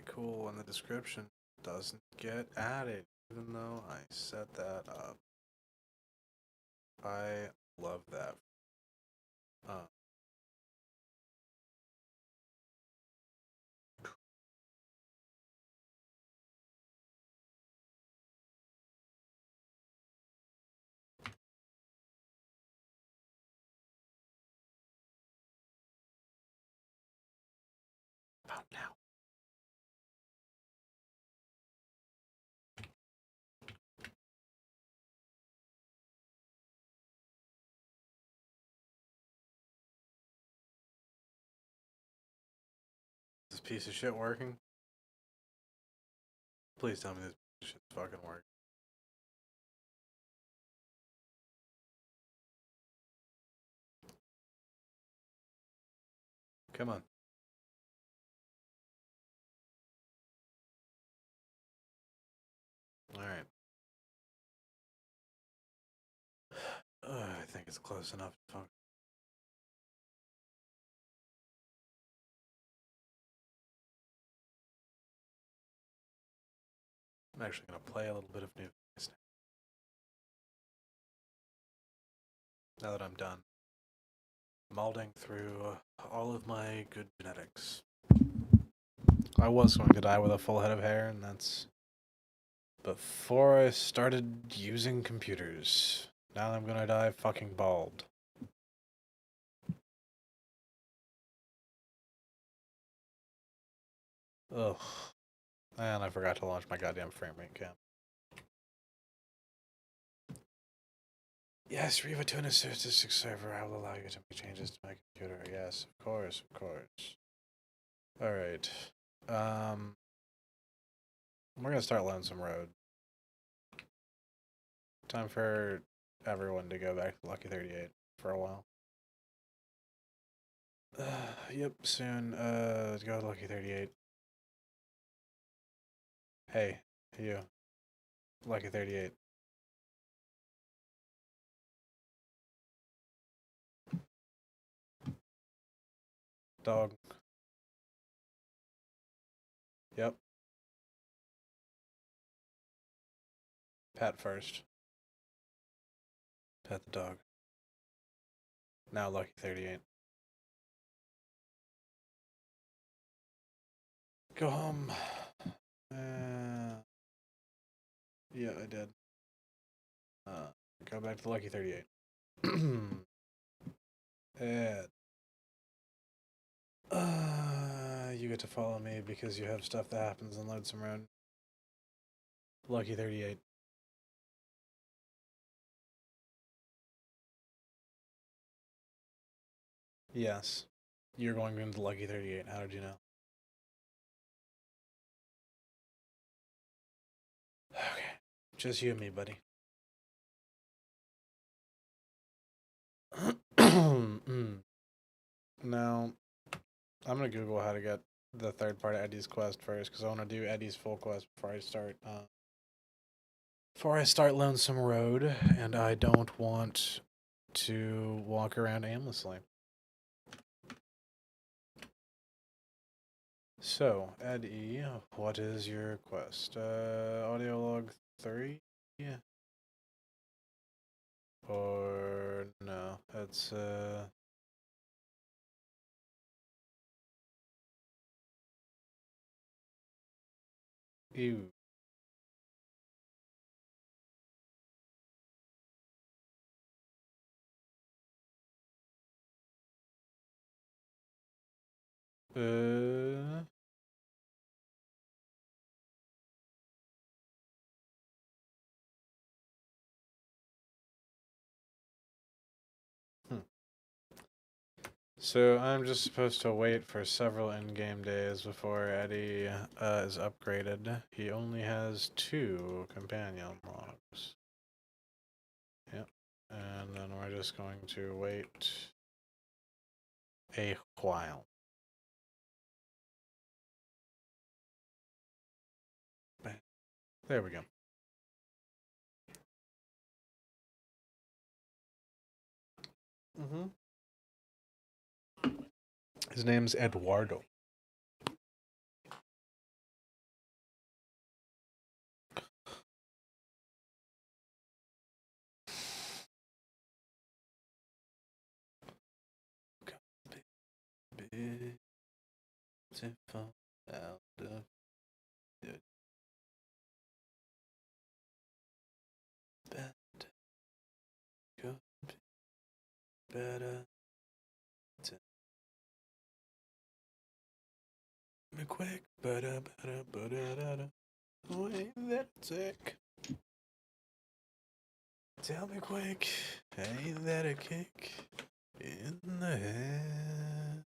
cool, and the description doesn't get added, even though I set that up. I love that. Uh, about now. Is this piece of shit working? Please tell me this piece of shit's fucking working. Come on. Alright. I think it's close enough to function. I'm actually going to play a little bit of New Vegas now that I'm done molding through all of my good genetics. I was going to die with a full head of hair, and that's before I started using computers. Now I'm gonna die fucking bald. Ugh. And I forgot to launch my goddamn frame rate cam. Yes, Riva to an statistic server. I will allow you to make changes to my computer. Yes, of course, of course. Alright. We're gonna start Lonesome Road. Time for everyone to go back to Lucky 38 for a while. Yep, soon. Go to Lucky 38. Hey, you. Lucky 38. Dog. Yep. Pat first. Pet the dog. Now Lucky 38. Go home. Yeah, I did. Go back to Lucky 38. Ed. You get to follow me because you have stuff that happens in Lonesome Road. Lucky 38. Yes. You're going into Lucky 38. How did you know? Okay. Just you and me, buddy. Now, I'm gonna Google how to get the third part of Eddie's quest first, because I want to do Eddie's full quest before I start Lonesome Road, and I don't want to walk around aimlessly. So, Eddie, what is your quest? Audio log 3? Yeah. Or no, it's ew. Uh, hmm. So I'm just supposed to wait for several in-game days before Eddie is upgraded. He only has 2 companion logs. Yep. And then we're just going to wait a while. There we go. Mm-hmm. His name's Eduardo. to fall out of the bed. Could be better. Me quick, but oh, ain't that sick? Tell me quick, ain't that a kick in the head?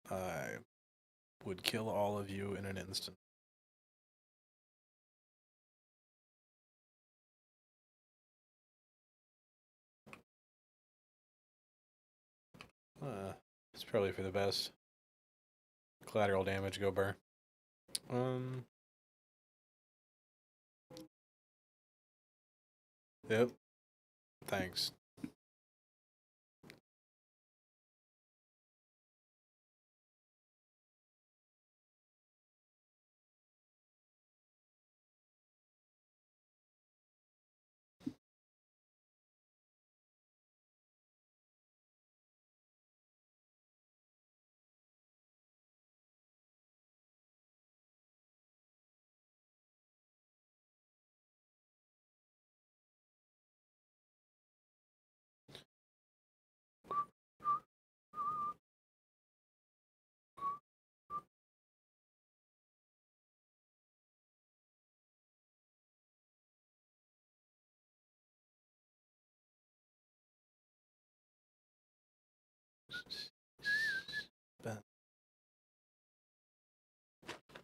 I would kill all of you in an instant. It's probably for the best. Collateral damage, go burr. Yep. Thanks.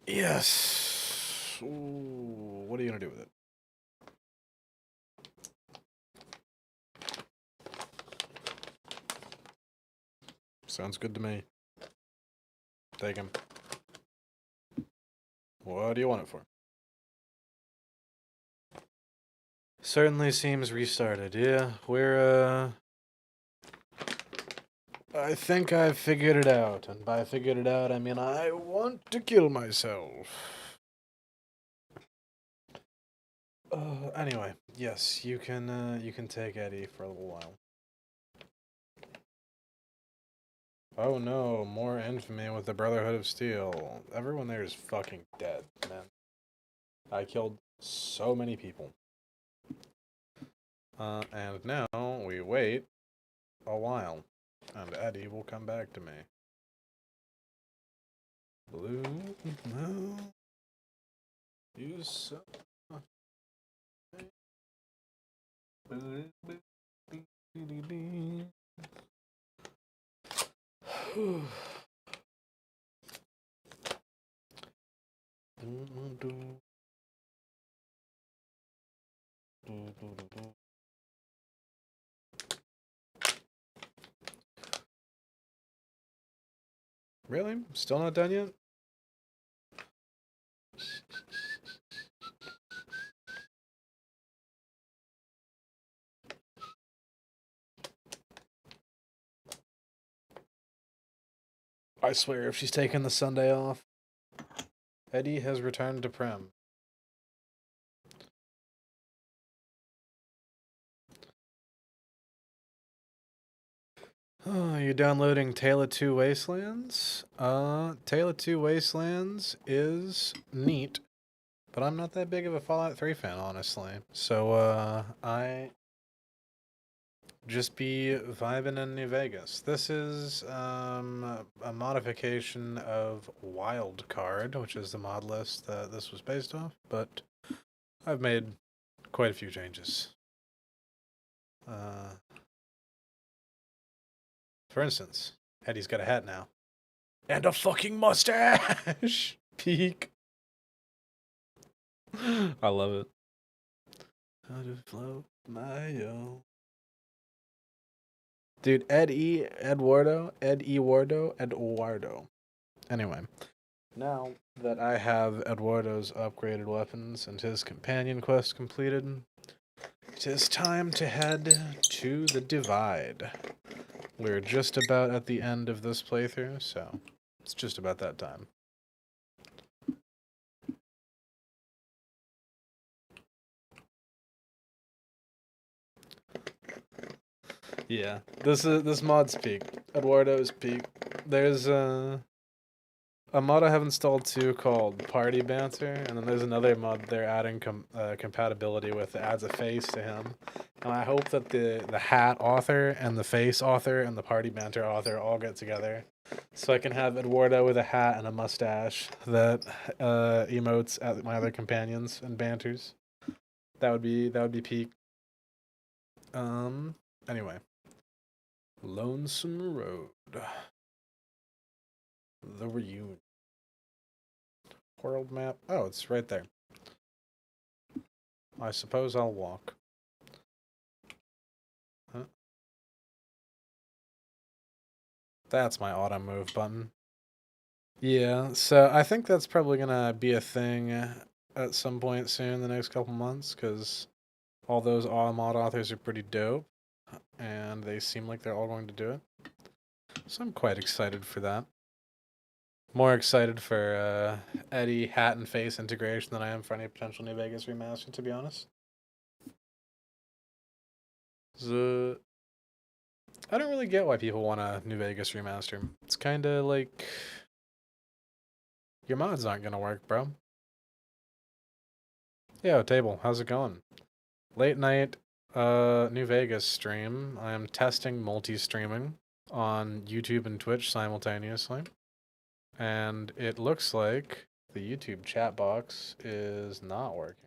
Yes. Ooh, what are you gonna do with it? Sounds good to me. Take him. What do you want it for? Certainly seems restarted. Yeah, we're I think I've figured it out, and by figured it out, I mean I want to kill myself. Anyway, yes, you can take Eddie for a little while. Oh no, more infamy with the Brotherhood of Steel. Everyone there is fucking dead, man. I killed so many people. And now we wait a while, and Eddie will come back to me. Blue moon, you so. Really? Still not done yet? I swear, if she's taking the Sunday off. Eddie has returned to Prem. Oh, are you downloading Tale of Two Wastelands? Tale of Two Wastelands is neat, but I'm not that big of a Fallout 3 fan, honestly. So, I just be vibing in New Vegas. This is, a modification of Wildcard, which is the mod list that this was based off, but I've made quite a few changes. For instance, Eddie's got a hat now. And a fucking mustache! Peak. I love it. How to float my own. Dude, Eduardo. Anyway, now that I have Eduardo's upgraded weapons and his companion quest completed, it is time to head to the Divide. We're just about at the end of this playthrough, so it's just about that time. Yeah, this mod's peak. Eduardo's peak. There's a mod I have installed too called Party Banter, and then there's another mod they're adding compatibility with that adds a face to him. And I hope that the hat author and the face author and the Party Banter author all get together, so I can have Eduardo with a hat and a mustache that emotes at my other companions and banters. That would be peak. Um. Anyway, Lonesome Road, the reunion. World map. Oh, it's right there. I suppose I'll walk. Huh? That's my auto move button. Yeah, so I think that's probably gonna be a thing at some point soon in the next couple months, because all those auto mod authors are pretty dope, and they seem like they're all going to do it. So I'm quite excited for that. More excited for Eddie hat and face integration than I am for any potential New Vegas remaster, to be honest. So, I don't really get why people want a New Vegas remaster. It's kind of like your mods aren't gonna work, bro. Yo, Table, how's it going? Late night, New Vegas stream. I am testing multi-streaming on YouTube and Twitch simultaneously, and it looks like the YouTube chat box is not working.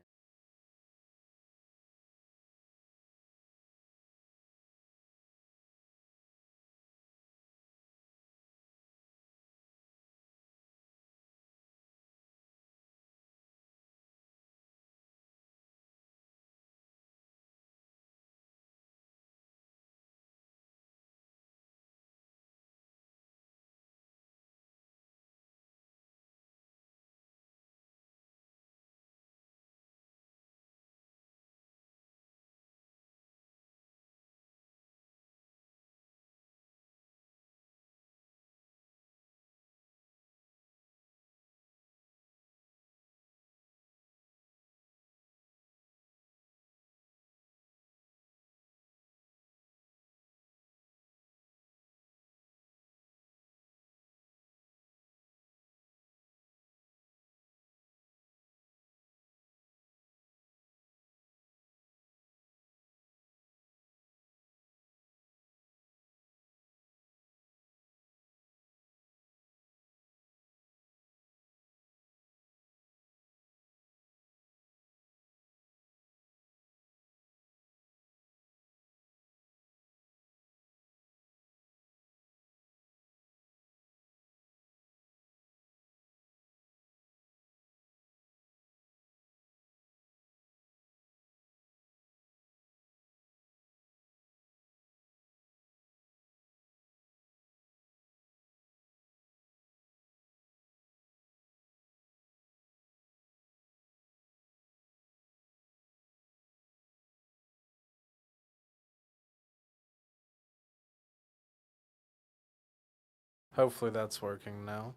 Hopefully that's working now.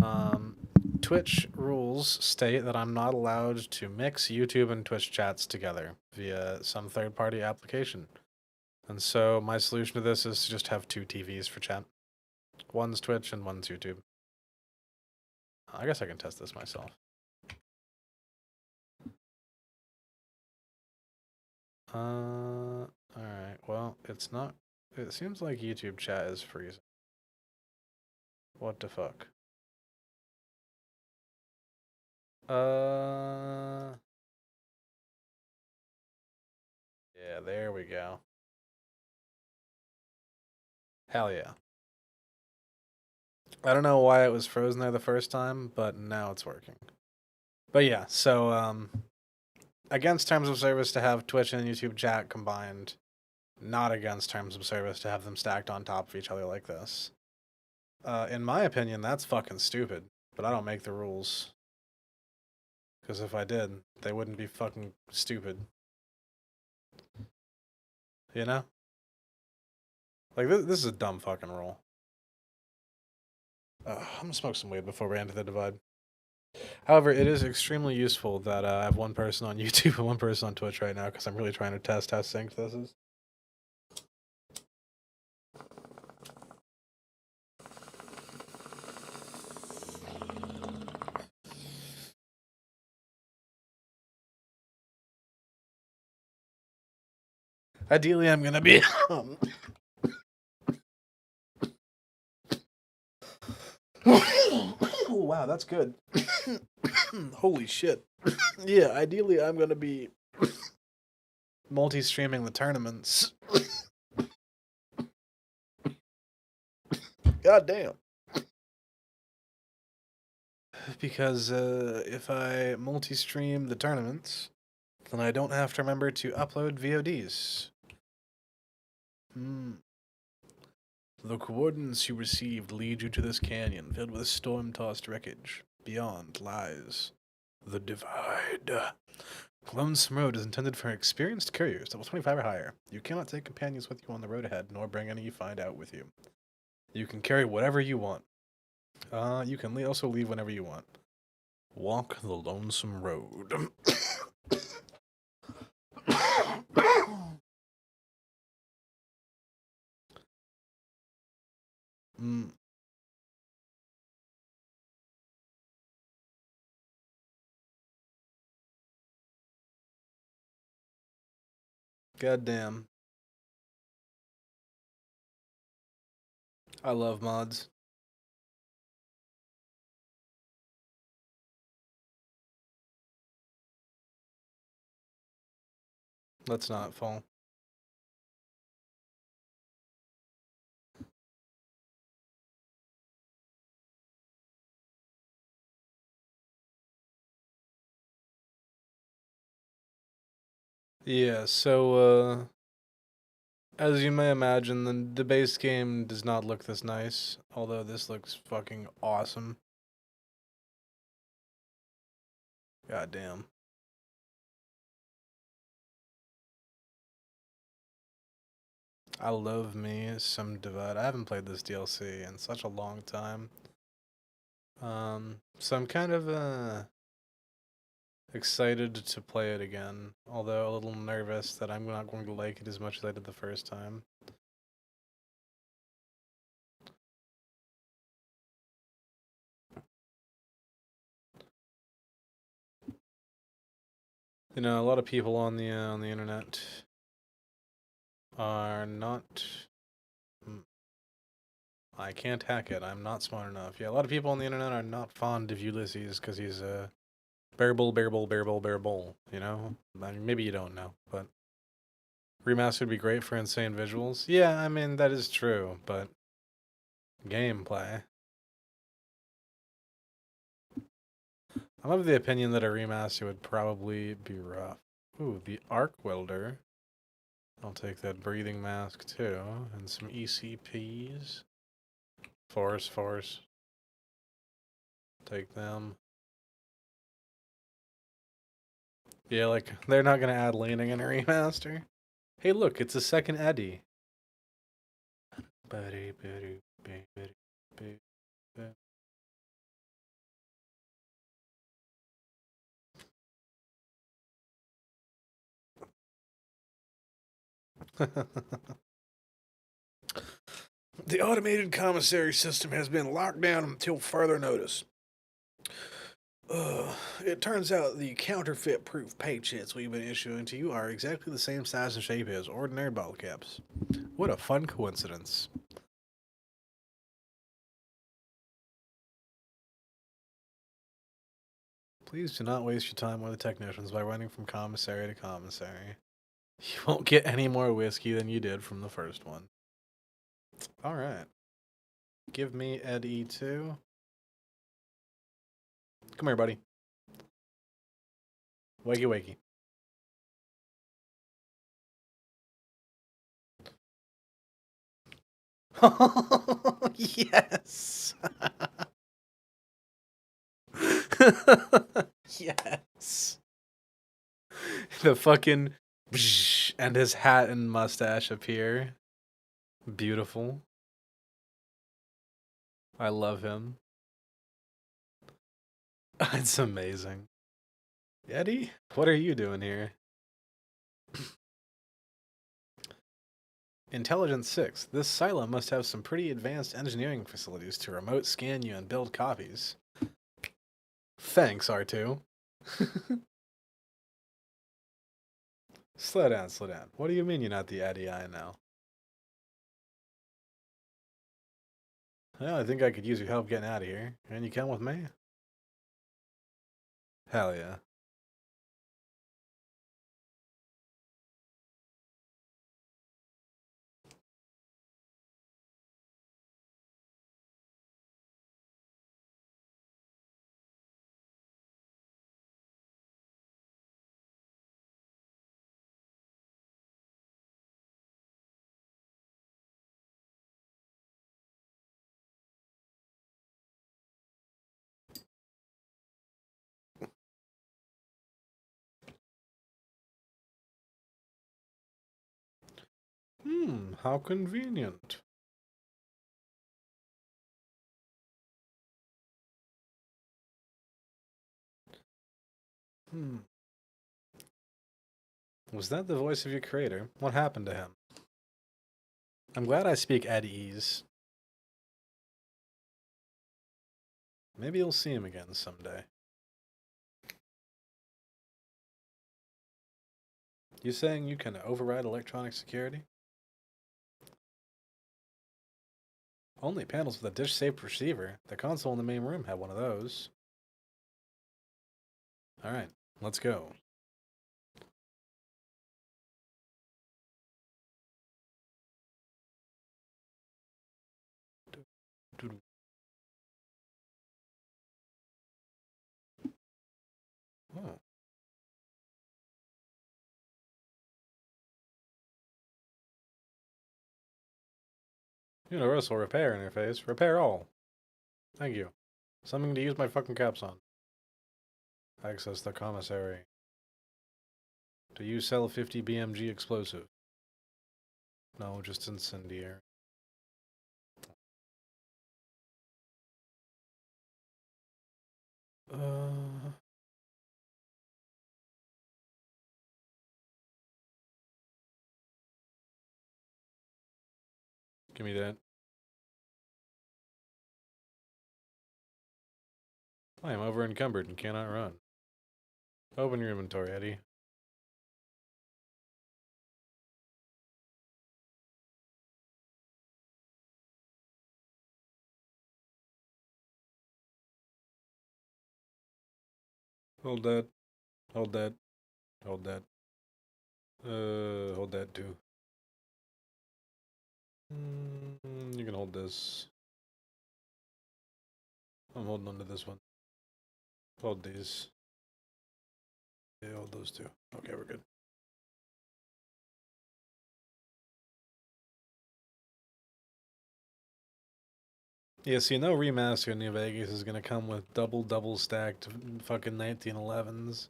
Um, Twitch rules state that I'm not allowed to mix YouTube and Twitch chats together via some third-party application. And so my solution to this is to just have two TVs for chat. One's Twitch and one's YouTube. I guess I can test this myself. Alright, well, it's not... It seems like YouTube chat is freezing. What the fuck? Yeah, there we go. Hell yeah. I don't know why it was frozen there the first time, but now it's working. But yeah, so, against terms of service to have Twitch and YouTube chat combined, not against terms of service to have them stacked on top of each other like this. In my opinion, that's fucking stupid, but I don't make the rules. Because if I did, they wouldn't be fucking stupid. You know? Like, this is a dumb fucking rule. I'm gonna smoke some weed before we enter the divide. However, it is extremely useful that I have one person on YouTube and one person on Twitch right now, because I'm really trying to test how synced this is. Ideally, I'm gonna be. Wow, that's good. Holy shit. Yeah, ideally, I'm gonna be multi-streaming the tournaments. God damn. Because if I multi-stream the tournaments, then I don't have to remember to upload VODs. The coordinates you received lead you to this canyon filled with storm-tossed wreckage. Beyond lies the Divide. Lonesome Road is intended for experienced couriers, level 25 or higher. You cannot take companions with you on the road ahead, nor bring any you find out with you. You can carry whatever you want. You can also leave whenever you want. Walk the Lonesome Road. Goddamn. I love mods. Let's not fall. Yeah, so, as you may imagine, the base game does not look this nice, although this looks fucking awesome. Goddamn. I love me some Divide. I haven't played this DLC in such a long time. So I'm kind of, excited to play it again, although a little nervous that I'm not going to like it as much as I did the first time. You know, a lot of people on the internet are not. I can't hack it. I'm not smart enough. Yeah, a lot of people on the internet are not fond of Ulysses because he's a bearable. You know, I mean, maybe you don't know, but remaster would be great for insane visuals. Yeah, I mean that is true, but gameplay. I'm of the opinion that a remaster would probably be rough. Ooh, the arc welder. I'll take that breathing mask too, and some ECPs. Force. Take them. Yeah, like, they're not gonna add leaning in a remaster. Hey, look, it's a second Eddie. The automated commissary system has been locked down until further notice. It turns out the counterfeit-proof paychecks we've been issuing to you are exactly the same size and shape as ordinary bottle caps. What a fun coincidence. Please do not waste your time with the technicians by running from commissary to commissary. You won't get any more whiskey than you did from the first one. Alright. Give me Ed E2. Come here, buddy. Wakey. Yes. Yes. The fucking and his hat and mustache appear. Beautiful. I love him. It's amazing. Eddie, what are you doing here? Intelligence 6. This silo must have some pretty advanced engineering facilities to remote scan you and build copies. Thanks, R2. Slow down, slow down. What do you mean you're not the Addy I now? Well, I think I could use your help getting out of here. And you come with me? Hell yeah. How convenient. Hmm. Was that the voice of your creator? What happened to him? I'm glad I speak at ease. Maybe you'll see him again someday. You saying you can override electronic security? Only panels with a dish-safe receiver. The console in the main room had one of those. Alright, let's go. Oh. Universal repair interface. Repair all. Thank you. Something to use my fucking caps on. Access the commissary. Do you sell 50 BMG explosive? No, just incendiary. Give me that. I am over encumbered and cannot run. Open your inventory, Eddie. Hold that. Hold that. Hold that. Hold that too. You can hold this. I'm holding on to this one. Hold these. Yeah, hold those two. Okay, we're good. Yeah, see, no remaster in New Vegas is gonna come with double stacked fucking 1911s.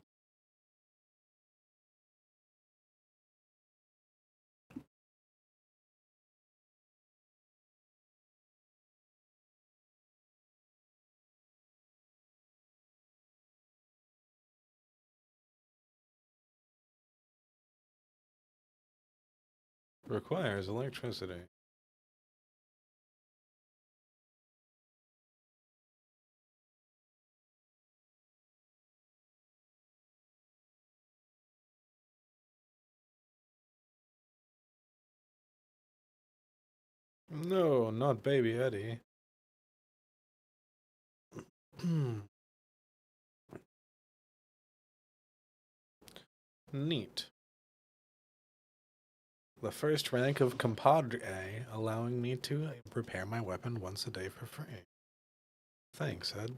Requires electricity. No, not baby Eddie. Neat. The first rank of compadre, allowing me to repair my weapon once a day for free. Thanks, Ed.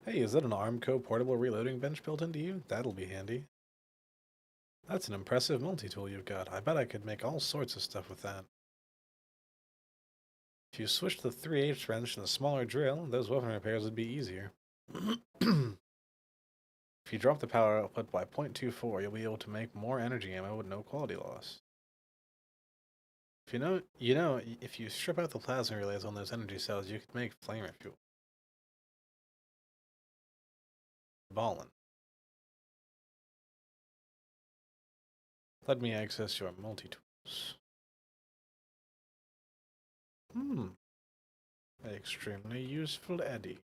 Hey, is that an Armco portable reloading bench built into you? That'll be handy. That's an impressive multi-tool you've got. I bet I could make all sorts of stuff with that. If you switched the 3/8 wrench and a smaller drill, those weapon repairs would be easier. If you drop the power output by 0.24, you'll be able to make more energy ammo with no quality loss. If if you strip out the plasma relays on those energy cells, you could make flamer fuel. Ballin'. Let me access your multi-tools. Extremely useful, Eddie.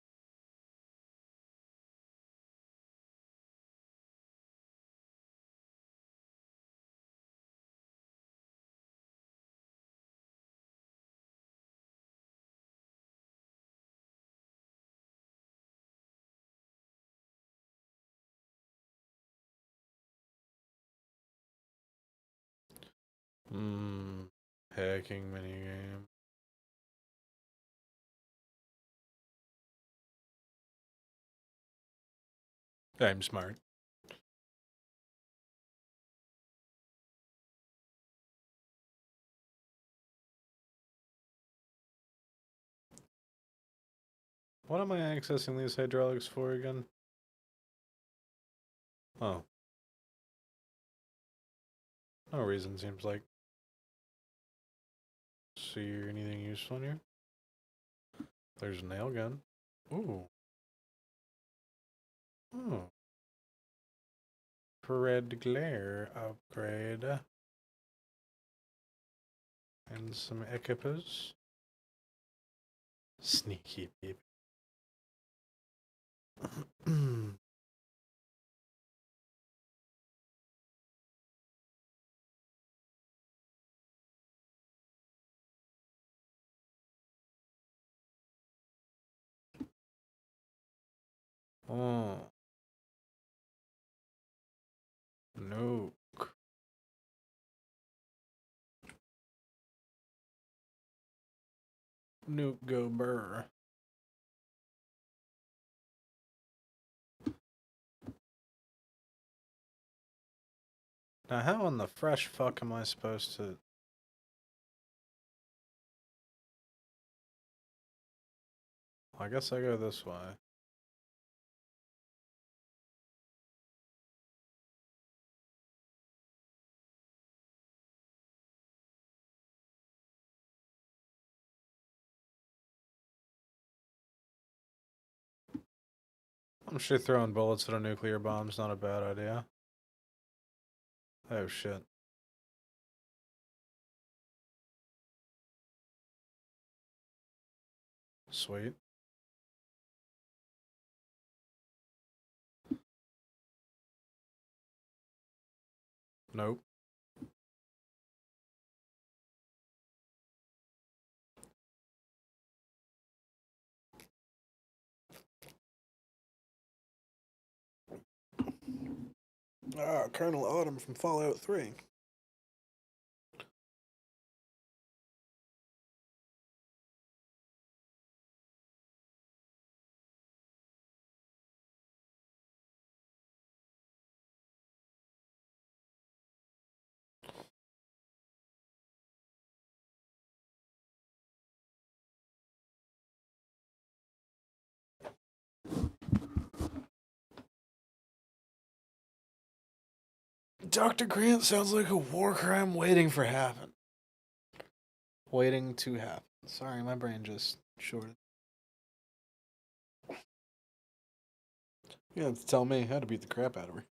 Hacking minigame. I'm smart. What am I accessing these hydraulics for again? Oh. No reason, seems like. See anything useful in here? There's a nail gun. Ooh. Oh. Red glare upgrade. And some equippers. Sneaky peep. Oh. Nuke. Nuke go burr. Now how in the fresh fuck am I supposed to... I guess I go this way. I'm sure throwing bullets at a nuclear bomb's not a bad idea. Oh shit. Sweet. Nope. Ah, Colonel Autumn from Fallout 3. Dr. Grant sounds like a war crime waiting for happen. Waiting to happen. Sorry, my brain just shorted. You have to tell me how to beat the crap out of her.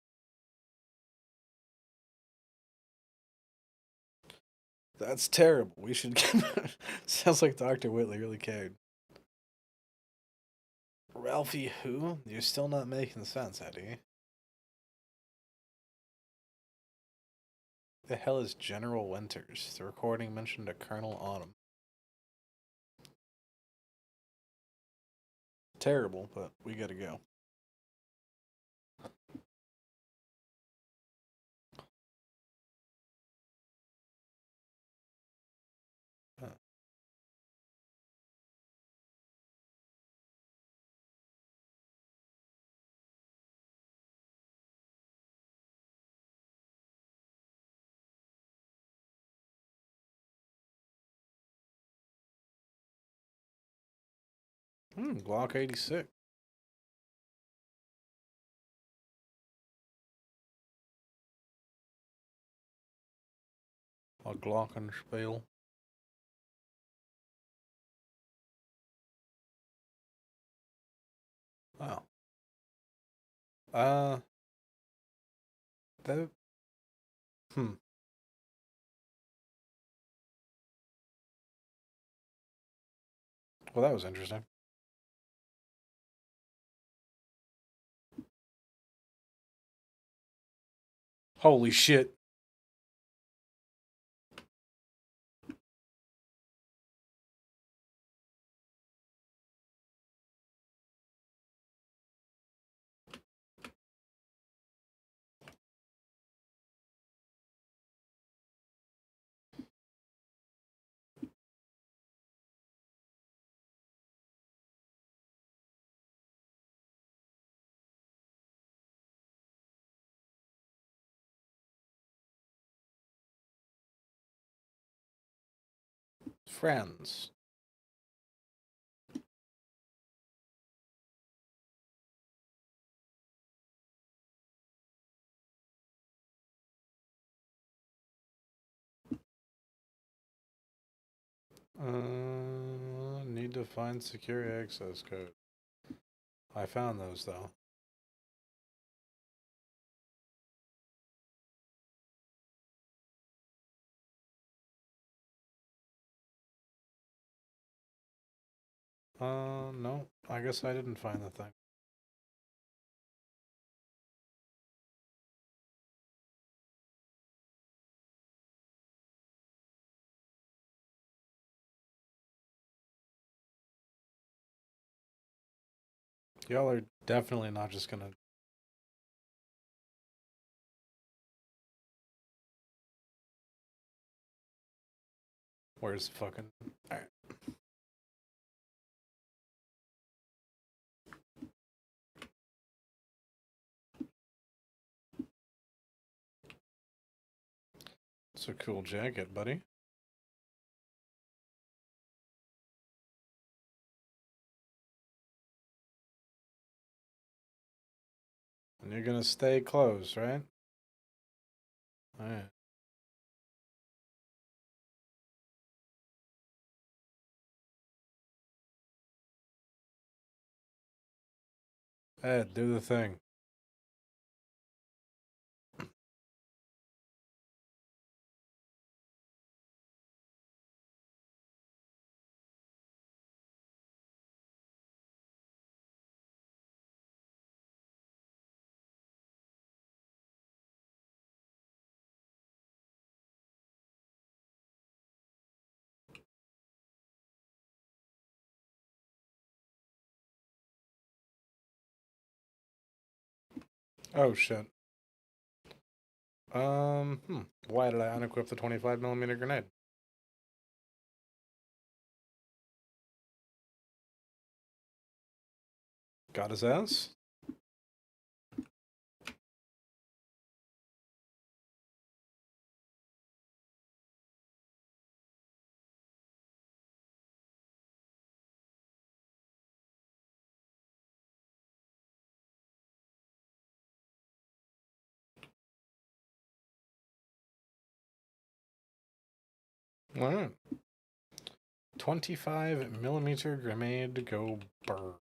That's terrible. We should get... Sounds like Dr. Whitley really cared. Ralphie who? You're still not making sense, Eddie. The hell is General Winters? The recording mentioned a Colonel Autumn. Terrible, but we gotta go. Huh. Glock 86. A Glockenspiel. Wow. That... Hmm. Well, that was interesting. Holy shit. Friends. Need to find secure access code. I found those though. No. I guess I didn't find the thing. Y'all are definitely not just gonna. Where's the fucking. Alright. It's a cool jacket, buddy. And you're gonna stay close, right? Alright. Ed, do the thing. Oh shit. Why did I unequip the 25mm grenade? Got his ass? Alright. 25mm grenade, go burr.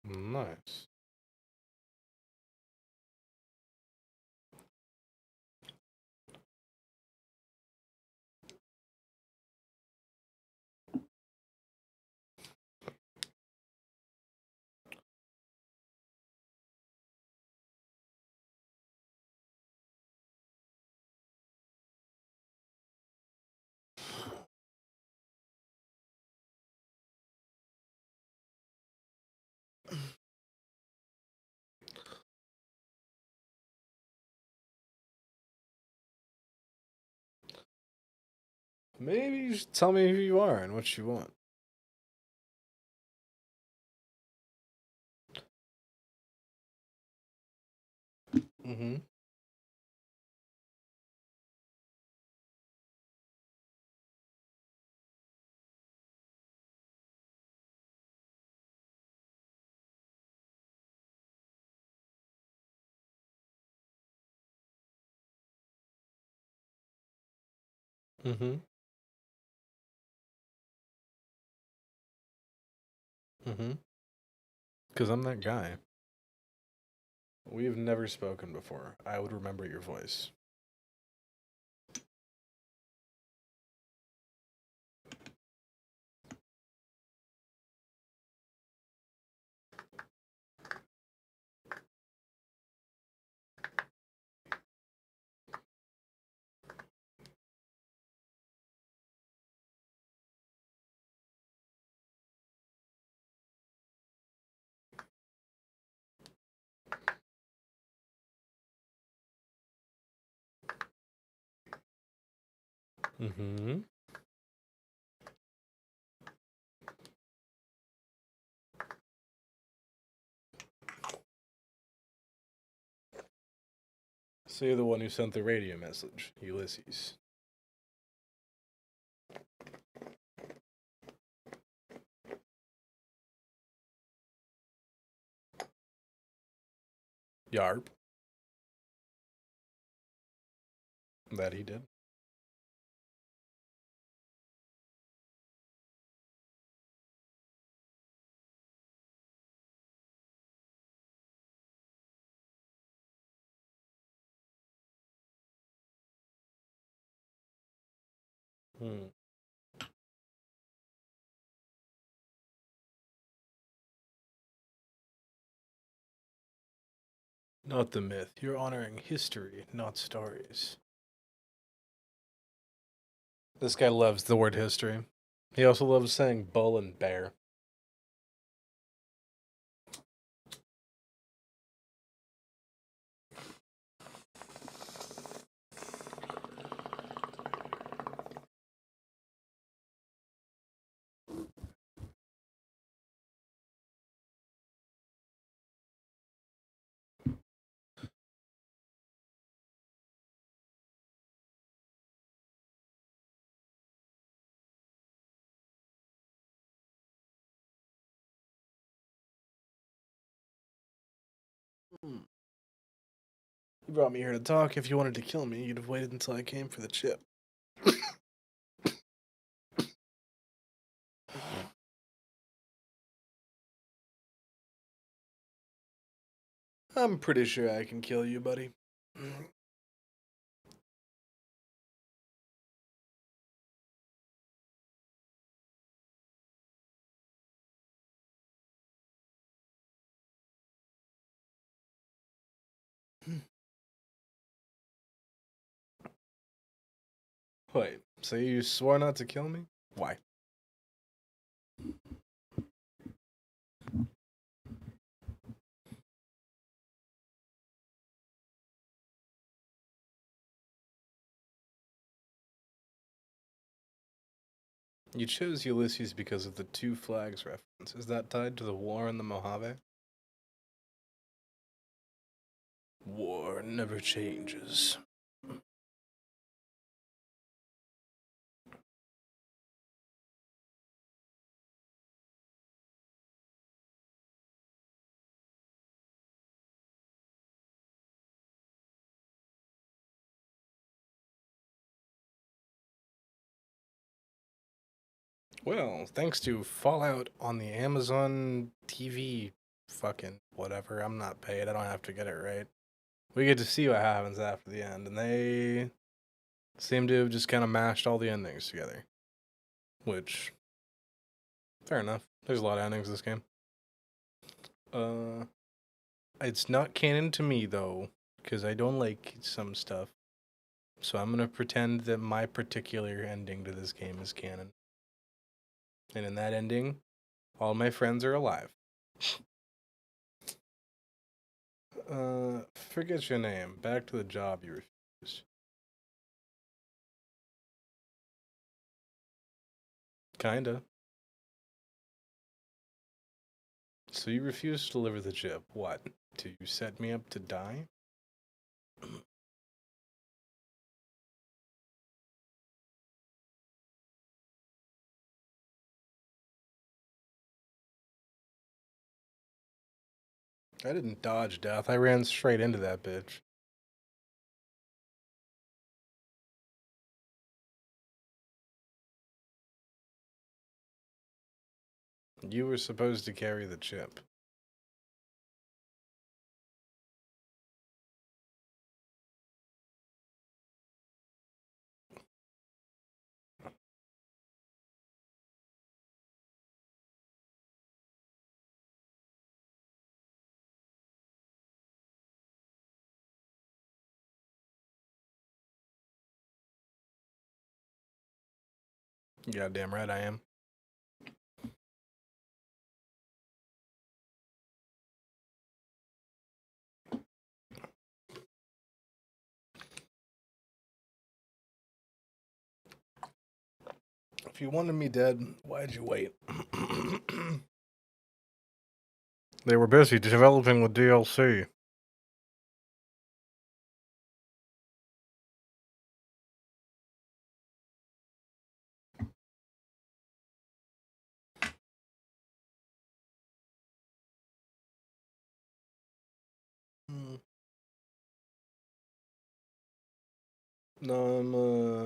Nice. Maybe you should tell me who you are and what you want. Mm-hmm. Mm-hmm. Mm-hmm. Because I'm that guy. We've never spoken before. I would remember your voice. Mm-hmm. So you're the one who sent the radio message, Ulysses. Yarp. That he did. Hmm. Not the myth. You're honoring history, not stories. This guy loves the word history. He also loves saying bull and bear. Hmm. You brought me here to talk. If you wanted to kill me, you'd have waited until I came for the chip. I'm pretty sure I can kill you, buddy. Wait, so you swore not to kill me? Why? You chose Ulysses because of the Two Flags reference. Is that tied to the war in the Mojave? War never changes. Well, thanks to Fallout on the Amazon TV fucking whatever, I'm not paid. I don't have to get it right. We get to see what happens after the end, and they seem to have just kind of mashed all the endings together. Which, fair enough. There's a lot of endings in this game. Uh, it's not canon to me though, because I don't like some stuff. So I'm gonna pretend that my particular ending to this game is canon. And in that ending, all my friends are alive. Forget your name. Back to the job you refused. Kinda. So you refuse to deliver the chip. What? Do you set me up to die? I didn't dodge death. I ran straight into that bitch. You were supposed to carry the chip. Goddamn right I am. If you wanted me dead, why'd you wait? They were busy developing the DLC. No,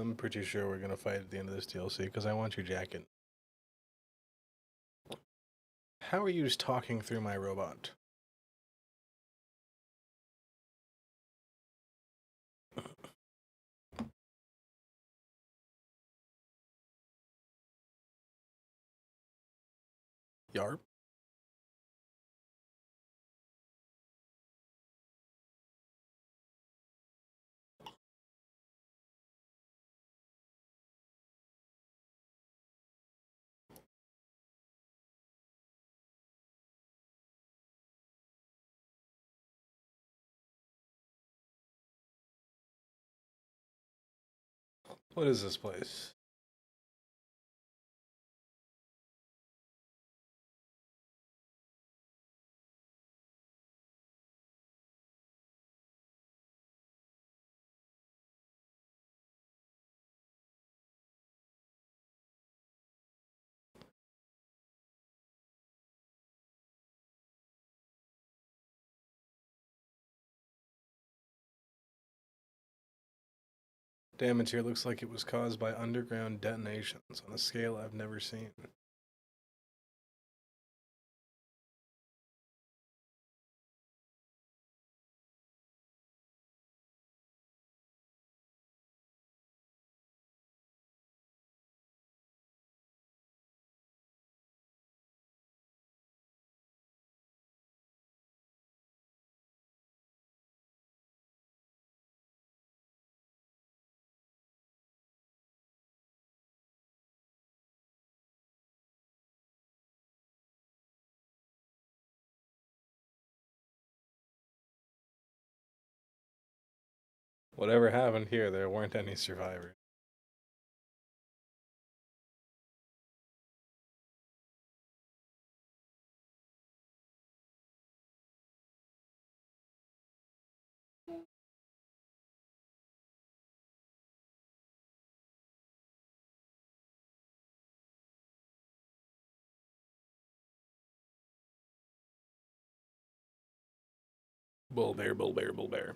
I'm pretty sure we're gonna fight at the end of this DLC because I want your jacket. How are you just talking through my robot? Yarp? What is this place? Damage here looks like it was caused by underground detonations on a scale I've never seen. Whatever happened here, there weren't any survivors. Bull bear, bull bear, bull bear.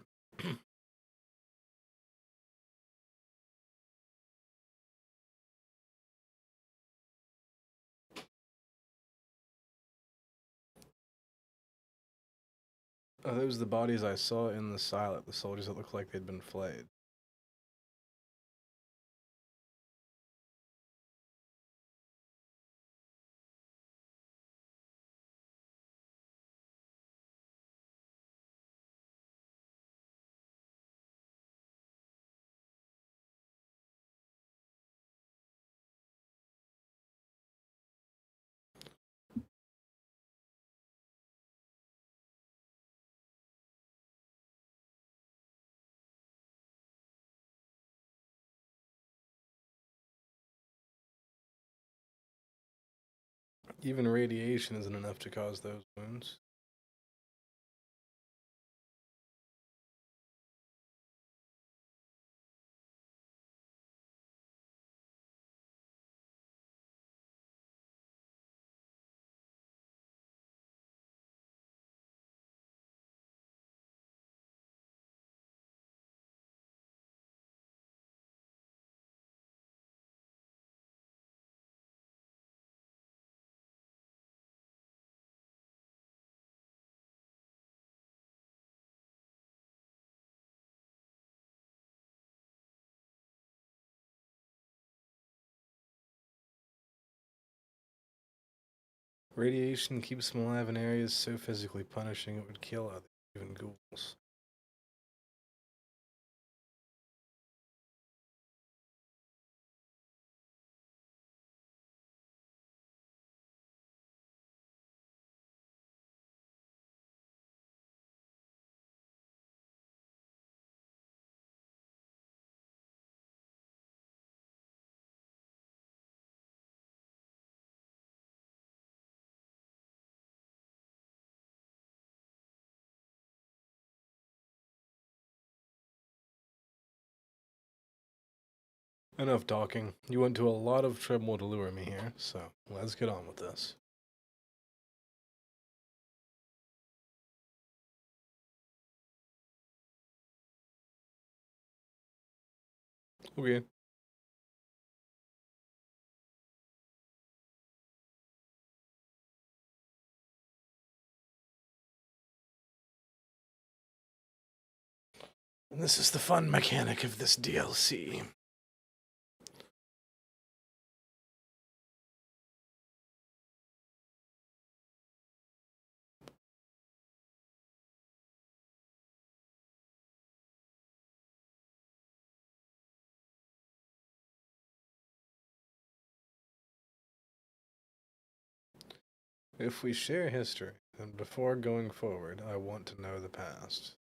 Oh, those are the bodies I saw in the silent, the soldiers that looked like they'd been flayed. Even radiation isn't enough to cause those wounds. Radiation keeps them alive in areas so physically punishing it would kill others, even ghouls. Enough talking. You went to a lot of trouble to lure me here, so let's get on with this. Okay. And this is the fun mechanic of this DLC. If we share history, then before going forward, I want to know the past.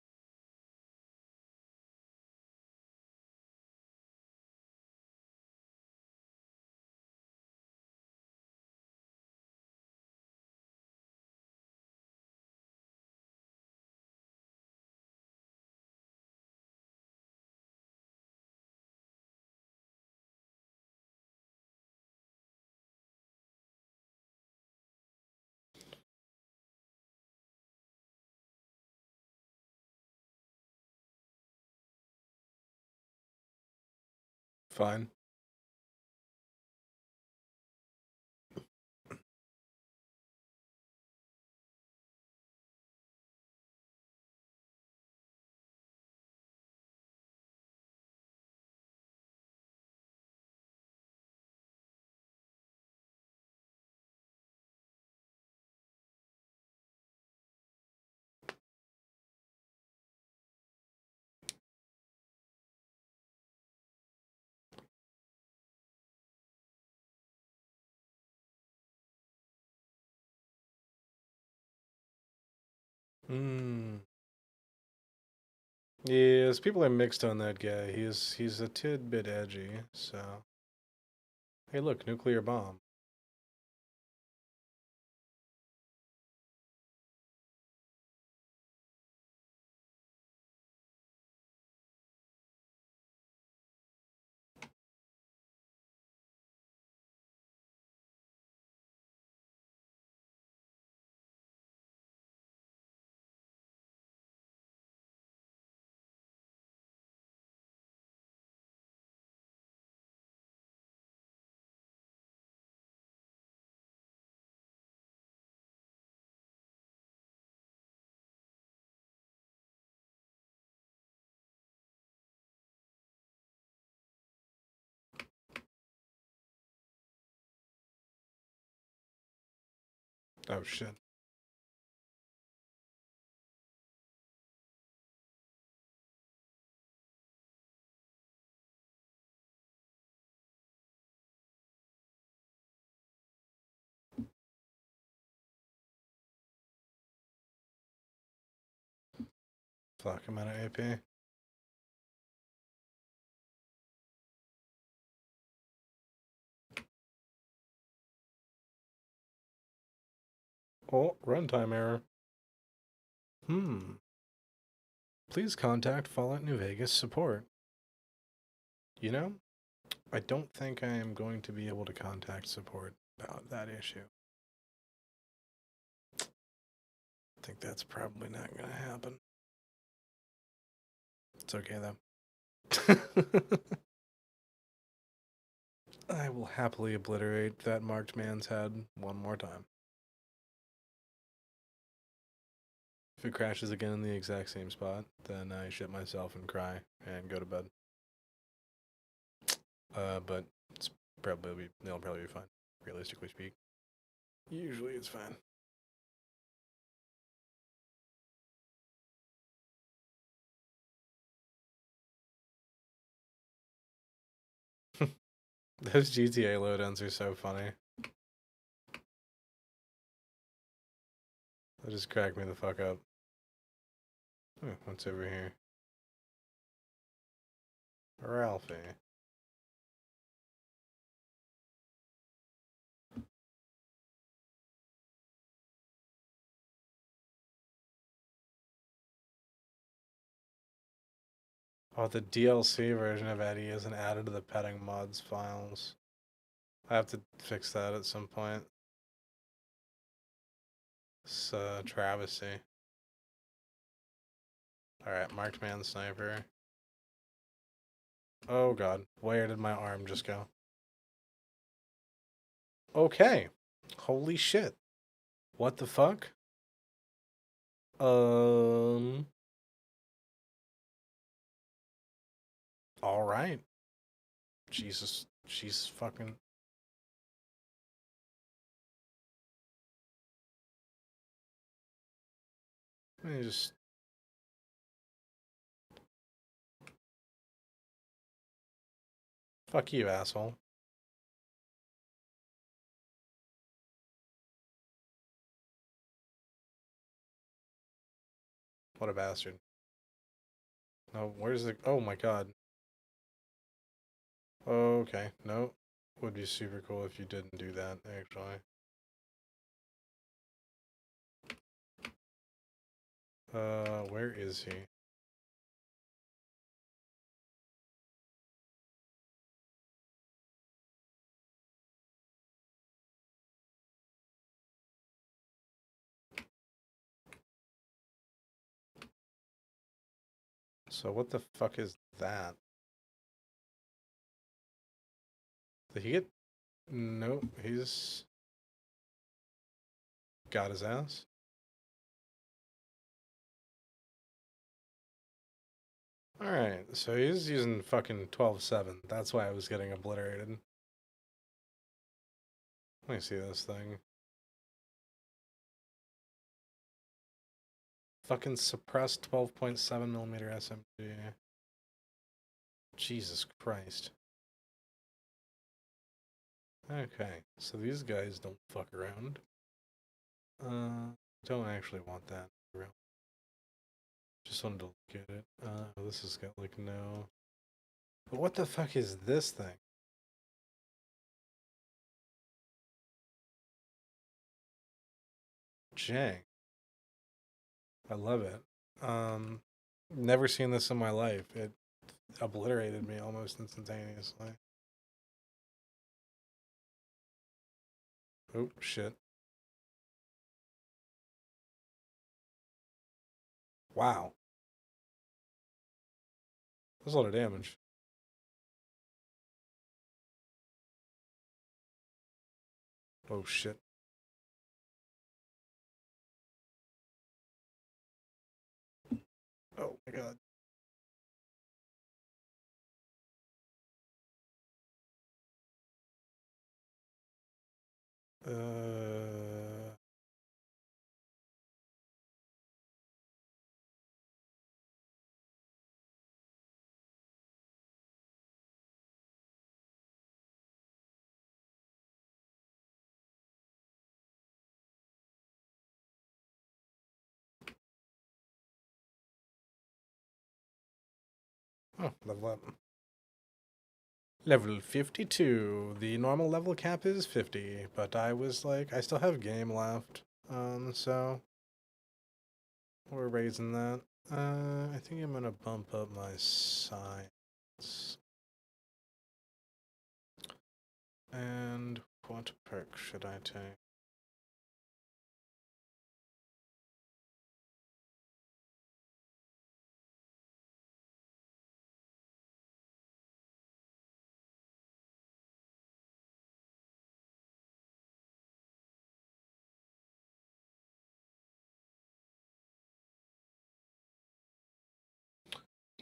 Fine. Hmm. Yes, people are mixed on that guy. He's a tidbit edgy, so. Hey, look, nuclear bomb. Oh shit. Fuck, I'm out of AP. Oh, runtime error. Please contact Fallout New Vegas support. You know, I don't think I am going to be able to contact support about that issue. I think that's probably not going to happen. It's okay, though. I will happily obliterate that marked man's head one more time. If it crashes again in the exact same spot, then I shit myself and cry and go to bed. But it'll probably be fine, realistically speak. Usually it's fine. Those GTA loadouts are so funny. They just crack me the fuck up. Oh, what's over here? Ralphie. Oh, the DLC version of Eddie isn't added to the petting mods files. I have to fix that at some point. It's a travesty. Alright, marked man sniper. Oh god, where did my arm just go? Okay. Holy shit. What the fuck? Alright. Jesus. Jesus fucking. Let me just. Fuck you, asshole. What a bastard. No, where's the. Oh my god. Okay, no. Would be super cool if you didn't do that, actually. Where is he? So what the fuck is that? Did he get... Nope, he's... got his ass. Alright, so he's using fucking 12-7. That's why I was getting obliterated. Let me see this thing. Fucking suppressed 12.7mm SMG. Jesus Christ. Okay, so these guys don't fuck around. Don't actually want that around. Just wanted to look at it. This has got like no... But what the fuck is this thing? Jang. I love it. Never seen this in my life. It obliterated me almost instantaneously. Oh, shit. Wow. That's a lot of damage. Oh, shit. Oh, my God. Uh... Oh, level up. Level 52. The normal level cap is 50, but I was like, I still have game left. So we're raising that. I think I'm gonna bump up my science. And what perk should I take?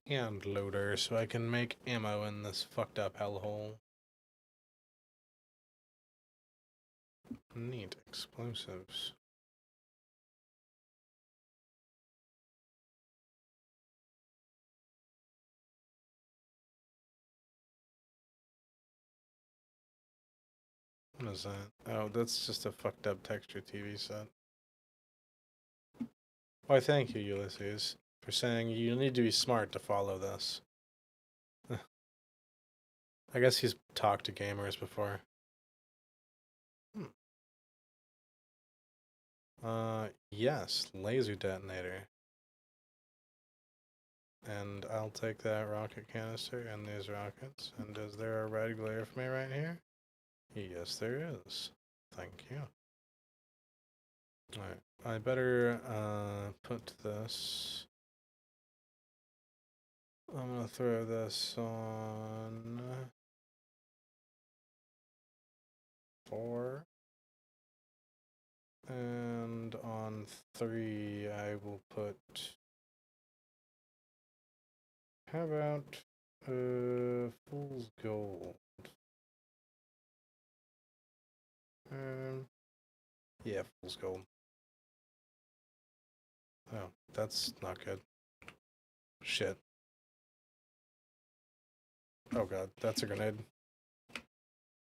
And loader, so I can make ammo in this fucked up hellhole. Neat explosives. What is that? Oh, that's just a fucked up texture TV set. Why, thank you, Ulysses, for saying you need to be smart to follow this. I guess he's talked to gamers before. Yes, laser detonator. And I'll take that rocket canister and these rockets. And is there a red glare for me right here? Yes, there is. Thank you. Alright, I better put this. I'm gonna throw this on 4. And on 3, I will put. How about Fool's Gold? Yeah, Fool's Gold. Oh, that's not good. Shit. Oh god, that's a grenade.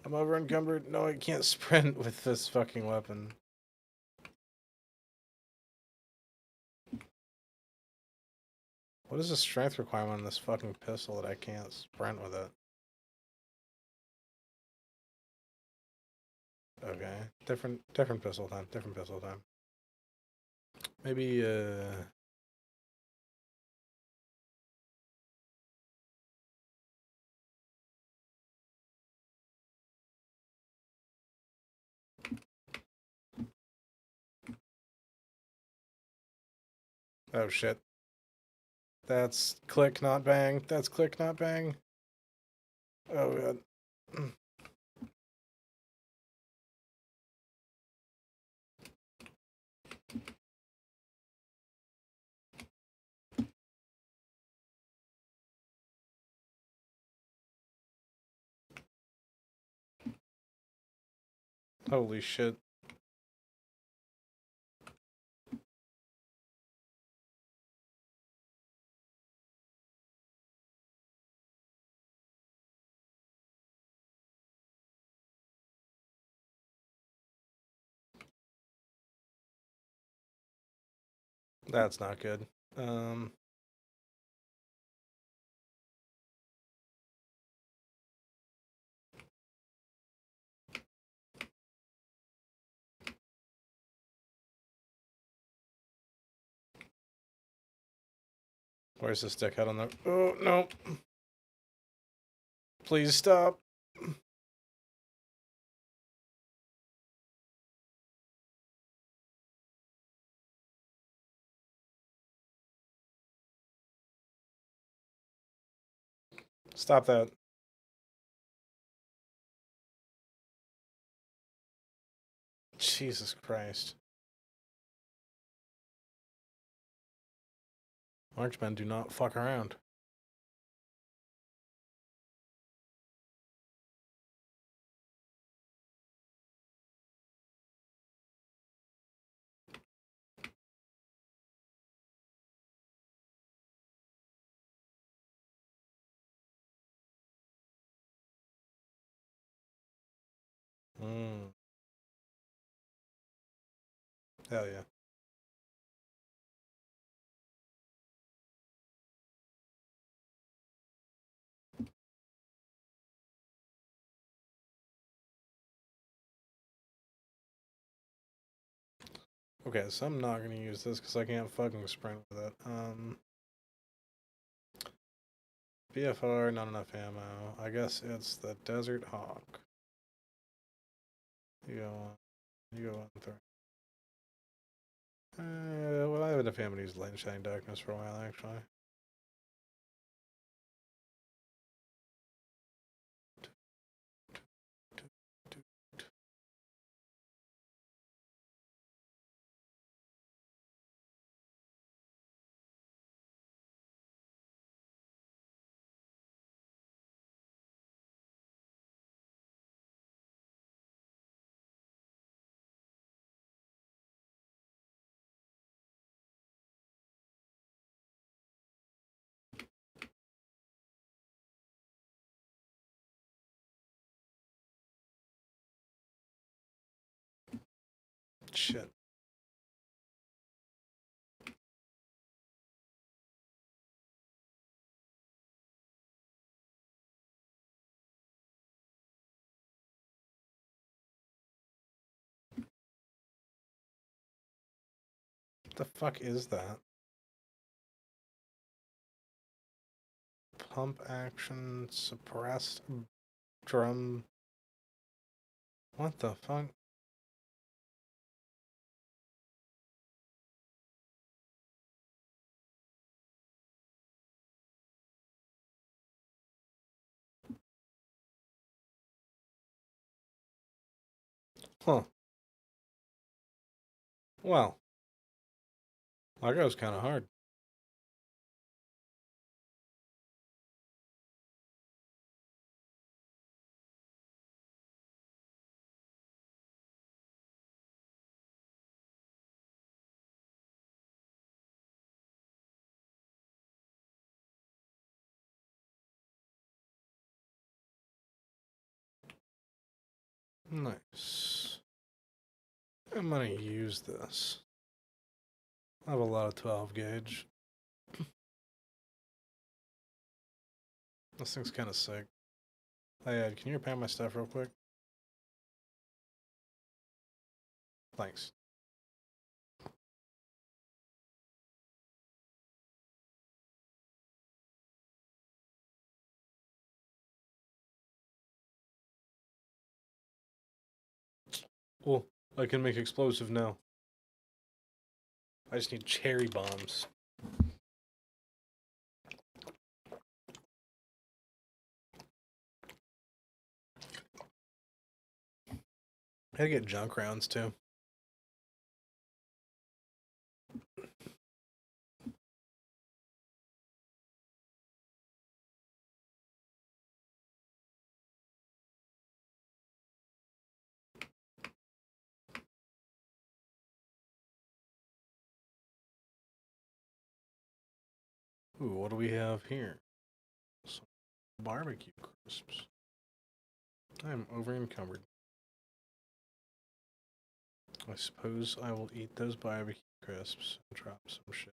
I'm over encumbered. No, I can't sprint with this fucking weapon. What is the strength requirement on this fucking pistol that I can't sprint with it? Okay, different pistol time. Different pistol time. Maybe oh shit. That's click not bang. That's click not bang. Oh god. Holy shit. That's not good. Where's the stick head on the... Oh, no. Please stop. Stop that. Jesus Christ. Marchmen do not fuck around. Hell yeah. Okay, so I'm not gonna use this because I can't fucking sprint with it. BFR, not enough ammo. I guess it's the Desert Hawk. You go on. You go on through. Well, I have enough ammo to use Light and Shining Darkness for a while, actually. Shit. What the fuck is that? Pump action suppressed drum. What the fuck? Huh. Well, that goes kind of hard. Nice. I'm gonna use this. I have a lot of 12 gauge. This thing's kind of sick. Hey, Ed, can you repair my stuff real quick? Thanks. Well, I can make explosive now. I just need cherry bombs. I gotta get junk rounds too. Ooh, what do we have here? Some barbecue crisps. I'm over encumbered. I suppose I will eat those barbecue crisps and drop some shit.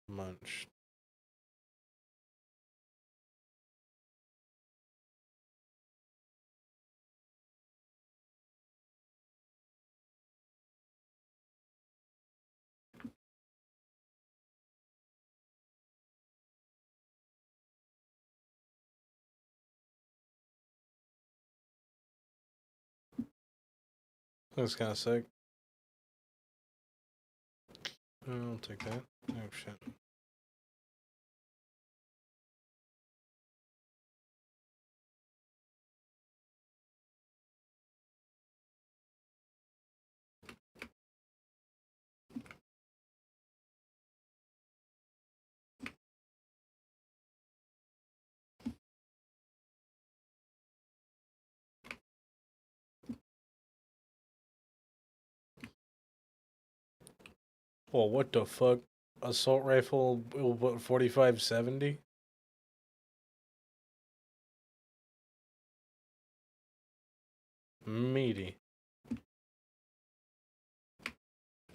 Munch. That's kind of sick. I'll take that. Oh shit. Well, what the fuck? Assault rifle, what, 4570? Meaty.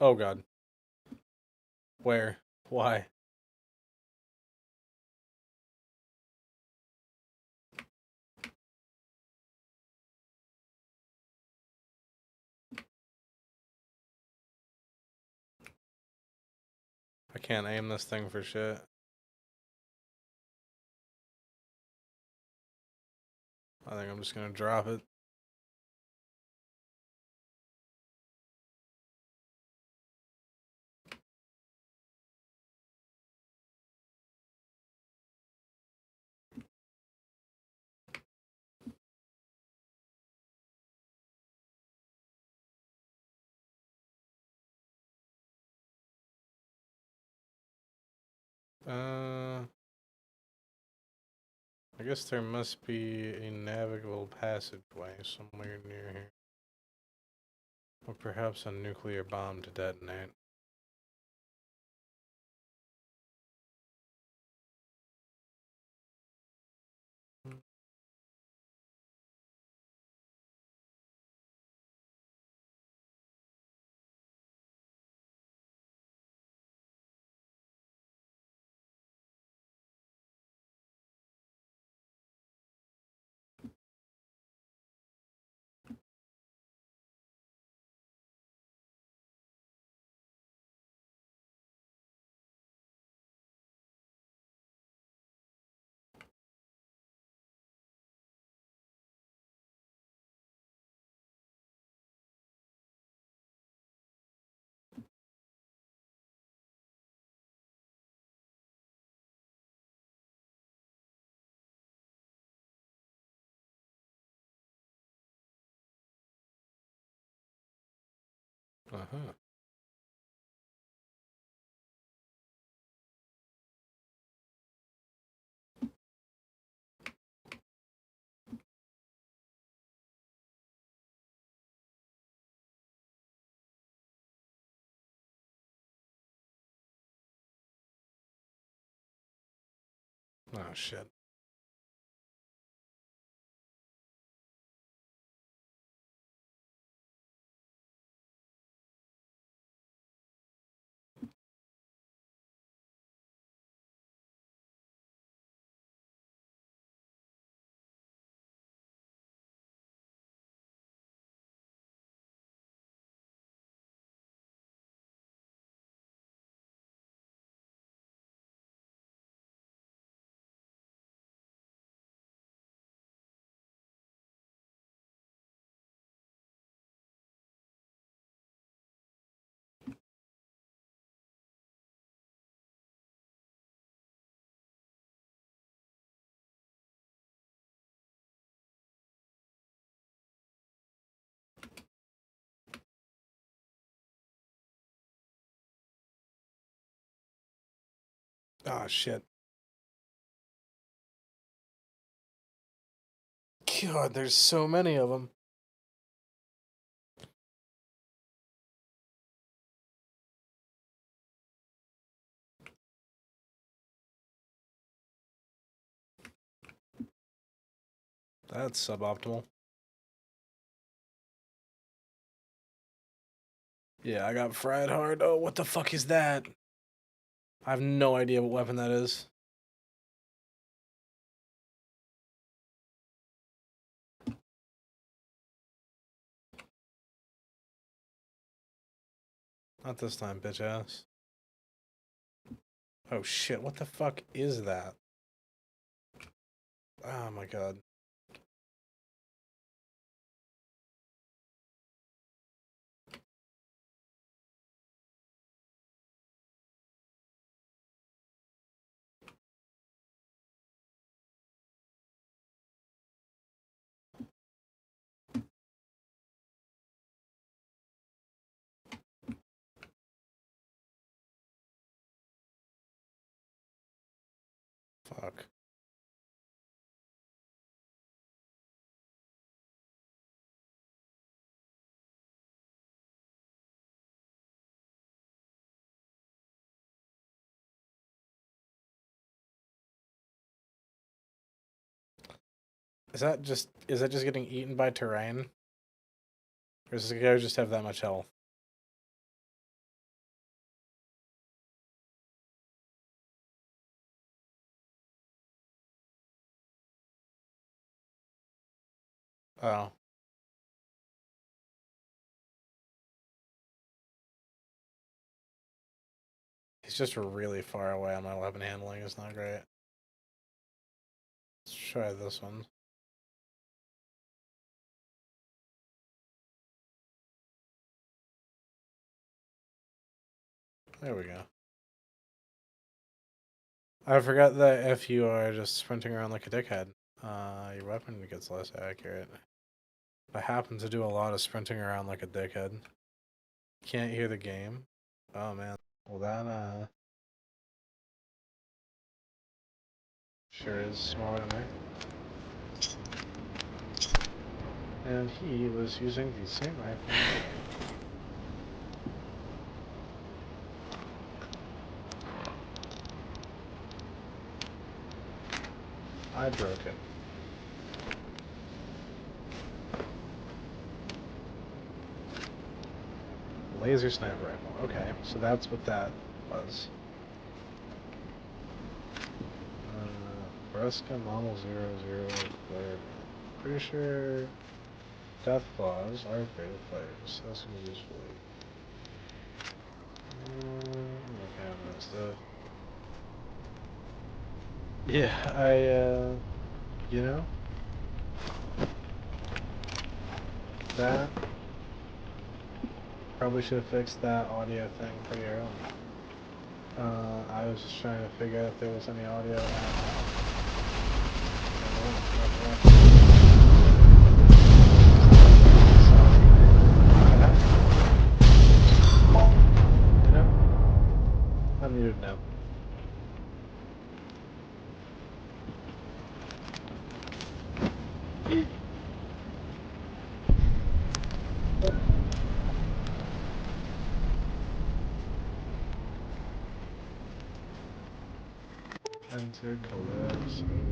Oh god. Where? Why? I can't aim this thing for shit. I think I'm just gonna drop it. I guess there must be a navigable passageway somewhere near here. Or perhaps a nuclear bomb to detonate. Uh-huh. Oh shit. Oh shit. God, there's so many of them. That's suboptimal. Yeah, I got fried hard. Oh, what the fuck is that? I have no idea what weapon that is. Not this time, bitch ass. Oh shit, what the fuck is that? Oh my god. Fuck. Is that just getting eaten by terrain? Or does this guy just have that much health? Oh. He's just really far away on my weapon handling. It's not great. Let's try this one. There we go. I forgot that if you are just sprinting around like a dickhead, your weapon gets less accurate. I happen to do a lot of sprinting around like a dickhead. Can't hear the game. Oh man. Well that sure is smaller than me. And he was using the same rifle. I broke it. Laser sniper rifle. Okay, so that's what that was. Bresca Model 00 declared. Pretty sure death claws are fatal fires. That's gonna be useful. Okay, stuff. Yeah, you know, that probably should have fixed that audio thing pretty early. I was just trying to figure out if there was any audio. You know, I'm muted now.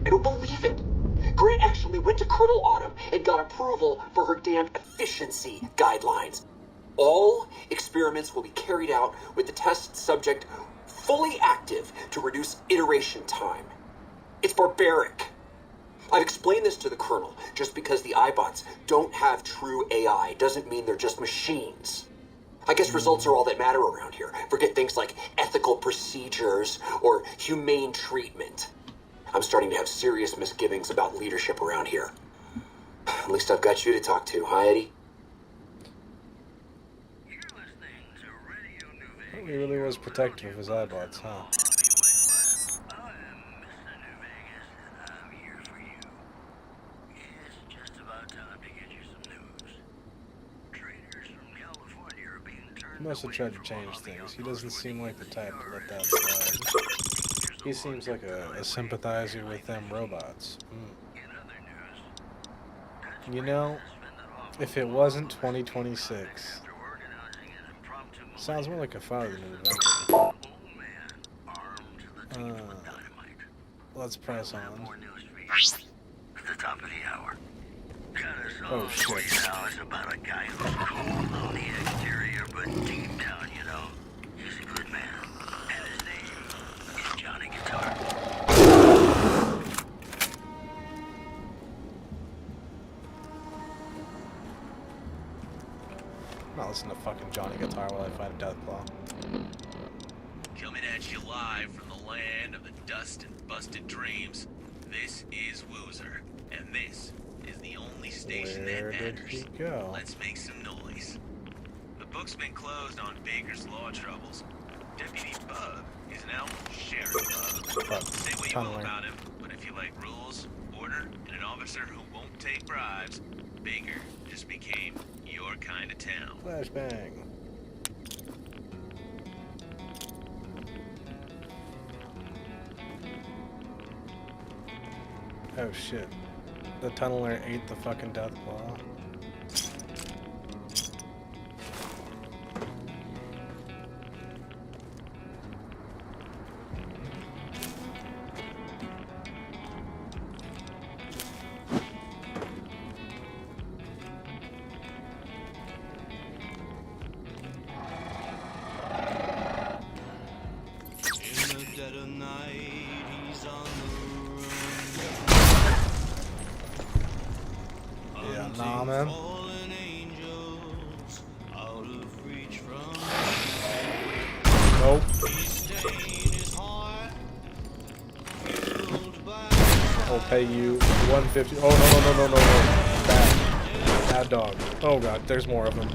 I don't believe it. Grant actually went to Colonel Autumn and got approval for her damn efficiency guidelines. All experiments will be carried out with the test subject fully active to reduce iteration time. It's barbaric. I've explained this to the Colonel. Just because the iBots don't have true AI doesn't mean they're just machines. I guess results are all that matter around here. Forget things like ethical procedures or humane treatment. I'm starting to have serious misgivings about leadership around here. At least I've got you to talk to, huh, Eddie? He really was protective of his iBots, huh? He must have tried to change things. He doesn't seem like the type to let that slide. He seems like a sympathizer with them robots. You know, if it wasn't 2026, sounds more like a father than an adventure. Let's press on. The top of the hour. Oh shit. It's about a guy who's cold on the exterior, but deep down, you know, he's a good man. And his name is Johnny Guitar. I'm not listening to fucking Johnny Guitar while I fight a Deathclaw. Coming at you live from the land of the dust and busted dreams, this is Woozer, and this is the only station Where that did matters. he go? Let's make some noise. The book's been closed on Baker's law troubles. Deputy Bug is now Sheriff Bug. Say what you will about him, but if you like rules, order, and an officer who won't take bribes, Baker just became your kind of town. Flashbang. Oh shit. The tunneler ate the fucking Deathclaw. Nah, man. Nope. pay you $150. Oh no. Bad dog. Oh god, there's more of them.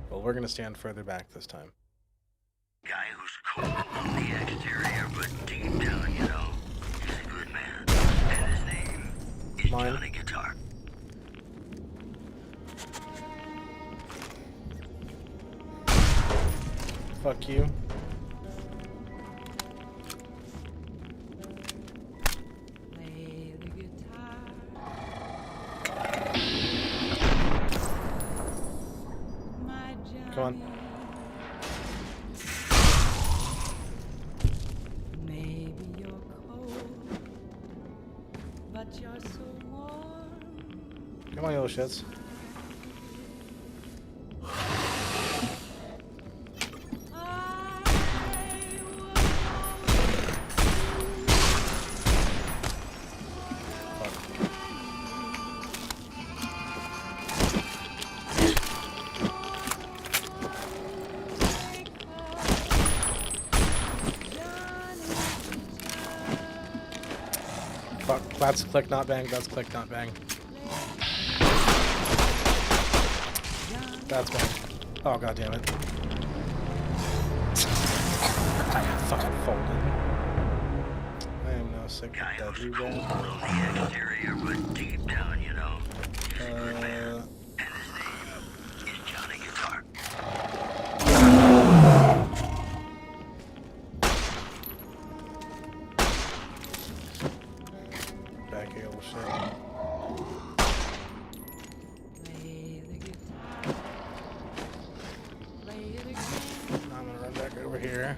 Well, we're gonna stand further back this time. Guy who's cold on the exterior, but deep down, you know, he's a good man. And his name is Mine. Johnny Guitar. Fuck you. Play the guitar. My Come on. Johnny. Maybe you're cold, but you're so warm. Come on, you little shits. Fuck, that's click not bang, that's click not bang. That's bang. Oh god damn it. I fucking folded. I am now sick Guy of that who's dude. cold on the exterior, but deep down, you know, he's a good man. And his name is Johnny Guitar. Back here, little shit. Play the guitar. Play it again. I'm gonna run back over here.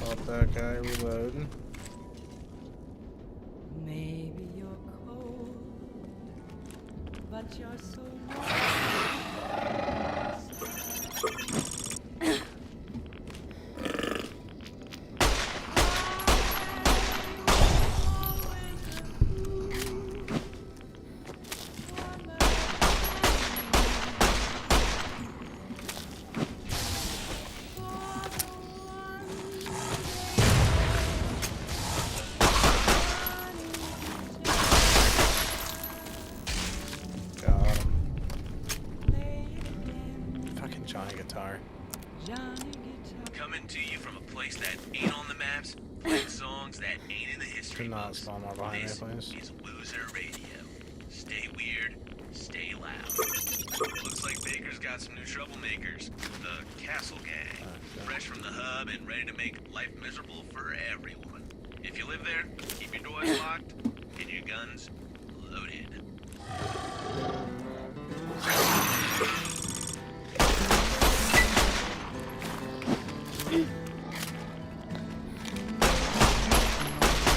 Pop that guy, reload. Maybe you're cold, but you're so warm. Got him. Fucking Johnny Guitar. Johnny Guitar. Coming to you from a place that ain't on the maps, playing songs that ain't in the history Do not books. spawn more behind me, This please. is Loser Radio. Stay weird, stay loud. Looks like Baker's got some new troublemakers. The Castle Gang. Fresh from the hub and ready to make life miserable for everyone. If you live there, keep your doors locked and your guns loaded.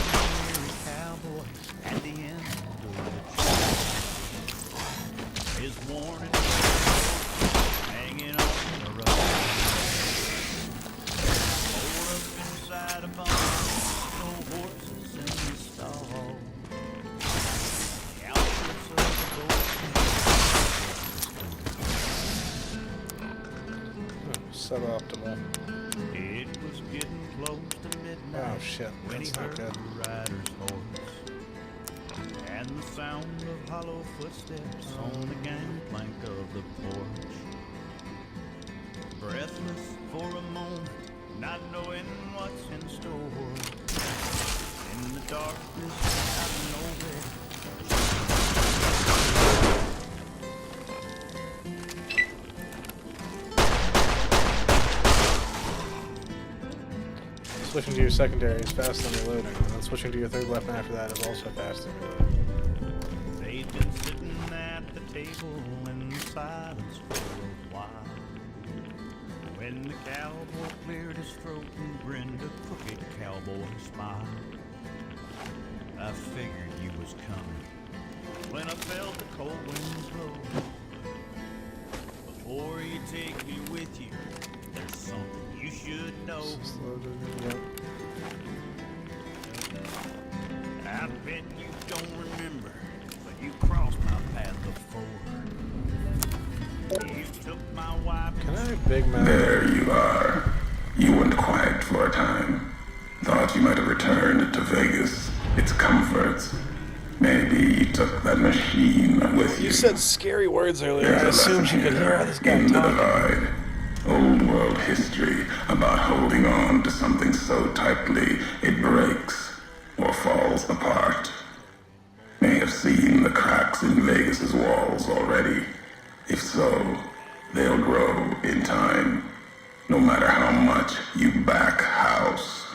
Cowboy at the end of the his warning hanging on the road. Hold up inside a barn, no horses in the stall. The outfits of the gold. Suboptimal. It was getting close to midnight. Oh shit, When he that's not heard good. the rider's voice and the sound of hollow footsteps on the gangplank of the porch. Breathless for a moment, not knowing what's in store. In the darkness out of nowhere, Switching to your secondary is fast on reloading, and then switching to your third weapon after that is also fast on reloading. they'd been sitting at the table in silence for a while. When the cowboy cleared his throat and grinned a crooked cowboy smile, I figured you was coming when I felt the cold winds blow. Before you take me with you, there's something you should know. Just loaded, yep. I bet you don't remember, but you crossed my path before. He took my wife. Can I Big Mac? There you are. You went quiet for a time. Thought you might have returned to Vegas, its comforts. Maybe you took that machine with you. You said scary words earlier. I There's a assumed lesson you could hear how here this guy in the talking. divide. Old world history about holding on to something so tightly it breaks or falls apart. May have seen the cracks in Vegas's walls already. If so, they'll grow in time, no matter how much you back house.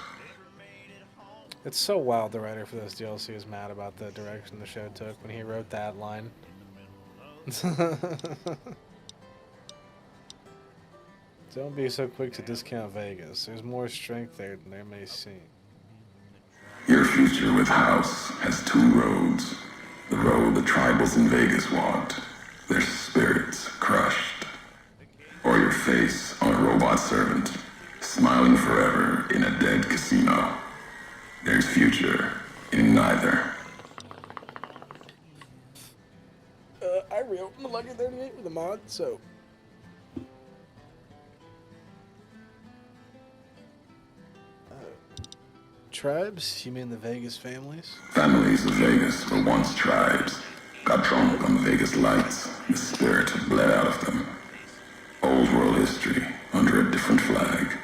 It's so wild the writer for this DLC is mad about the direction the show took when he wrote that line. Don't be so quick to discount Vegas. There's more strength there than there may seem. Your future with House has two roads. The road the tribals in Vegas want, their spirits crushed. Or your face on a robot servant, smiling forever in a dead casino. There's future in neither. I reopened the Lucky 38 with a mod, so... Tribes? You mean the Vegas families? Families of Vegas were once tribes. Got drunk on the Vegas lights. The spirit bled out of them. Old world history under a different flag.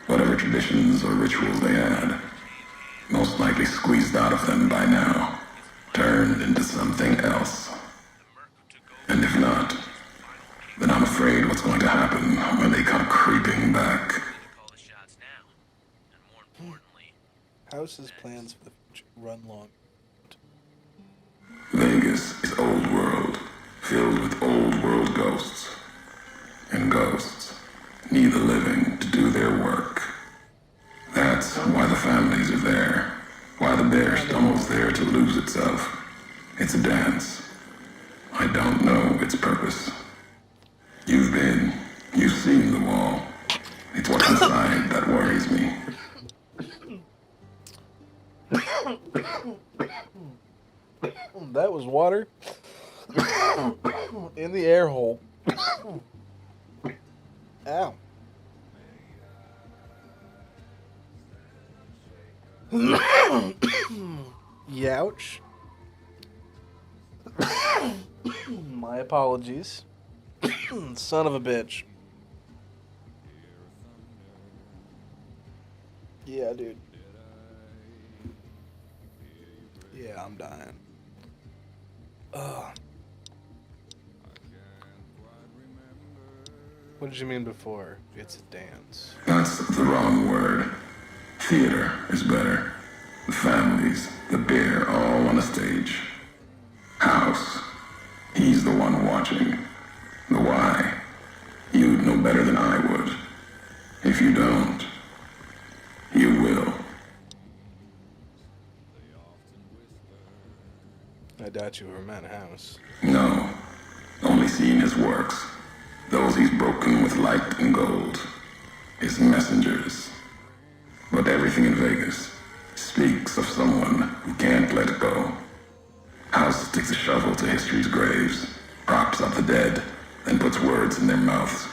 Whatever traditions or rituals they had, most likely squeezed out of them by now, turned into something else. And if not, then I'm afraid what's going to happen when they come creeping back. Call the shots now. And more importantly, House's plans for the future run long. Vegas is old world, filled with old world ghosts. And ghosts need the living to do their work. That's why the families are there, why the bear stumbles there to lose itself. It's a dance. I don't know its purpose. You've seen the wall. It's what's inside that worries me. That was water in the air hole. Ow. Youch. My apologies. Son of a bitch. Yeah, dude. Yeah, I'm dying. Ugh. What did you mean before? It's a dance. That's the wrong word. Theater is better. The families, the bear, all on a stage. House. He's the one watching. The why. You'd know better than I would. If you don't, you will. I doubt you ever met House. No. Only seen his works. Those he's broken with light and gold. His messengers. But everything in Vegas speaks of someone who can't let it go. House sticks a shovel to history's graves, props up the dead, then puts words in their mouths.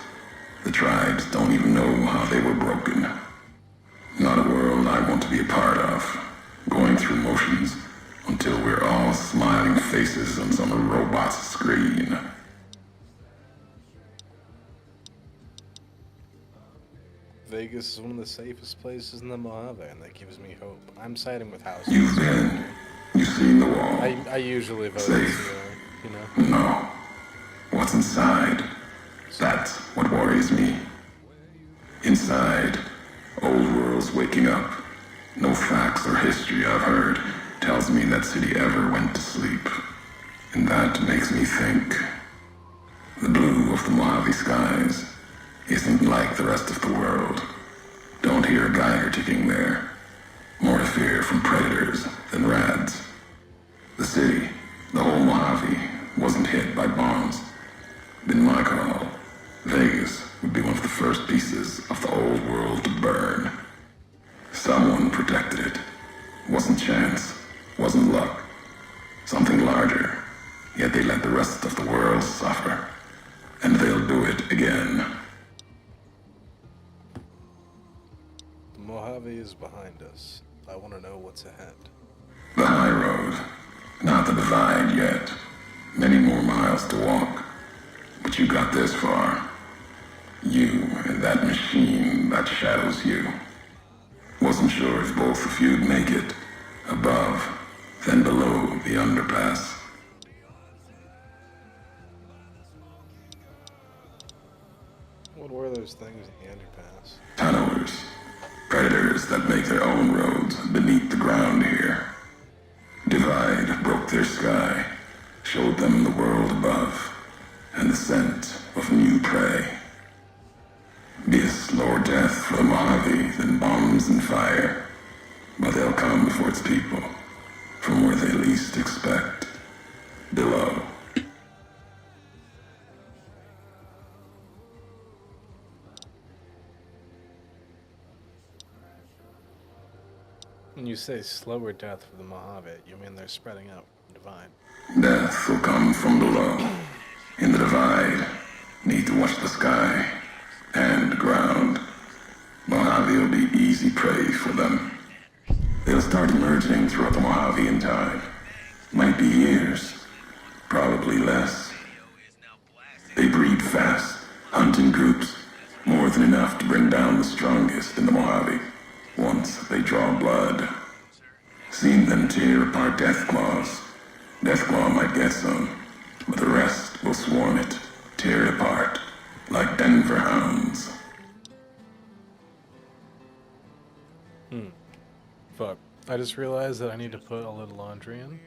The tribes don't even know how they were broken. Not a world I want to be a part of. Going through motions until we're all smiling faces on some robot's screen. Vegas is one of the safest places in the Mojave, and that gives me hope. I'm siding with House. You've seen the wall. I usually vote Safe. you know. No. What's inside? That's what worries me. Inside, old world's waking up. No facts or history I've heard tells me that city ever went to sleep. And that makes me think. The blue of the Mojave skies isn't like the rest of the world. Don't hear a Geiger ticking there. More to fear from predators than rats. The city, the whole Mojave, wasn't hit by bombs. Been my call. Vegas would be one of the first pieces of the old world to burn. Someone protected it. Wasn't chance. Wasn't luck. Something larger. Yet they let the rest of the world suffer. And Mojave is behind us. I want to know what's ahead. The high road. Not the divide yet. Many more miles to walk. But you got this far. You and that machine that shadows you. Wasn't sure if both of you'd make it. Above, then below the underpass. What were those things in the underpass? Tunnelers. Predators that make their own roads beneath the ground here. Divide broke their sky, showed them the world above, and the scent of new prey. Be a slower death for the Mojave than bombs and fire, but they'll come for its people, from where they least expect, below. When you say slower death for the Mojave, you mean they're spreading out from Divide. Death will come from below. In the divide, need to watch the sky and ground. Mojave will be easy prey for them. They'll start emerging throughout the Mojave in time. Might be years, probably less. They breed fast, hunt in groups, more than enough to bring down the strongest in the Mojave. Once they draw blood. Seen them tear apart Deathclaws. Deathclaw might get some, but the rest will swarm it, tear it apart, like Denver hounds. Fuck. I just realized that I need to put a little laundry in.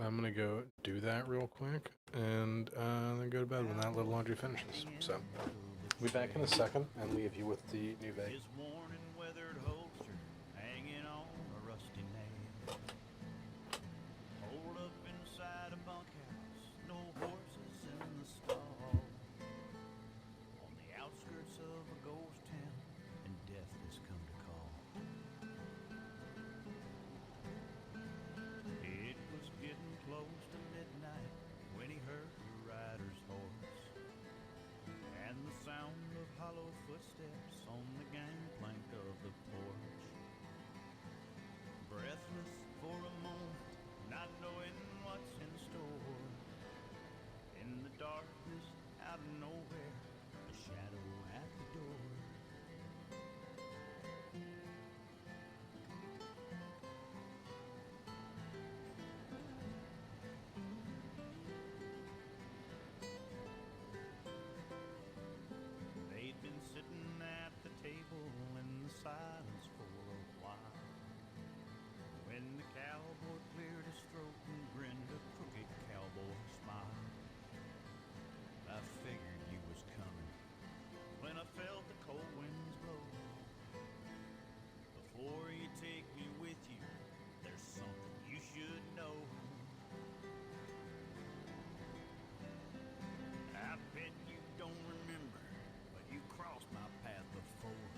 I'm gonna go do that real quick, and then go to bed when that little laundry finishes. So, I'll be back in a second and leave you with the new vape. His worn and weathered holster hanging on a rusty nail. Hold up inside a bunkhouse, no horses in the stall. On the outskirts of a ghost town, and death has come to call. It was getting close to midnight when he heard the rider's horse and the sound of hollow footsteps on the gangplank of the porch. Breathless for a moment, not knowing what's in store. In the darkness, out of nowhere, a shadow at the door. They'd been sitting at the table in the silence for a while, when the cowboy cleared his throat and grinned a crooked cowboy smile. I figured you was coming when I felt the cold winds blow. Before you take me with you, there's something you should know. I bet you don't remember, but you crossed my path before.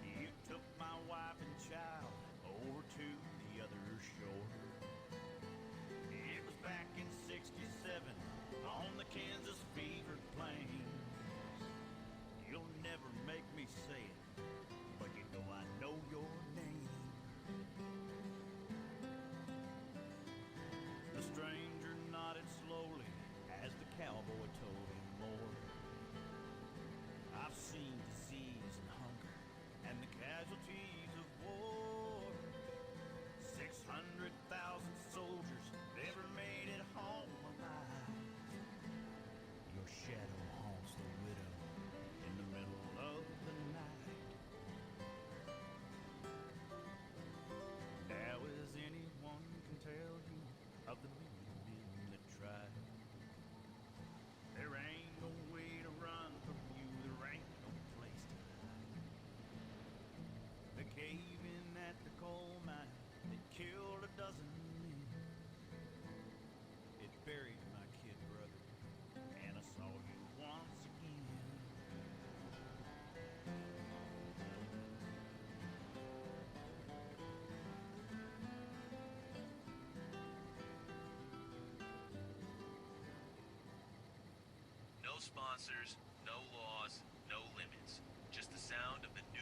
You took my wife and child over to the other shore. It was back in '67 on the Kansas fevered plains. You'll never make me say it, but you know I know your name. The stranger nodded slowly as the cowboy told him more. I've seen disease and hunger and the casualties of war. 600,000 soldiers never made it home alive. Your shadow haunts the widow in the middle of the night. Now as anyone can tell you of the men that tried. There ain't no way to run from you, there ain't no place to hide. The cave-in at the coal mine that killed a dozen men. It buried my kid brother, and I saw you once again. No sponsors, no laws, no limits. Just the sound of the new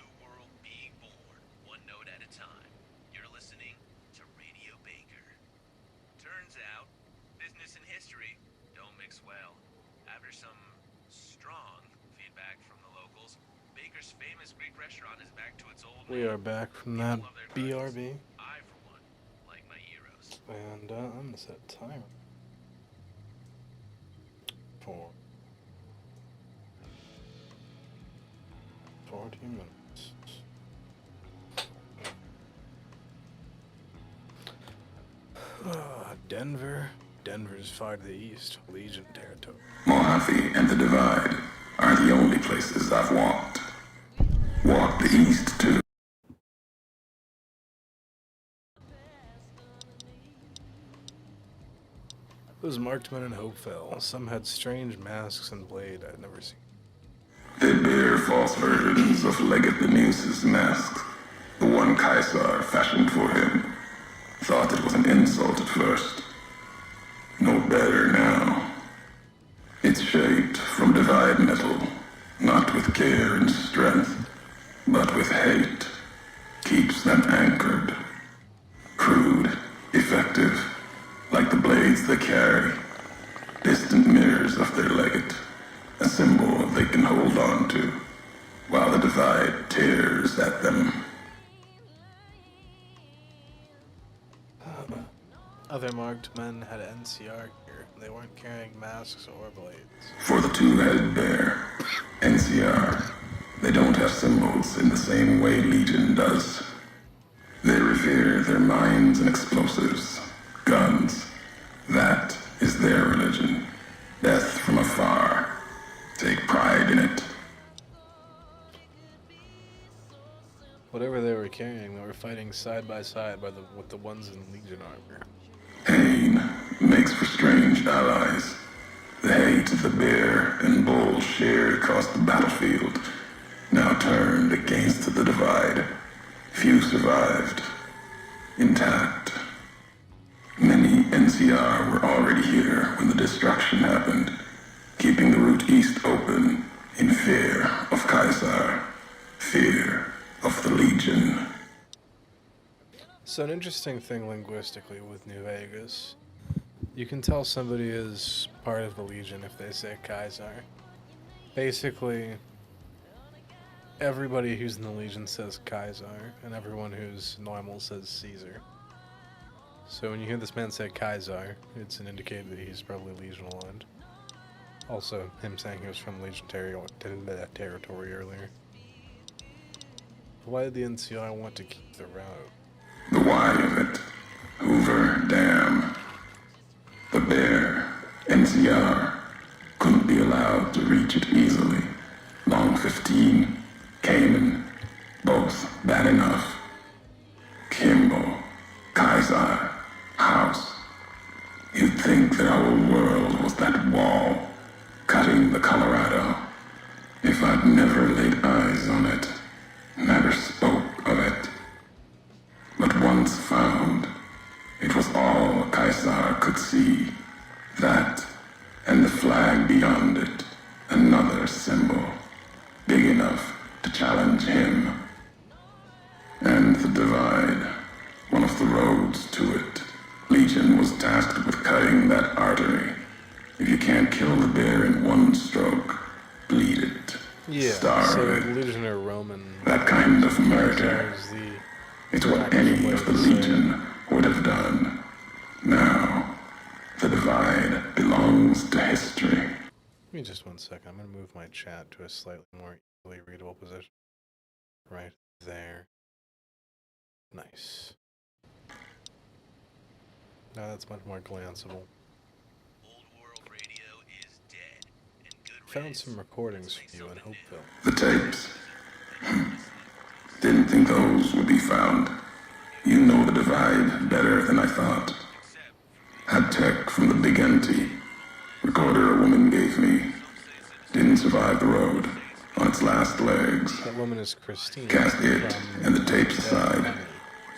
Baker's famous Greek restaurant is back to its old We name. are back from that Love their burgers. BRB. I, for one, like my gyros. And I'm gonna set a timer for 40 minutes. Denver's far to the east, Legion territory. Mojave and the Divide are the only places I've walked. Walked the east too. Those marked men in Hopeville. Some had strange masks and blade I'd never seen. They bear false versions of Legate Beneus's mask, the one Caesar fashioned for him. Thought it was an insult at first. No better now. It's shaped from divide metal, not with care and strength, but with hate. Keeps them anchored. Crude, effective, like the blades they carry. Distant mirrors of their legate, a symbol they can hold on to, while the divide tears at them. Other marked men had NCR gear. They weren't carrying masks or blades. For the two-headed bear, NCR, they don't have symbols in the same way Legion does. They revere their mines and explosives, guns. That is their religion. Death from afar. Take pride in it. Whatever they were carrying, they were fighting side by side with the ones in Legion armor. Pain makes for strange allies. The hate the bear and bull shared across the battlefield now turned against the divide. Few survived. Intact. Many NCR were already here when the destruction happened, keeping the route east open in fear of Caesar, fear of the Legion. So an interesting thing linguistically with New Vegas, you can tell somebody is part of the Legion if they say Kaiser. Basically, everybody who's in the Legion says Kaiser, and everyone who's normal says Caesar. So when you hear this man say Kaiser, it's an indicator that he's probably Legion aligned. Also, him saying he was from Legion territory earlier. Why did the NCR want to keep the route? The why of it. Hoover Dam. The bear, NCR, couldn't be allowed to reach it easily. Long 15, Cayman, both bad enough. Kimball, Kaiser, House. You'd think their whole world was that wall, cutting the Colorado. If I'd never laid eyes on it, never spoke of it. But once found, it was all Caesar could see. That, and the flag beyond it, another symbol, big enough to challenge him. And the divide, one of the roads to it. Legion was tasked with cutting that artery. If you can't kill the bear in one stroke, bleed it. Yeah, Starve so it. Legion or Roman. That kind of murder. is the It's what any of the Legion would have done. Now, the divide belongs to history. Give me just 1 second. I'm going to move my chat to a slightly more easily readable position. Right there. Nice. Now that's much more glanceable. Old World Radio is dead, and good Found riddance. some recordings for you in Hopeville. The tapes. Didn't think those would be found. You know the divide better than I thought. Had tech from the big empty. Recorder a woman gave me. Didn't survive the road. On its last legs. That woman is Christine. Cast it from and the tapes Dead aside. Money.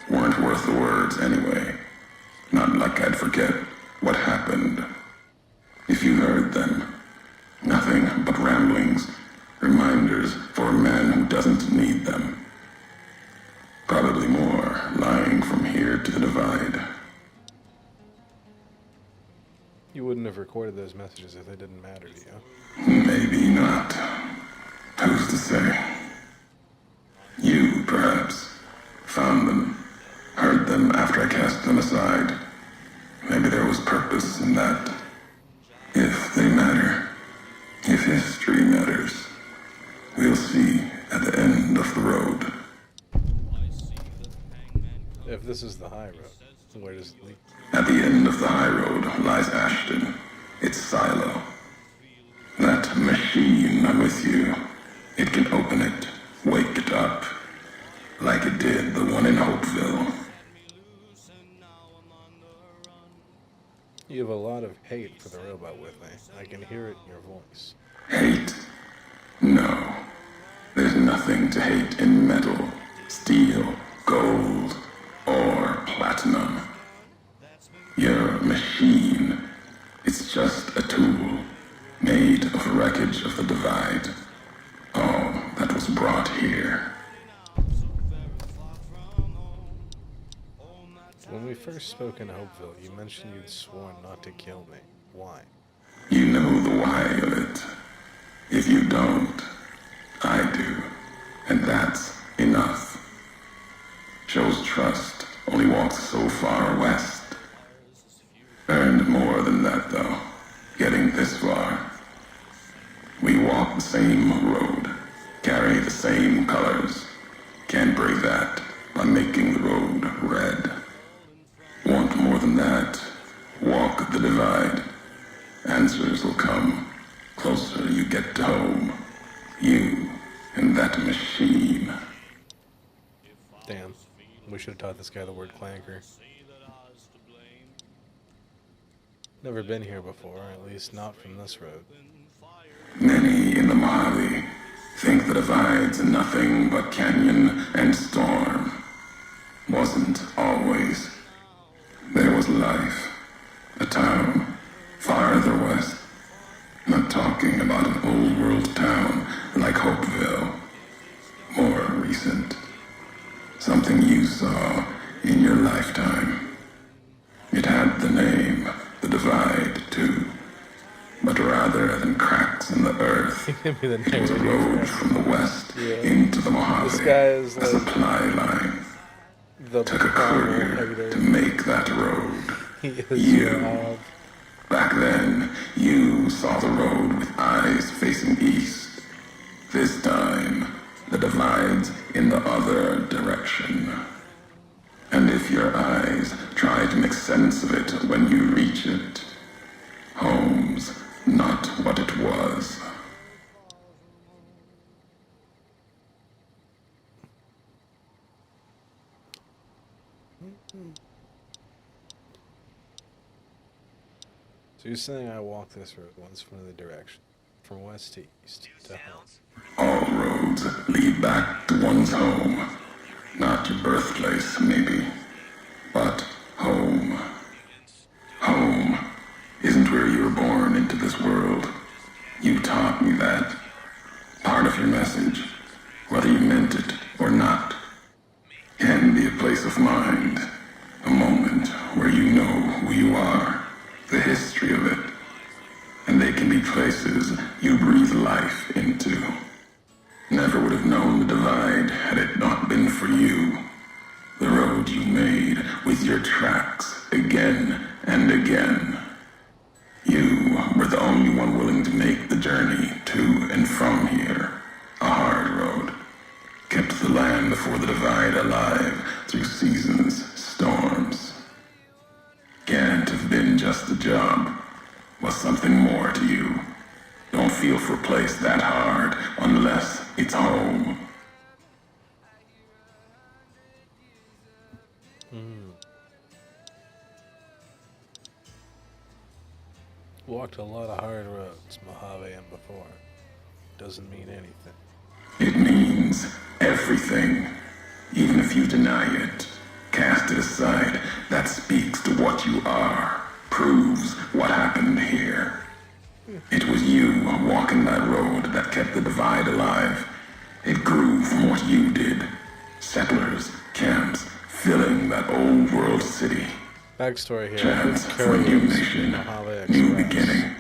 Weren't worth the words anyway. Not like I'd forget what happened. If you heard them. Nothing but ramblings. Reminders for a man who doesn't need them. Probably more lying from here to the divide. You wouldn't have recorded those messages if they didn't matter to you. Maybe not. Who's to say? you'll see at the end of the road. If this is the high road, where does it lead? At the end of the high road lies Ashton, its silo. That machine with you, it can open it, wake it up, like it did the one in Hopeville. You have a lot of hate for the robot with me. I can hear it in your voice. Hate? No. There's nothing to hate in metal, steel, gold, or platinum. Your machine, it's just a tool made of wreckage of the Divide. All that was brought here. When we first spoke in Hopeville, you mentioned you'd sworn not to kill me. Why? You know the why of it. If you don't, I do. And that's enough. Shows trust only walks so far west. Earned more than that, though, getting this far. We walk the same road, carry the same colors. Can't break that by making the road red. Want more than that? Walk the Divide. Answers will come. Closer you get to home. You and that machine. Damn. We should have taught this guy the word clanker. Never been here before, at least not from this road. Many in the Mojave think the Divide's nothing but canyon and storm. Wasn't always. There was life. A town farther west. Not talking about an old world town like Hopeville. More recent. Something you saw in your lifetime. It had the name, the Divide, too. But rather than cracks in the earth, Give me the it name was a of your road friend. from the west Yeah. into the Mojave. This guy is a like supply line. the Took a primal courier Hector. to make that road. He is You. Rob. Back then, you saw the road with eyes facing east. This time, the Divide's in the other direction. And if your eyes try to make sense of it when you reach it, home's not what it was. So you're saying I walk this road once from the direction, from west to east to home. All roads lead back to one's home. Not your birthplace, maybe, but home. Home isn't where you were born into this world. You taught me that. Part of your message, whether you meant it or not, can be a place of mind, a moment where you know who you are, the history of it, and they can be places you breathe life into. Never would have known the Divide had it not been for you. The road you made with your tracks again and again. You were the only one willing to make the journey to and from here. A hard road. Kept the land before the Divide alive through seasons, storms. Can't have been just a job. Was something more to you. Don't feel for a place that hard unless it's home. Walked a lot of hard roads, Mojave and before. Doesn't mean anything. It means everything. Even if you deny it, cast it aside, that speaks to what you are. Proves what happened here. It was you walking that road that kept the Divide alive. It grew from what you did. Settlers, camps, filling that old world city. Backstory here. Chance This for a new carries nation, Mojave new Express. beginning,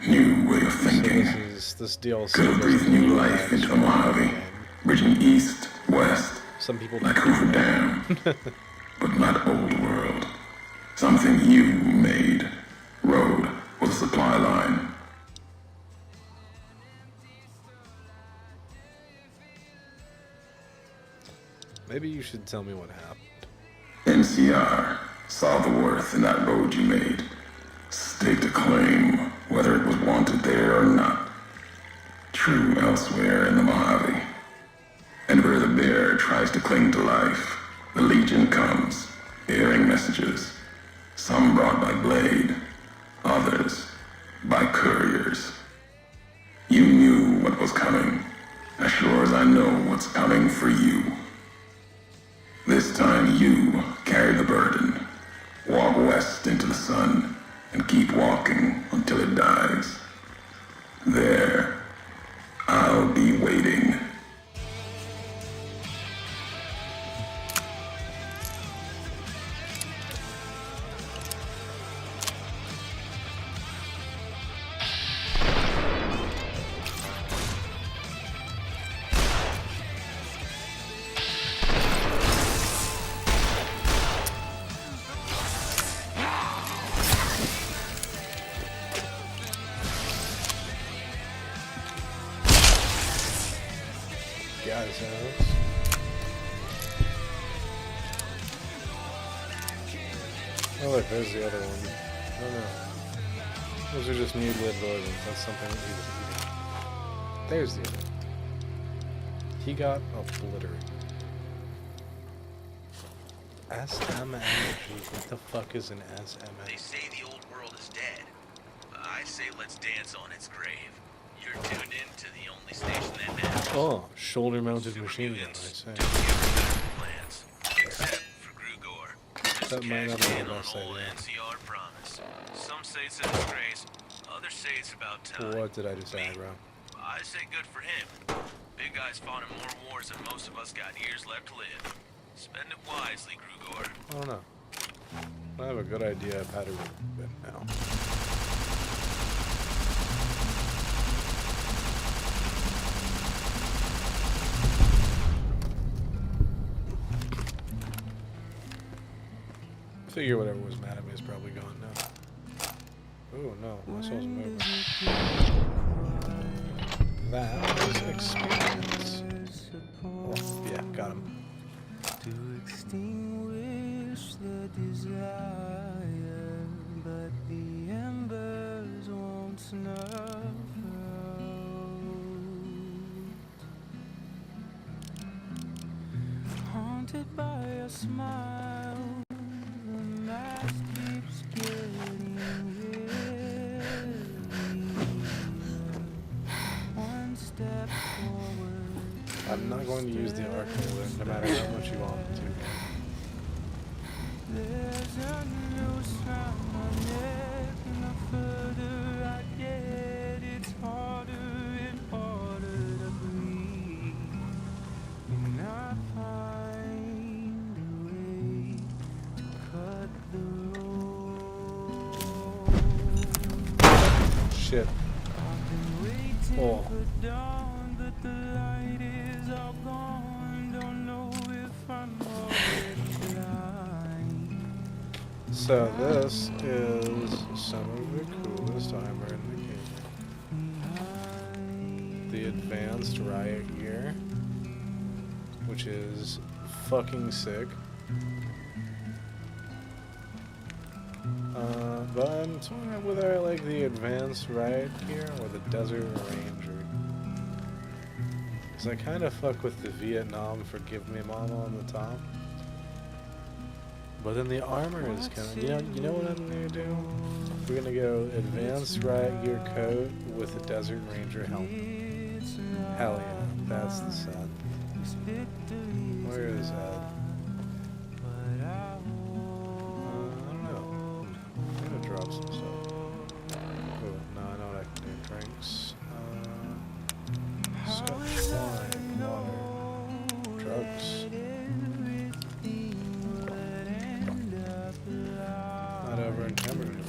new way of So thinking. this DLC Could have breathed doesn't new mean life that into the Mojave, game. bridging east, west, Some people like don't Hoover know. Dam, but not old world. Something you made. Road was a supply line. Maybe you should tell me what happened. NCR saw the worth in that road you made. Staked a claim, whether it was wanted there or not. True elsewhere in the Mojave. And where the bear tries to cling to life, the Legion comes, bearing messages. Some brought by blade, others by couriers. You knew what was coming, as sure as I know what's coming for you. This time you carry the burden. Walk west into the sun and keep walking until it dies. There, I'll be waiting. Got his ass. Oh look, there's the other one. Oh no. Those are just mutilated organs. That's something that he was eating. There's the other one. He got obliterated. SMMG. What the fuck is an They SMMG? say the old world is dead. I say let's dance on its grave. You're tuned in to the only station that matters. Oh, shoulder-mounted machine gun, I Supermutants say. don't give plans, except for Grugor. Just That might not cashed be in the on best old idea. NCR promise. Some say it's a disgrace, others say it's about time. What did I just add, bro? I say good for him. Big guy's fought in more wars than most of us got years left to live. Spend it wisely, Grugor. I don't know. I have a good idea of how to remove it now. Figure whatever was mad at me is probably gone now. Oh no, my soul's moving. That was experience. Oh, yeah, got him. To extinguish the desire, but the embers won't snuff out. Haunted by a smile, the mask keeps getting wearier. One step forward. I'm not going to use the arc holder no matter how much you want me to. There's a noose round my neck, and the further I get, it's harder and harder to breathe. And I find a way to cut the road. Shit. I've been waiting Oh. for dawn, but the light is all gone. Don't know if I'm already blind. So this is some of the coolest armor in the game. The advanced riot gear, which is fucking sick. But I'm torn whether I like the advanced riot gear or the desert ranger. Cause I kind of fuck with the Vietnam Forgive Me Mama on the top. But then the armor is kind of, you know what I'm gonna do? We're gonna go advanced riot gear coat with the desert ranger helmet. Hell yeah, that's the set. Where is that? I don't know. I'm gonna drop some stuff. Oh, no, I know what I can do. Drinks. Scotch wine, water, drugs. Not over encumbered anymore.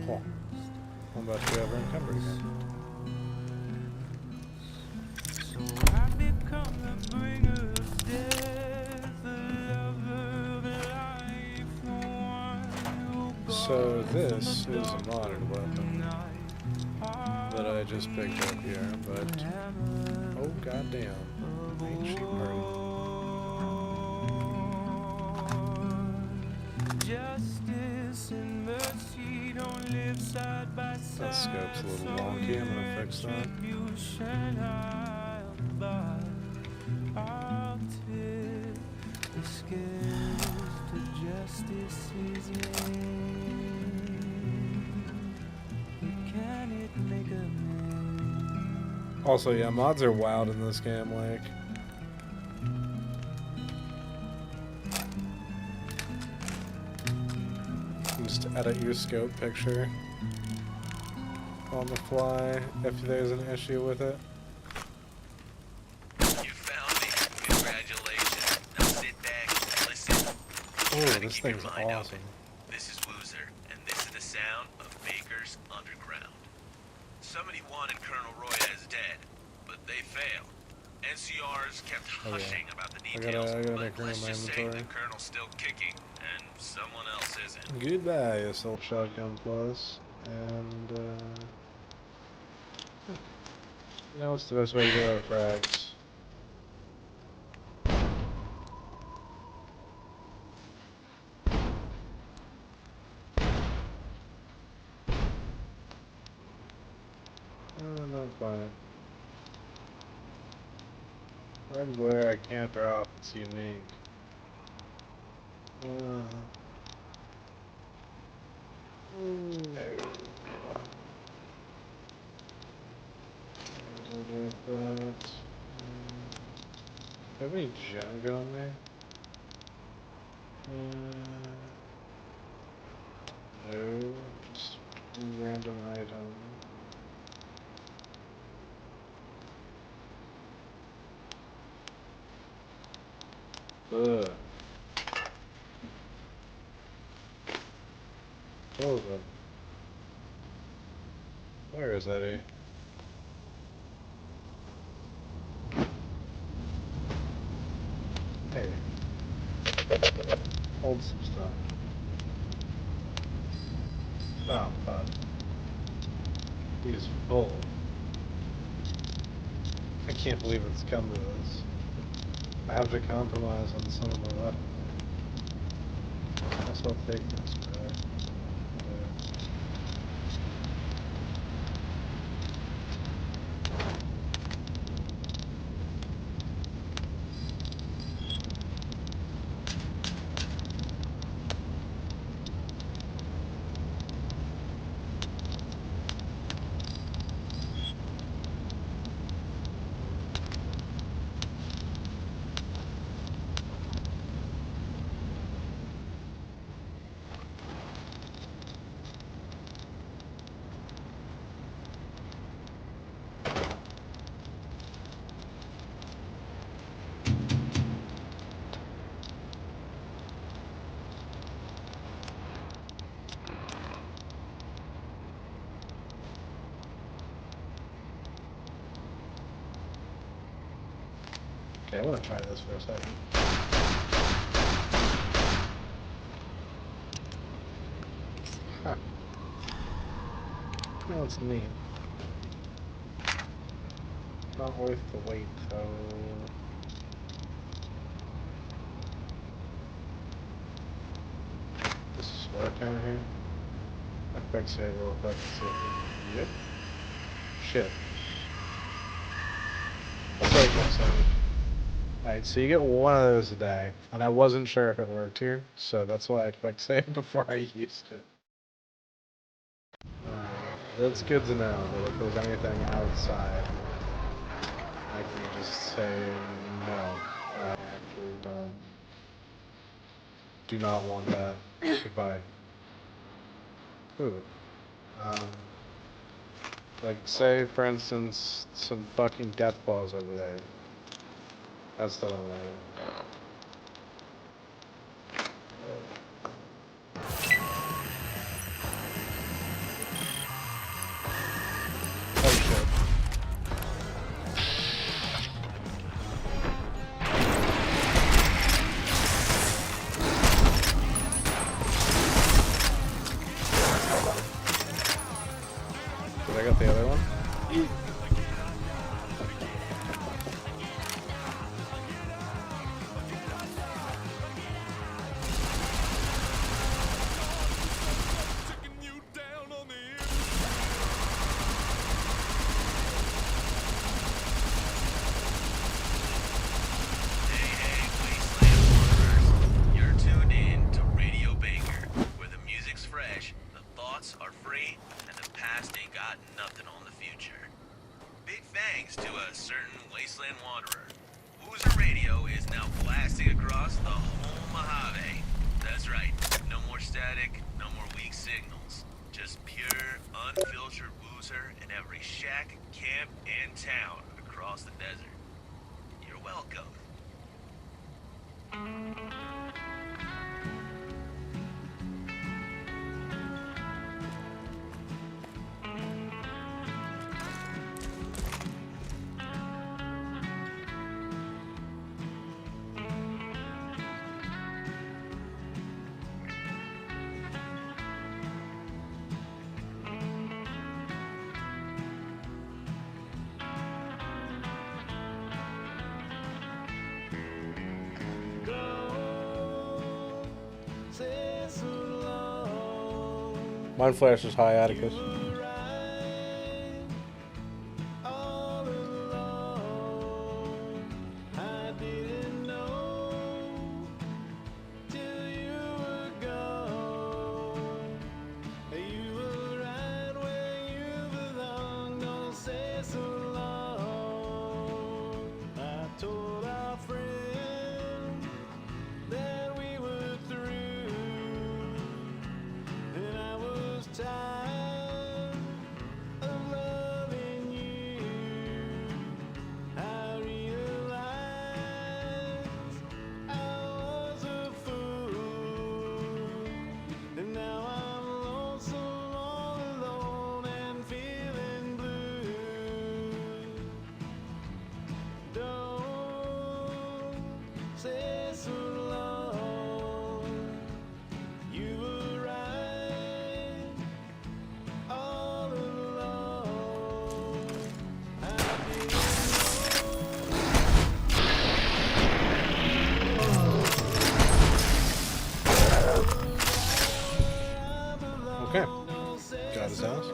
Oh, I'm about to be over encumbered again. So I've become the bringer of death, the lover of life, the one who So this is a modded weapon that I just picked up here, but oh, goddamn. Ain't she pretty. Justice and mercy don't live side by side. That scope's a little wonky. I'm gonna fix that. Retribution I'll buy. I'll tip the scales to justice's end. Can it make a man? Also, yeah, mods are wild in this game, like. Just edit your scope picture on the fly if there's an issue with it. You found me. Congratulations. Now sit back and listen. Oh, Try to this keep your thing's mind awesome. open. This is Woozer, and this is the sound of Baker's Underground. Somebody wanted Colonel Roy as dead, but they failed. NCRs kept hushing about the I details, gotta but make room let's in my just say inventory. the Colonel's still kicking, and someone else isn't. Goodbye, Assault Shotgun Plus. And, you know what's the best way to do our frags? Oh, not fine. Red glare I can't drop, it's unique. No. Have any junk on there? No, just random item. Ugh. Close it. Where is Eddie? Hey. Hold some stuff. Oh, fuck. He's full. I can't believe it's come to this. I have to compromise on some of my weapons. Guess I'll take this, right? Okay, I want to try this for a second. Huh. Well, it's neat. Not worth the wait, though. This is work down here. I quick save real quick and see if we... Yep. Shit. I'll take one second. Alright, so you get one of those a day, and I wasn't sure if it worked here, so that's why I quick saved before I used it. That's good to know, that if there's anything outside, I can just say no. I actually do not want that. Goodbye. Ooh. Like, say, for instance, some fucking death balls over there. That's the one I... Oh shit. Did I get the other one? Wasteland Wanderer. Woozer Radio is now blasting across the whole Mojave. That's right. No more static, no more weak signals. Just pure, unfiltered Woozer in every shack, camp, and town across the desert. You're welcome. Mind Flash is high, Atticus. Okay. Got his house.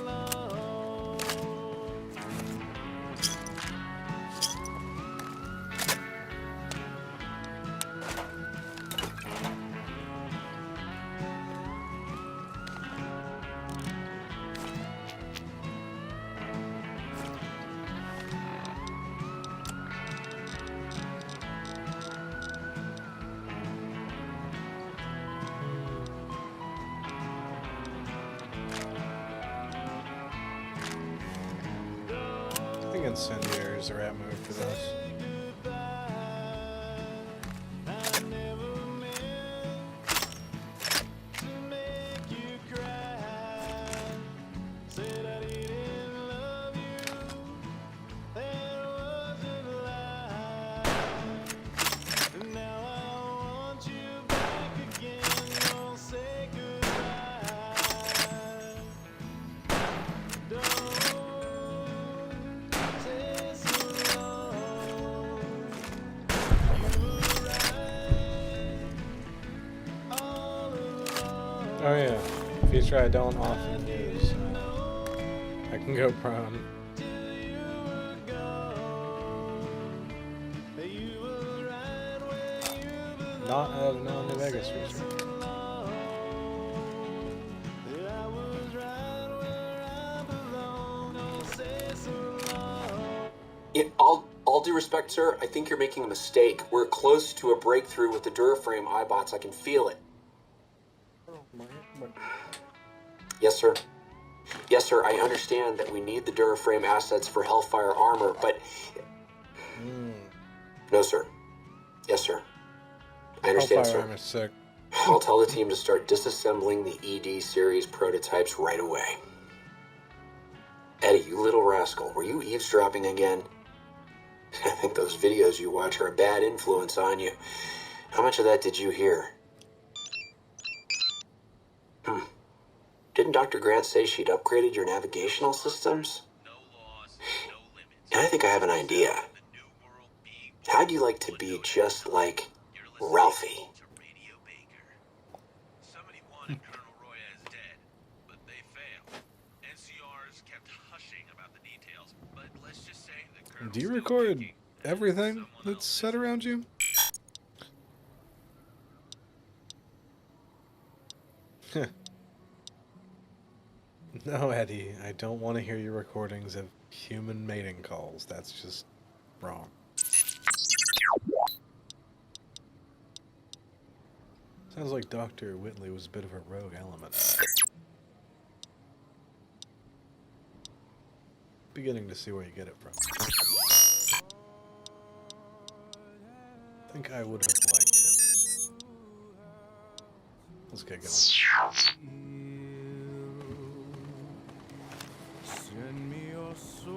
I think Incendiary is the right move for this. Oh yeah, feature I don't often use. I can go prone. Not a no New Vegas feature. All due respect, sir, I think you're making a mistake. We're close to a breakthrough with the Duraframe iBots. I can feel it. Yes, sir. Yes, sir, I understand that we need the Duraframe assets for Hellfire armor, but... No, sir. Yes, sir. I understand, Hellfire sir. armor's sick. I'll tell the team to start disassembling the ED series prototypes right away. Eddie, you little rascal, were you eavesdropping again? I think those videos you watch are a bad influence on you. How much of that did you hear? Didn't Dr. Grant say she'd upgraded your navigational systems? No laws, no limits. And I think I have an idea. The new world being How'd you like to be just like Ralphie? to Radio Baker. Somebody wanted Colonel Royaz dead, but they failed. NCRs kept hushing about the details, but let's just say the Colonel's Do you still record thinking everything someone that's else said is. around you? No, Eddie, I don't want to hear your recordings of human mating calls. That's just wrong. Sounds like Dr. Whitley was a bit of a rogue element. Beginning to see where you get it from. I think I would have liked him. Let's get going. Send me your soul,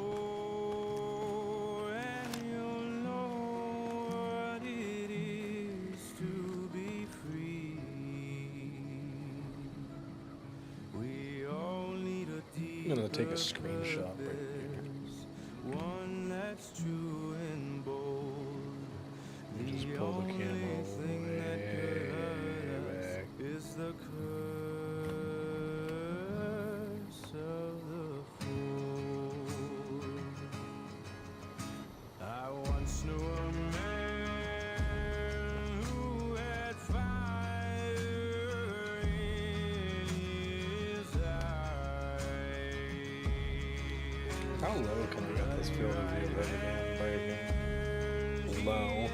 and you'll know what it is to be free. We all need a deep I'm gonna take a screenshot right here. one that's true and bold. And just pull the camera way back. Is the curse of the fool. I once knew a man who had fire in his eyes. How low can I get this field of view better than breaking? Low.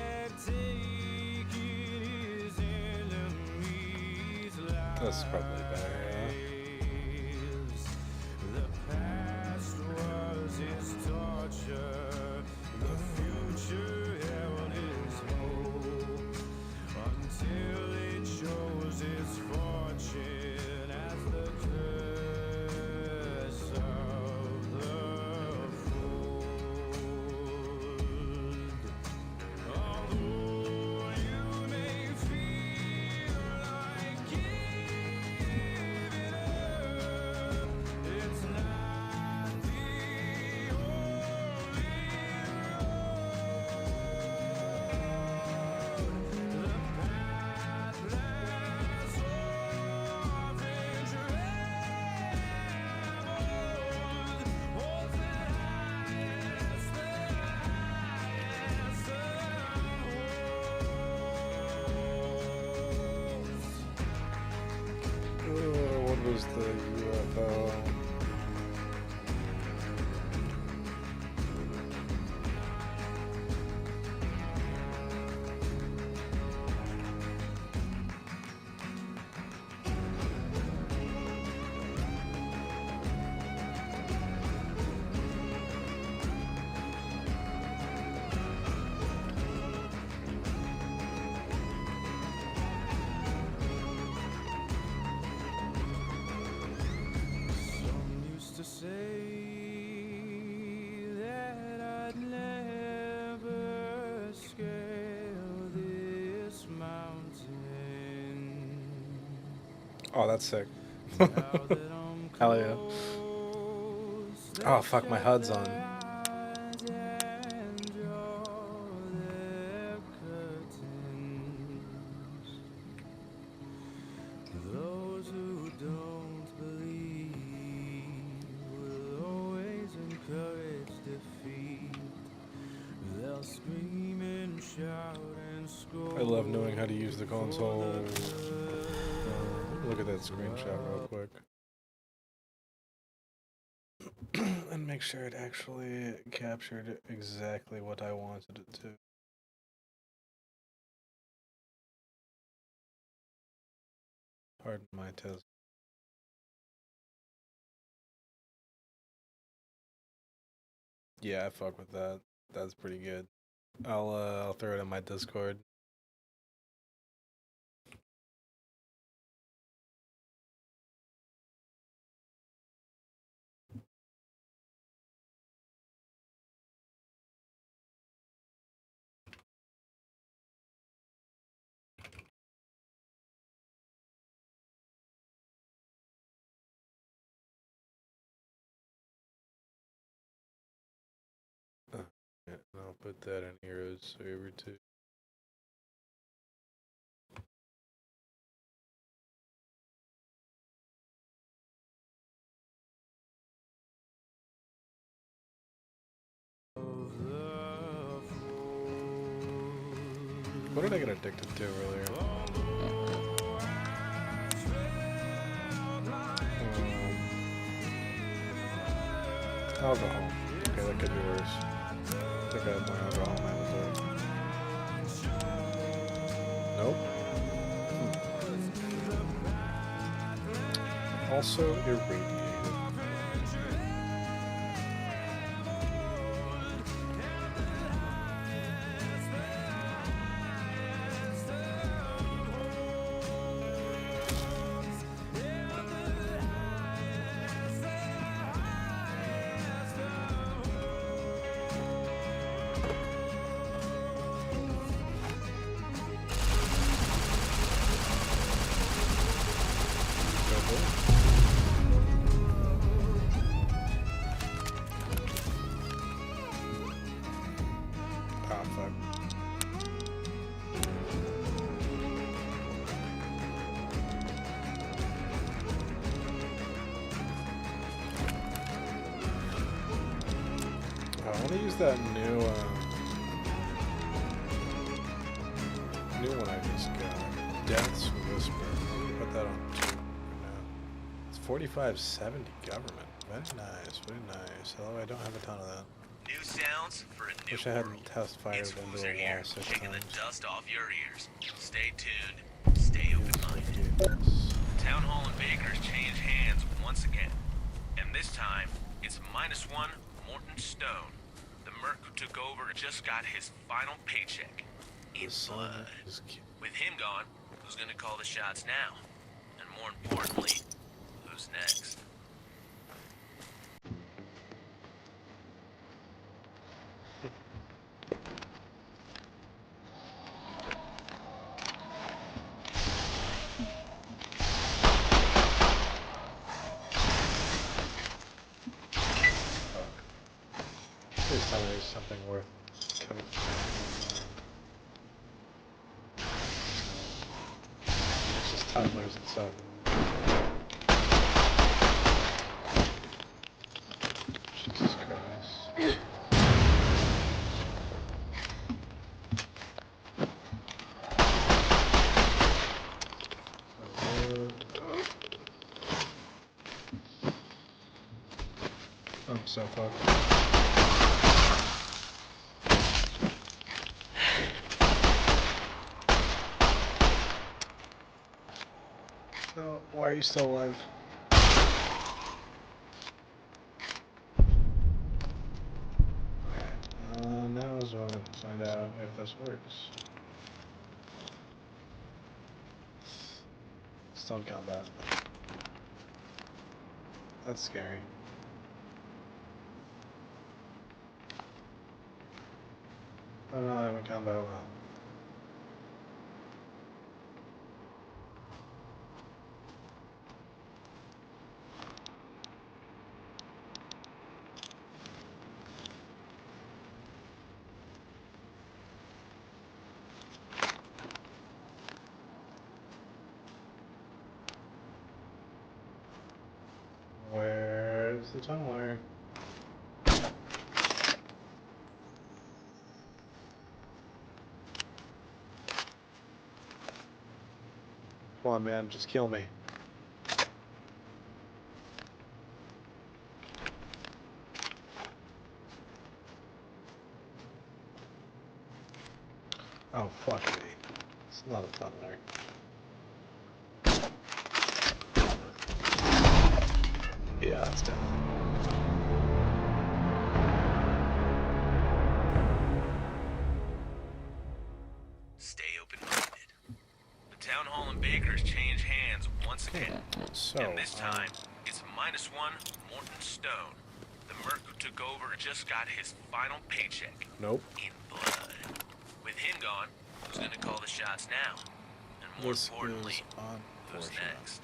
That's probably better, yeah. The past was his torture, the future held his hope, until it chose his fortune as the curse of the fool. Although you may feel like giving up, it's not the only road. The path less often traveled holds the highest What was the UFO? Some used to say that I'd never scale this mountain. Oh, that's sick. Now that I'm Hell yeah. close, Oh, fuck, my HUD's on. eyes and draw their curtains. Those who don't believe will always encourage defeat. They'll scream and shout and scold. I love knowing how to use the console. Look at that screenshot real quick. And make sure it actually captured exactly what I wanted it to. Pardon my test. Yeah, I fuck with that. That's pretty good. I'll throw it in my Discord. Yeah, and I'll put that in Heroes Saber too. What did I get addicted to earlier? Alcohol. Okay, that could be worse. I think I have my alcohol in my inventory. Nope. Also irradiated. Ah, fuck. I want to use that new one I just got. Death's Whisper. Let me put that on 2 right now. It's 4570 government. Very nice, very nice. Although I don't have a ton of that. New sounds for a new Wish I hadn't world. test fired It's into Woozer a here, wall 6 shaking the times. dust off your ears. Stay tuned. Stay open-minded. Town Hall and Baker's change hands once again. And this time, it's -1 Morton Stone. The merc who took over just got his final paycheck. In blood. With him gone, who's gonna call the shots now? And more importantly, who's next? Please tell me there's something worth coming. It's just toddlers and stuff. Jesus Christ. I'm so fucked. So, why are you still alive? Now is when I find out if this works. Stun combat. That's scary. Oh no, I'm in combat well. Where's the tunneler? Come on, man, just kill me. Oh, fuck me. It's not a tunneler. Yeah, it's definitely. Stay open-minded. The Town Hall and Baker's change hands once again. So, And this time, it's -1 Morton Stone. The merc who took over just got his final paycheck. Nope. In blood. With him gone, who's gonna call the shots now? And more This importantly, is who's unfortunate. next?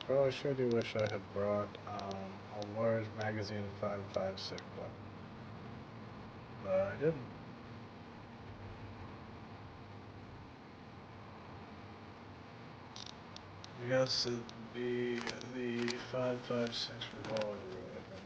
Well, I sure do wish I had brought a large magazine 5.56 weapon. But I didn't. I guess it'd be the 5.56 revolver rifle.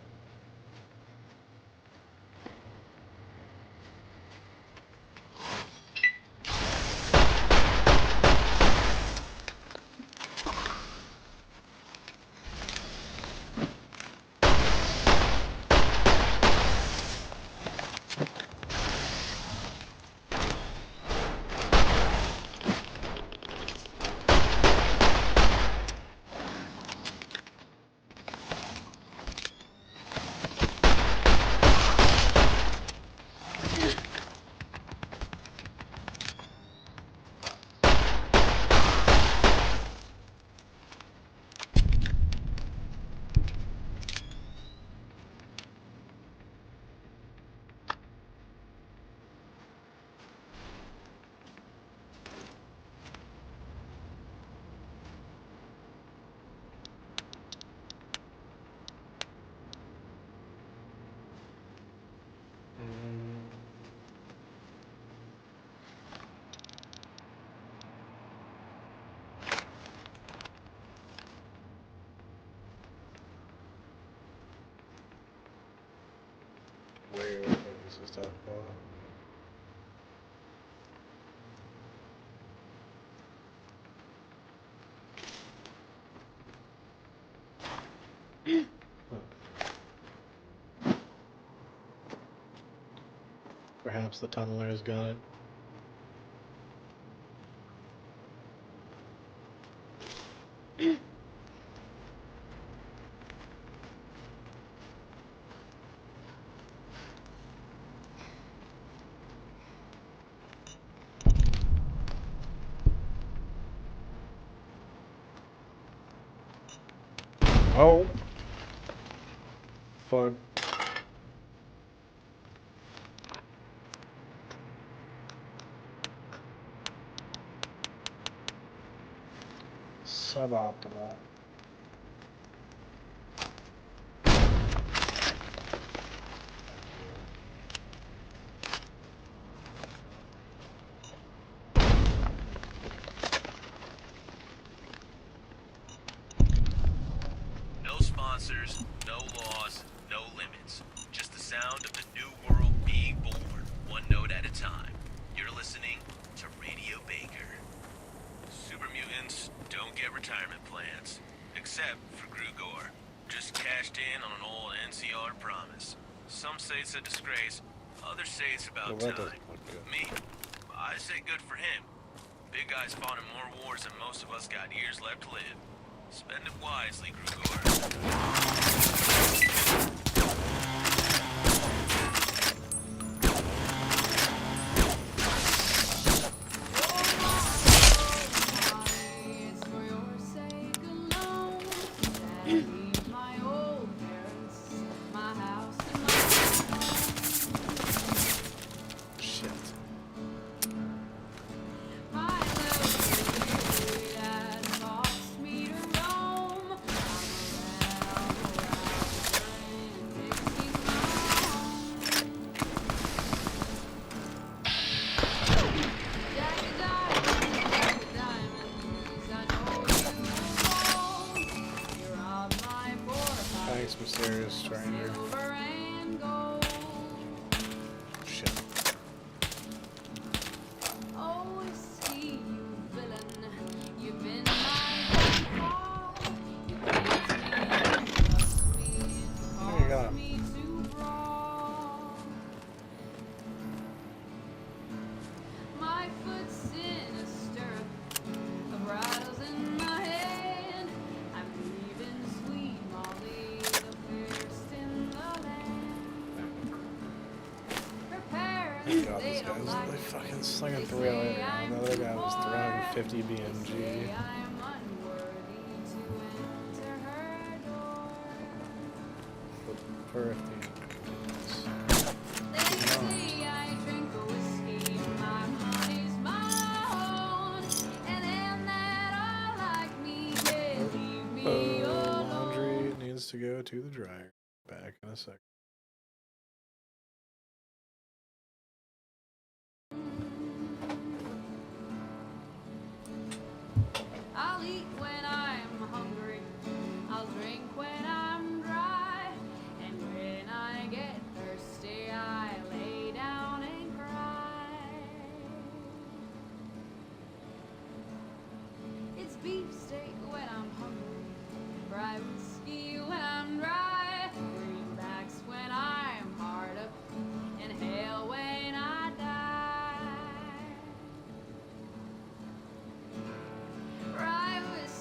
is tough. Perhaps the tunneler's got it. Oh! Fun. Suboptimal. No sponsors, no laws, no limits. Just the sound of the new world being born, one note at a time. You're listening to Radio Baker. Super mutants don't get retirement plans, except for Grugor. Just cashed in on an old NCR promise. Some say it's a disgrace, others say it's about Well, that time. doesn't look good. Me, I say good for him. Big guy's fought in more wars than most of us got years left to live. Spend it wisely, Grugor. It's for your sake alone that I leave my old parents, my house and my Shit. my love that cost me to roam. Thanks, mysterious stranger. Silver and gold. Shit. Oh, whiskey, you villain, you've been my downfall. You beat me, trust me, There you go. caused me to brawl. My foot's in a stirrup, a bridle's in my hand. I'm leaving sweet Molly, the fairest in the land. Her parents, God, they these don't guys, like they me. fucking slinging They 308 say around. I'm The other guy too was poor. 350 They BMG. say I'm unworthy to enter her door. For if the They say I drink whiskey, my money's my own, and them that are like me can leave me alone. laundry needs to go to the dryer. Back in a sec. I'll eat when I'm hungry, I'll drink when I'm dry, and when I get thirsty, I lay down and cry. It's beefsteak when I'm hungry, rye whiskey when I'm dry, greenbacks when I'm hard up, and hell when I die. Rye whiskey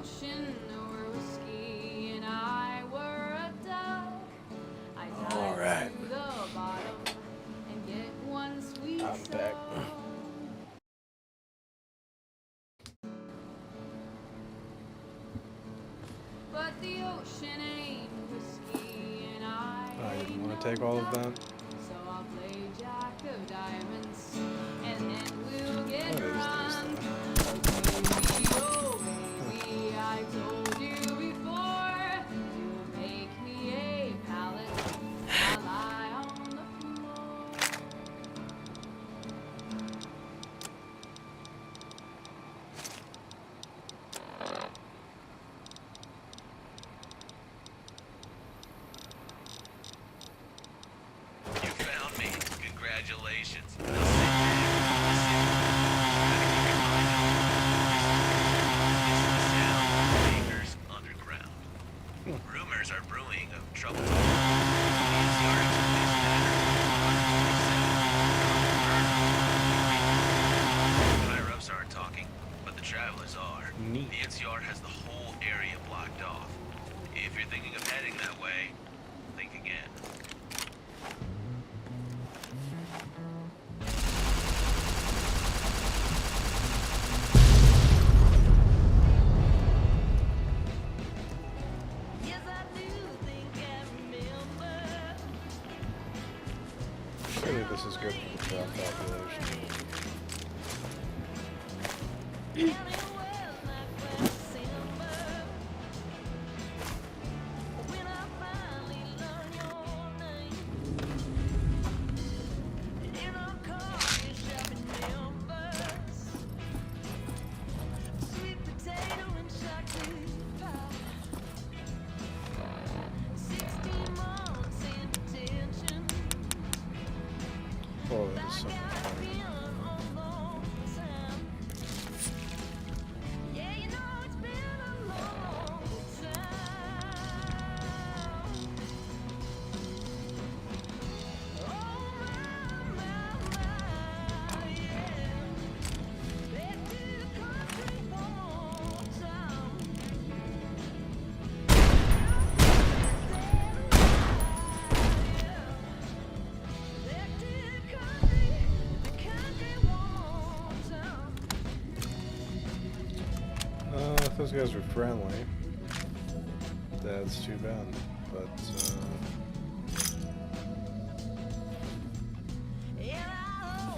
ocean or whiskey and I were a duck, I dive Alright. to the bottom and get one sweet I'm back. song. But the ocean ain't whiskey and I I didn't ain't want no to take all of duck. that. So I'll play Jack of Diamonds, and then we'll get What is drunk. this Oh baby, I told you before, you'll make me a pallet. I'll lie on the floor. You found me. Congratulations. Baker's Underground. Rumors are brewing of trouble. Higher-ups aren't talking, but the travelers are. Neat. The NCR has the whole area blocked off. If you're thinking of heading that way, think again. Surely this is good for the crowd population. Oh, that is something funny. If those guys were friendly, that's too bad. But,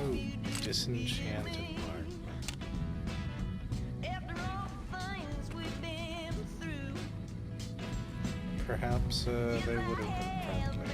ooh, disenchanted mark. Perhaps, they would have been friendly.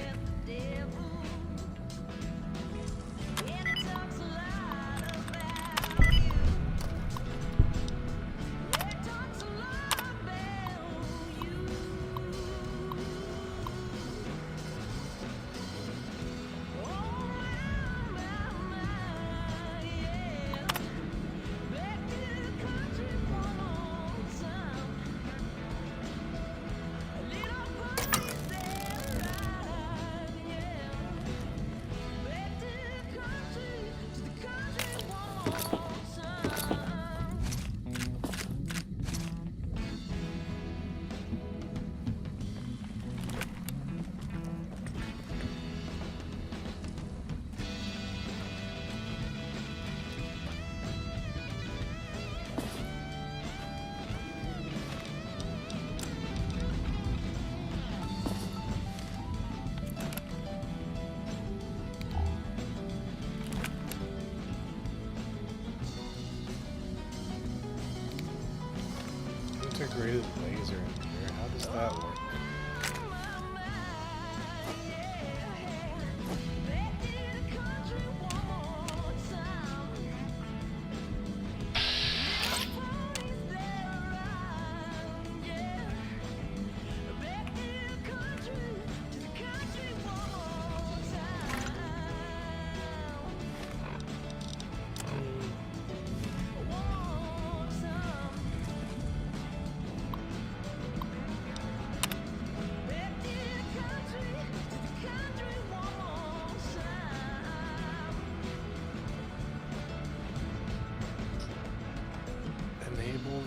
Integrated laser in here. How does that work?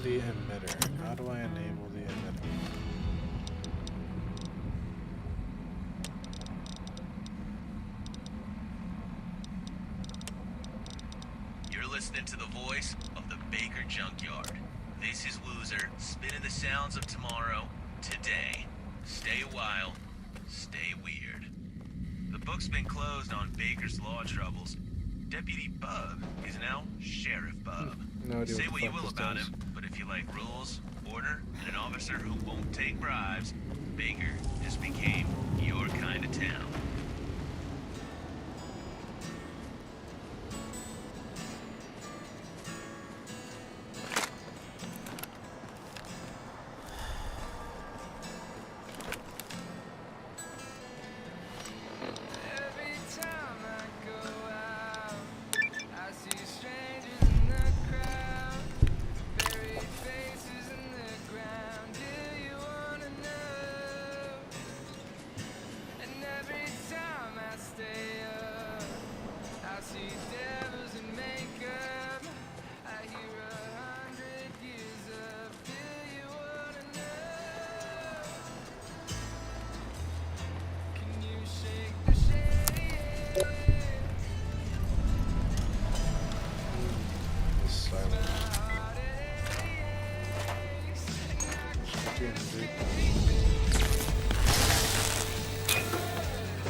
the emitter. How do I enable the emitter? You're listening to the voice of the Baker Junkyard. This is Woozer, spinning the sounds of tomorrow, today. Stay wild, stay weird. The book's been closed on Baker's law troubles. Deputy Bub is now Sheriff Bub. No idea Say what what the you fuck will this about does. him, but if you like rules, order, and an officer who won't take bribes, Baker just became your kind of town. Every time I go out, I see strangers in the crowd, buried faces in the ground. Do you wanna know? And every time I stay up, I see devils in makeup. I hear 100 years of. Do you wanna know? Can you shake the shade? This silent. Heart aches, and I can't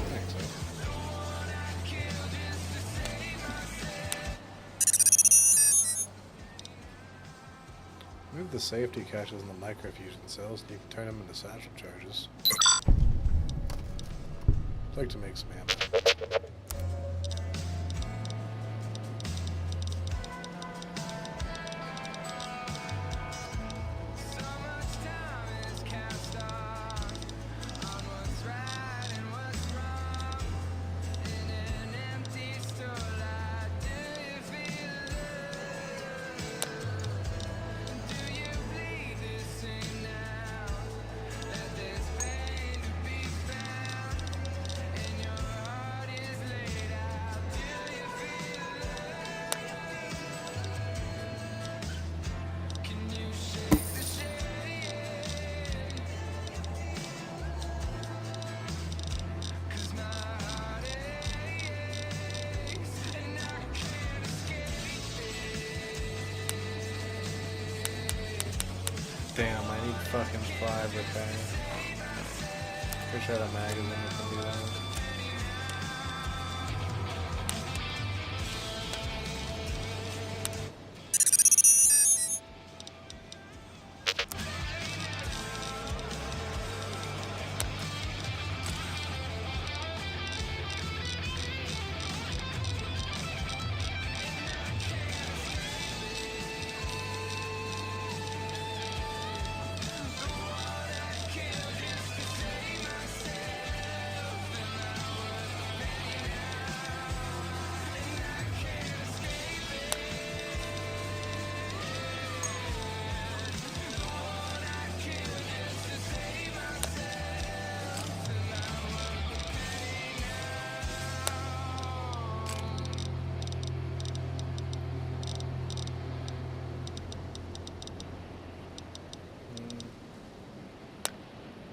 Thanks, kill just to save myself. Move the safety caches in the microfusion cells and you can turn them into satchel charges. I'd like to make some ammo. So much time is cast off on what's right and what's wrong. In an empty starlight, do you feel love? Do you bleed the same now? That there's pain to be found, and your heart is laid out. Do you feel love? Can you shake the shade? 'Cause my heart aches, and I can't escape Damn, I need fucking 5 repair. Wish I had a magazine that can do that.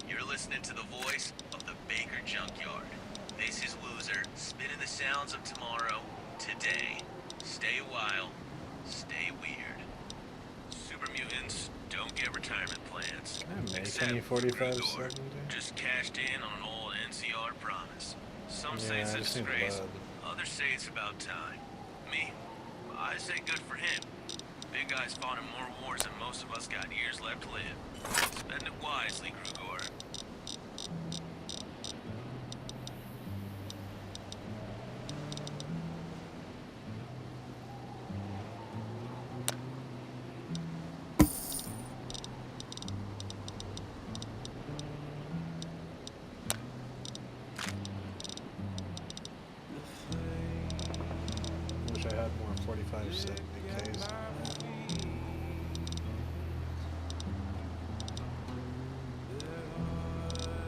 You're listening to the voice of the Baker Junkyard. This is Woozer, spinning the sounds of tomorrow, today. Stay wild, stay weird. Super mutants don't get retirement plans. Can I make Except any for 45 Grugor, second? just cashed in on an old NCR promise. Some say Yeah, it's I a just need disgrace, blood. others say it's about time. Me, I say good for him. Big guy's fought in more wars than most of us got years left to live. Spend it wisely, Grugor. Wish I had more 45 70 Ks.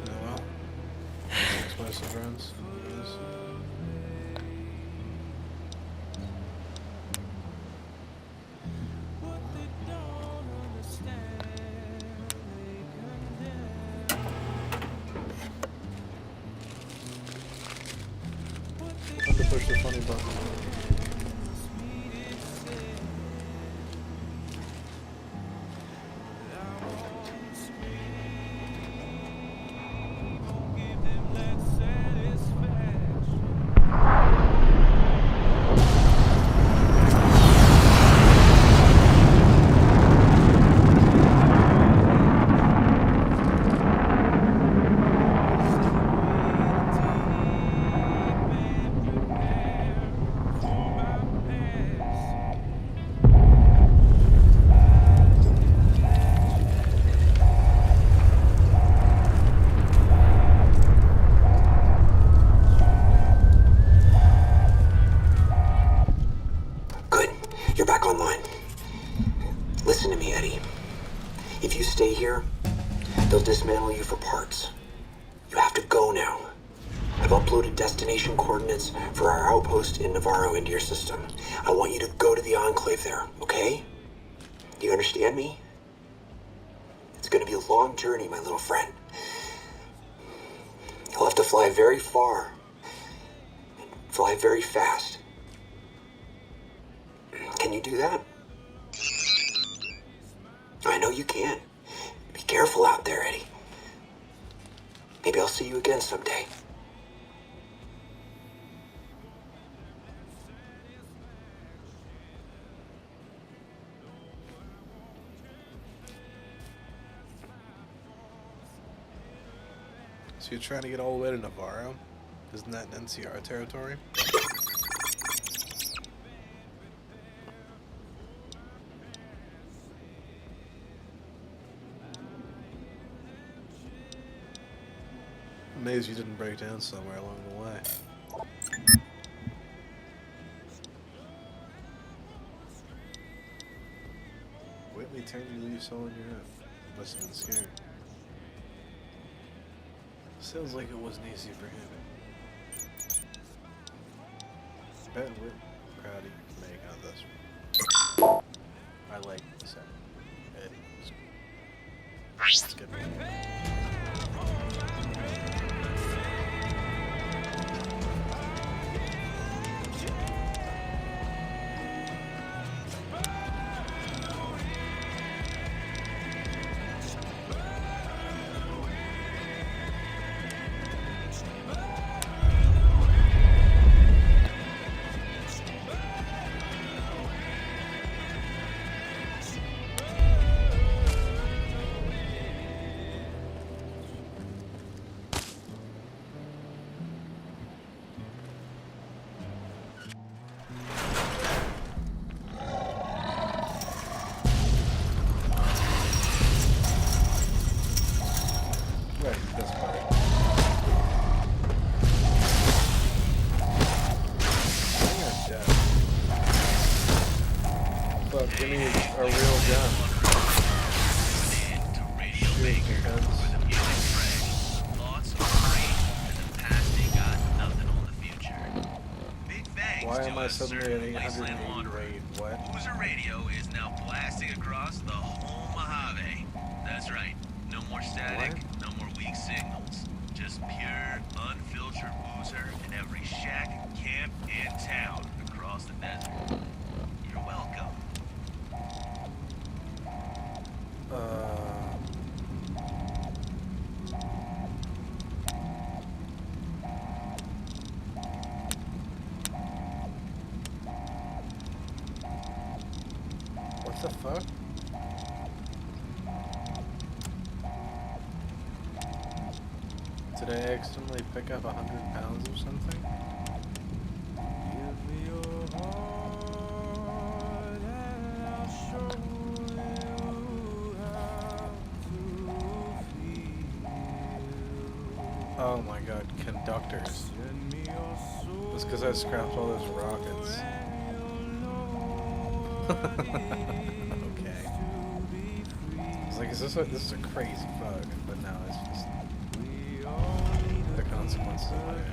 Oh well. Explosive runs. Yes. money button. Good. You're back online. Listen to me, Eddie. If you stay here, they'll dismantle you for parts. You have to go now. I've uploaded destination coordinates for our outpost in Navarro into your system. I want you to go to the Enclave there, okay? Do you understand me? It's gonna be a long journey, my little friend. You'll have to fly very far. And fly very fast. Can you do that? I know you can. Be careful out there, Eddie. Maybe I'll see you again someday. So you're trying to get all the way to Navarro? Isn't that an NCR territory? Amazed you didn't break down somewhere along the way. Whitley turned you leaves all on your own. Must have been scared. Sounds like it wasn't easy for him. Bet Whit Crowdy may have got this one. I like the second. Eddie. It's good. Give me a real gun. Why am I suddenly at 880 rate? What? User radio is now blasting across the whole Mojave. That's right. No more static, no more weak signals. Just pure, unfiltered Woozer in every shack and camp in town across the desert. You're welcome. What the fuck? Did I accidentally pick up 100 pounds or something? Give me your heart and I'll show you how to feel. Oh my god, conductors. Send me your soul. That's because I scrapped all those rockets. Okay. It's like, this is a crazy bug, but no, it's just the consequences of my act.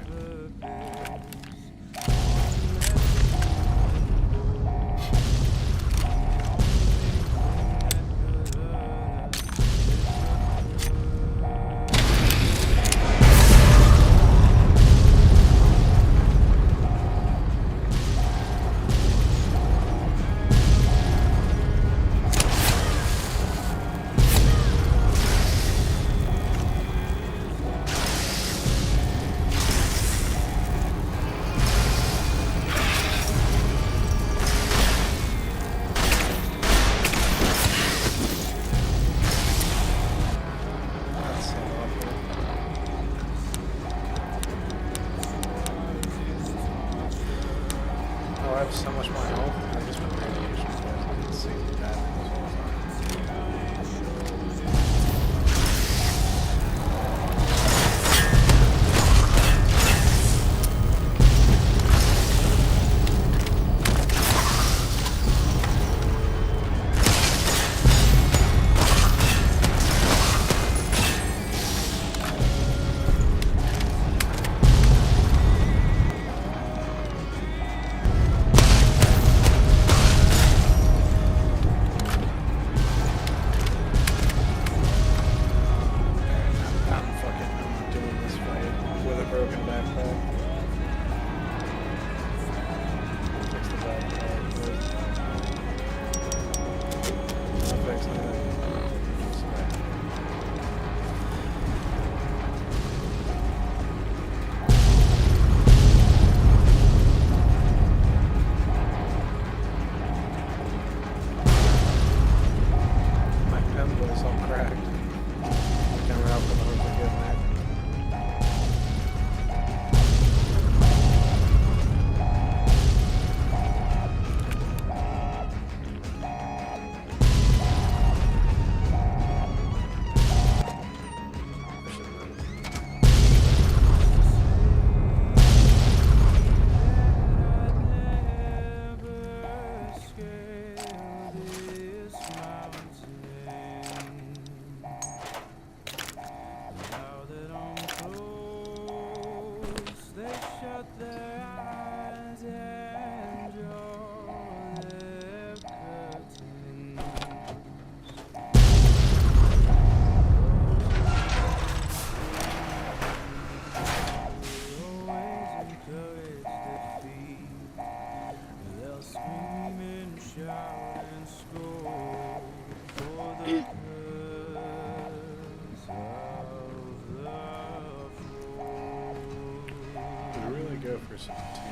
for some TNT.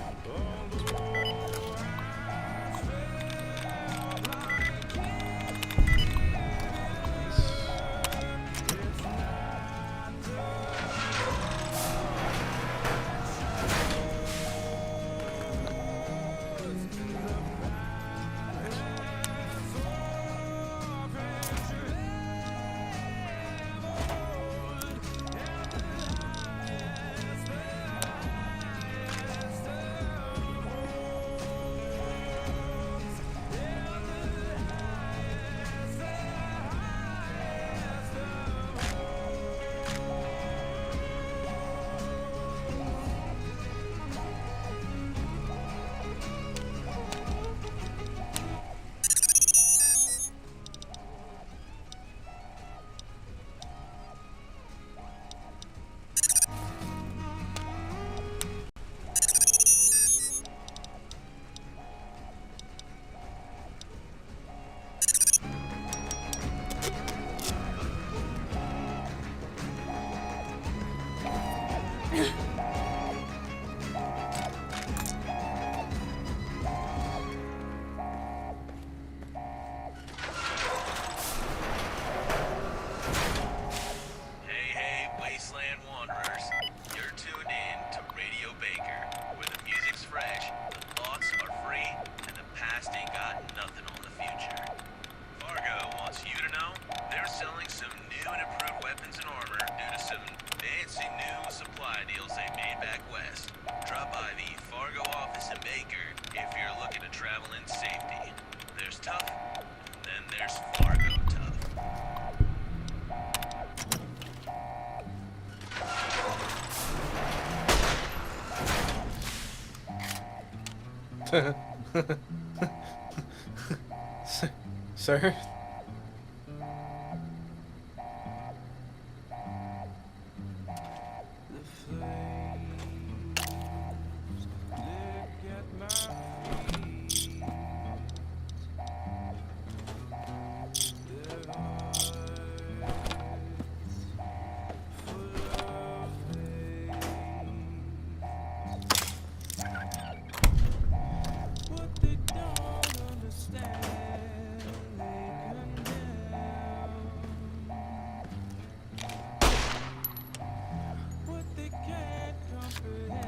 Sir? That's not great.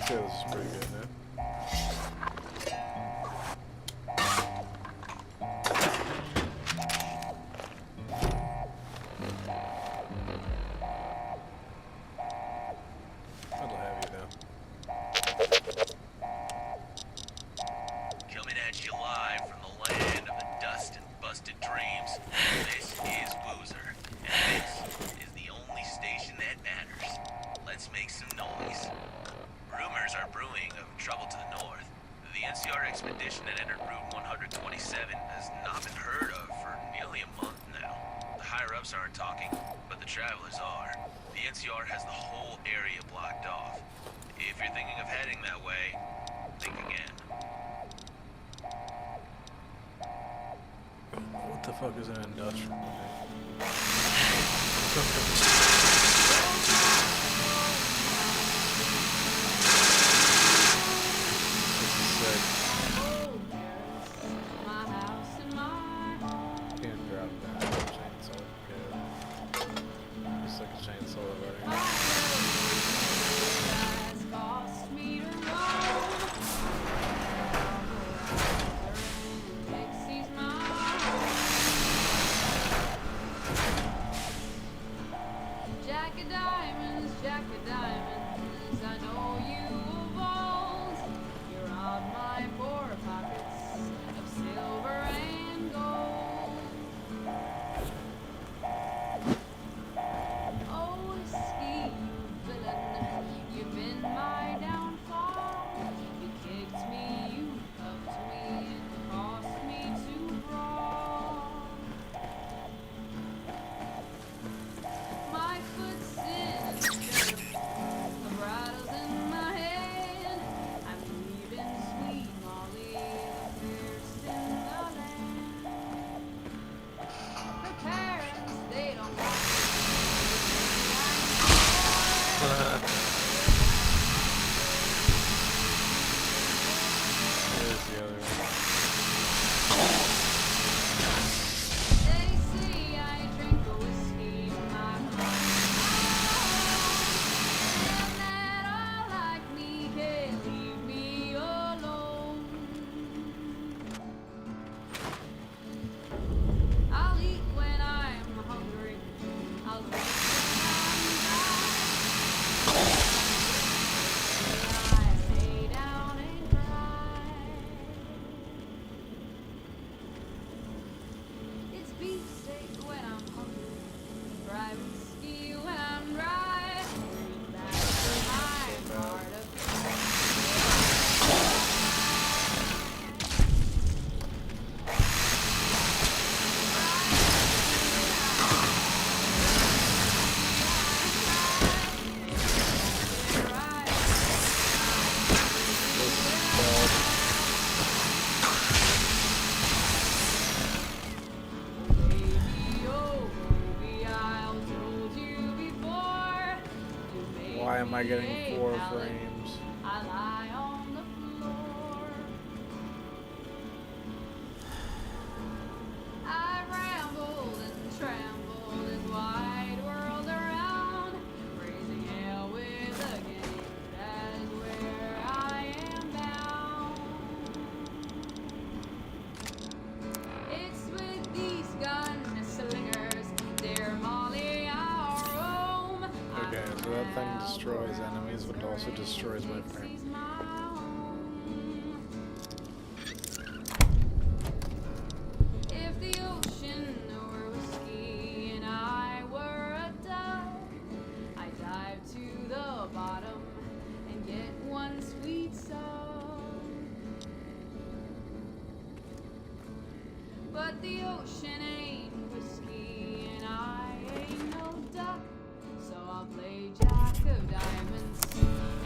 This is pretty good, man. That'll have you now. Coming at you live from the land of the dust and busted dreams, this is Boozer, and this is the only station that matters. Let's make some noise. Rumors are brewing of trouble to the north. The NCR expedition that entered Route 127 has not been heard of for nearly a month now. The higher-ups aren't talking, but the travelers are. The NCR has the whole area blocked off. If you're thinking of heading that way, think again. What the fuck is an industrial? This is sick. My house and my home. Can't drop that chainsaw. Good. Just like a chainsaw already. Has cost me to roam. Dixie's my home. Jack of diamonds, I know you of old. You robbed my poor pockets of silver and gold. Oh, whiskey, you villain, you've been my downfall. You kicked me, you cuffed me, and caused me to brawl. My foot's in a stirrup, the bridle's in my hand. I'm leaving sweet Molly, the fairest in the land. Her parents, they don't want me. There's the other one. They say I drink a whiskey in my mind, and that all like me can't leave me alone. I'll eat when I'm hungry. I'll drink when I'm tired. I lay down and cry. It's beefsteak when I'm hungry, dry whiskey when I'm dry. Bring back to my heart of Why am I getting 4 frames? I lie on the floor. I rambled and trampled this wide world around, raising hell with a game. That is where I am bound. It's with these gunslingers, dear Molly, our home. Okay, so that thing destroys enemies, but it also destroys my frame. Dixie's my home. If the ocean were whiskey and I were a dove, I'd dive to the bottom and get one sweet song. But the ocean ain't whiskey and I ain't no duck, so I'll play Jack of diamonds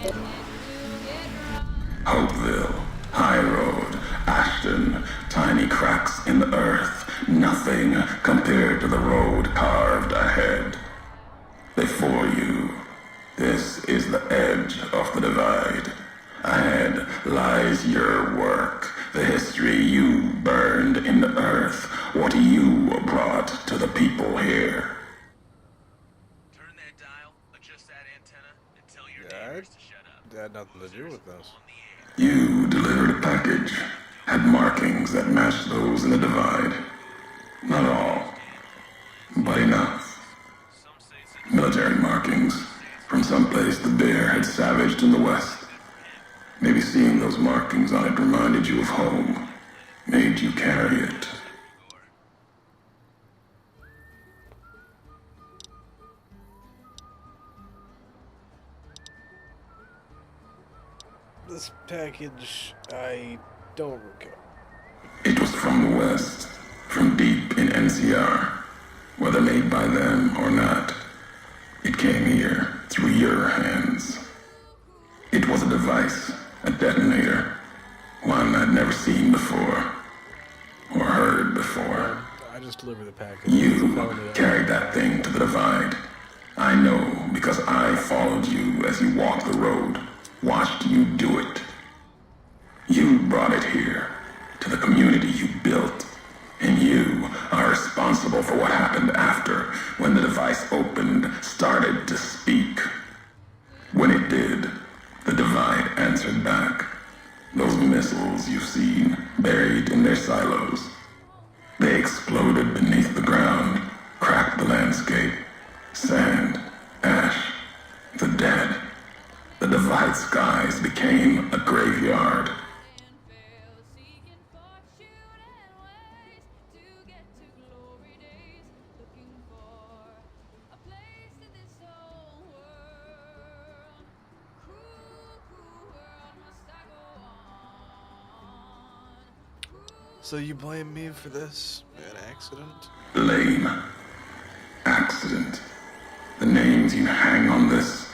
and then we'll get nothing compared to the road carved ahead. Before you, this is the edge of the divide. Ahead lies your work, the history you burned in the earth, what you brought to the people here. Turn that dial, adjust that antenna, and tell your Yeah, neighbors to shut up. that had nothing to do with this. On the air. You delivered a package, had markings that matched those in the divide. Not all, but enough. Some say it's Military markings from someplace the bear had savaged in the west. Maybe seeing those markings on it reminded you of home, made you carry it. This package, I don't recall. It was from the west, from deep in NCR, whether made by them or not. It came here through your hands. It was a device, a detonator, one I'd never seen before, or heard before. I just delivered the package. You carried that thing to the divide. I know because I followed you as you walked the road, watched you do it. You brought it here, to the community you built, and you are responsible for what happened after, when the device opened, started to speak. When it did, the divide answered back. Those missiles you've seen, buried in their silos. They exploded beneath the ground, cracked the landscape. Sand, ash, the dead. The divide skies became a graveyard. Seeking fortune and ways to get to glory days, looking for a place in this whole world. Cruel, cruel world, must I go on? So you blame me for this? An accident? Blame. Accident. The names you hang on this.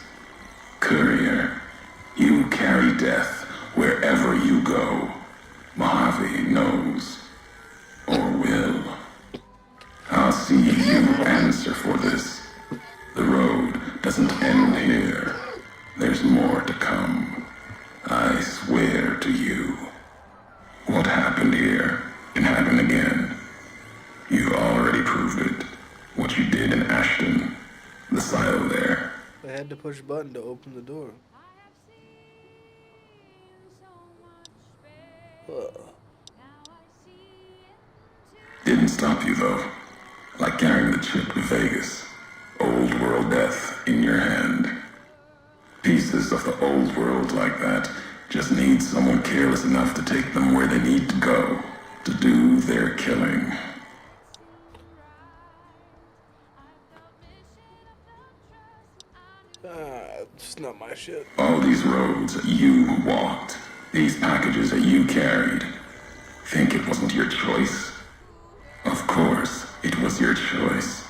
Courier. You carry death wherever you go. Mojave knows. Or will. I'll see you answer for this. The road doesn't end here. There's more to come. I swear to you. What happened here can happen again. You already proved it. What you did in Ashton. The silo there. I had to push a button to open the door. I have seen so much pain. Now I see into Didn't stop you though. Like carrying the chip to Vegas. Old world death in your hand. Pieces of the old world like that just need someone careless enough to take them where they need to go. To do their killing. It's not my shit. All these roads that you walked. These packages that you carried. Think it wasn't your choice? Of course, it was your choice.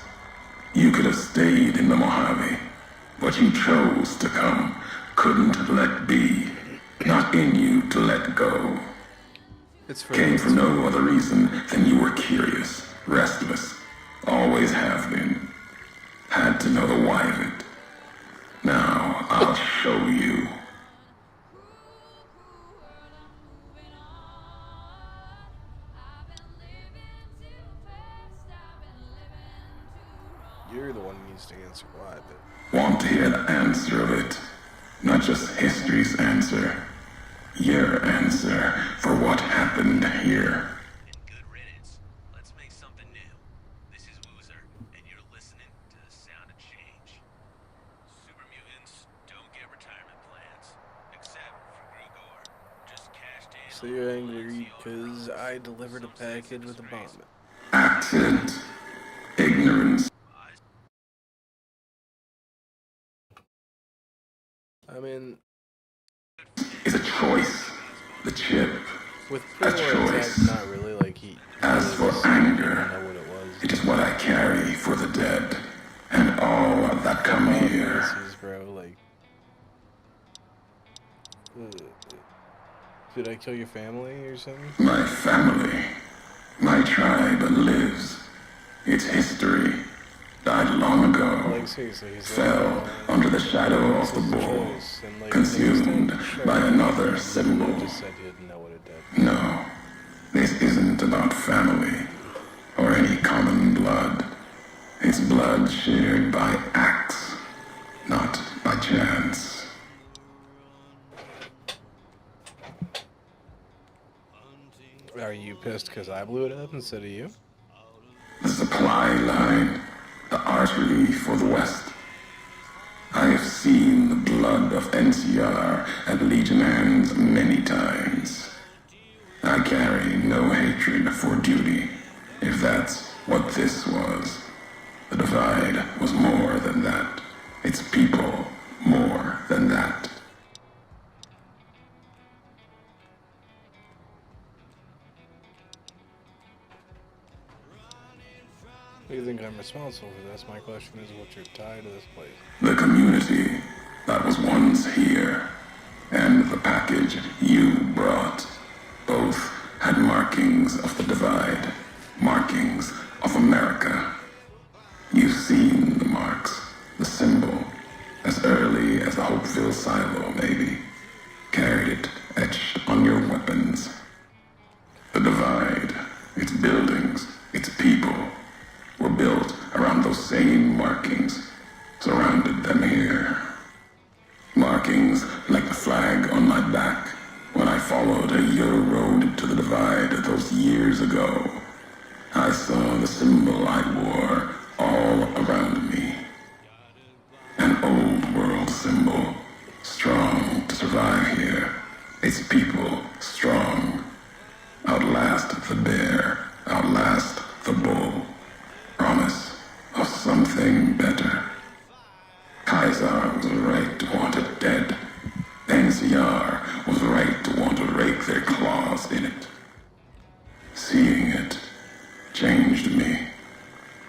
You could have stayed in the Mojave, but you chose to come. Couldn't let be. Not in you to let go. It's for Came for no other reason than you were curious, restless, always have been. Had to know the why of it. Now, I'll show you. You're the one who needs to answer why, but Want to hear the answer of it? Not just history's answer. Your answer for what happened here. And good riddance. Let's make something new. This is Woozer, and you're listening to the sound of change. Super mutants don't get retirement plans, except for Grugor. Just cashed in. so you're angry because I delivered a package with a bomb. Accident. Ignorance. I mean, Is a choice. The chip. with A pre-war attack, choice. not really. Like he. As for I anger, know what it was. it is what I carry for the dead. And all that come here. This is, bro. Like, did I kill your family or something? My family. My tribe lives. its history, died long ago, Like, seriously, he's fell under the shadow of the bull, and, like, consumed by another symbol. He just said he didn't know what it did. No, this isn't about family or any common blood. It's blood shared by acts, not by chance. Are you pissed because I blew it up instead of you? The supply line, the artery for the West. I have seen the blood of NCR at Legion hands many times. I carry no hatred for duty, if that's what this was. The Divide was more than that. Its people more than that. Do you think I'm responsible for this? My question is, what's your tie to this place? The community that was once here, and the package you brought, both had markings of the Divide, markings of America. You've seen the marks, the symbol, as early as the Hopeville silo, maybe. Carried it etched on your weapons. The Divide, its buildings, its people, were built around those same markings, surrounded them here. Markings like the flag on my back when I followed a Euro road to the Divide those years ago. I saw the symbol I wore all around me. An old world symbol, strong to survive here. Its people strong. Outlast the bear, outlast the bull. Promise of something better. Kaiser was right to want it dead. NCR was right to want to rake their claws in it. Seeing it changed me.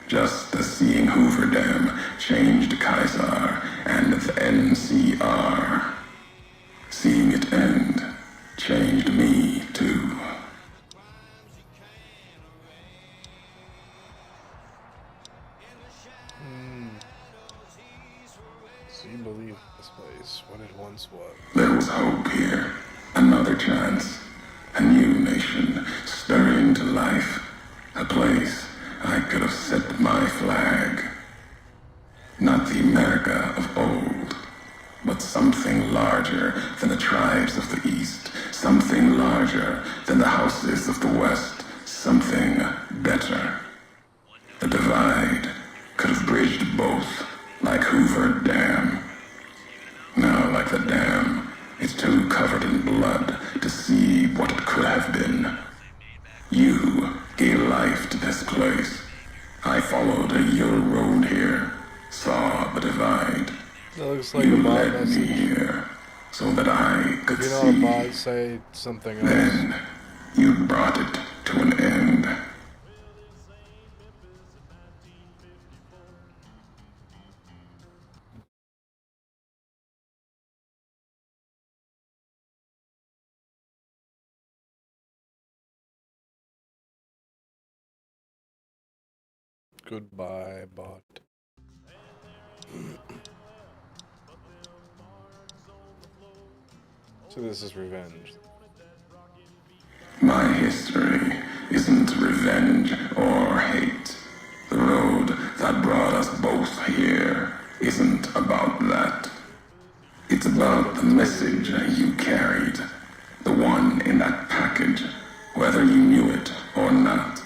Just as seeing Hoover Dam changed Kaiser and the NCR. Seeing it end changed me too. So you believe this place, what it once was. There was hope here. Another chance. A new nation stirring to life. A place I could have set my flag. Not the America of old, but something larger than the tribes of the East. Something larger than the houses of the West. Something better. The Divide could have bridged both, like Hoover Dam. Now, like the dam, it's too covered in blood to see what it could have been. You gave life to this place. I followed your road here, saw the Divide. That looks like You a bot led me message. here so that I could If you know see. a bot, say something else. Then you brought it to an end. Goodbye, bot. So this is revenge. My history isn't revenge or hate. The road that brought us both here isn't about that. It's about the message you carried, the one in that package, whether you knew it or not.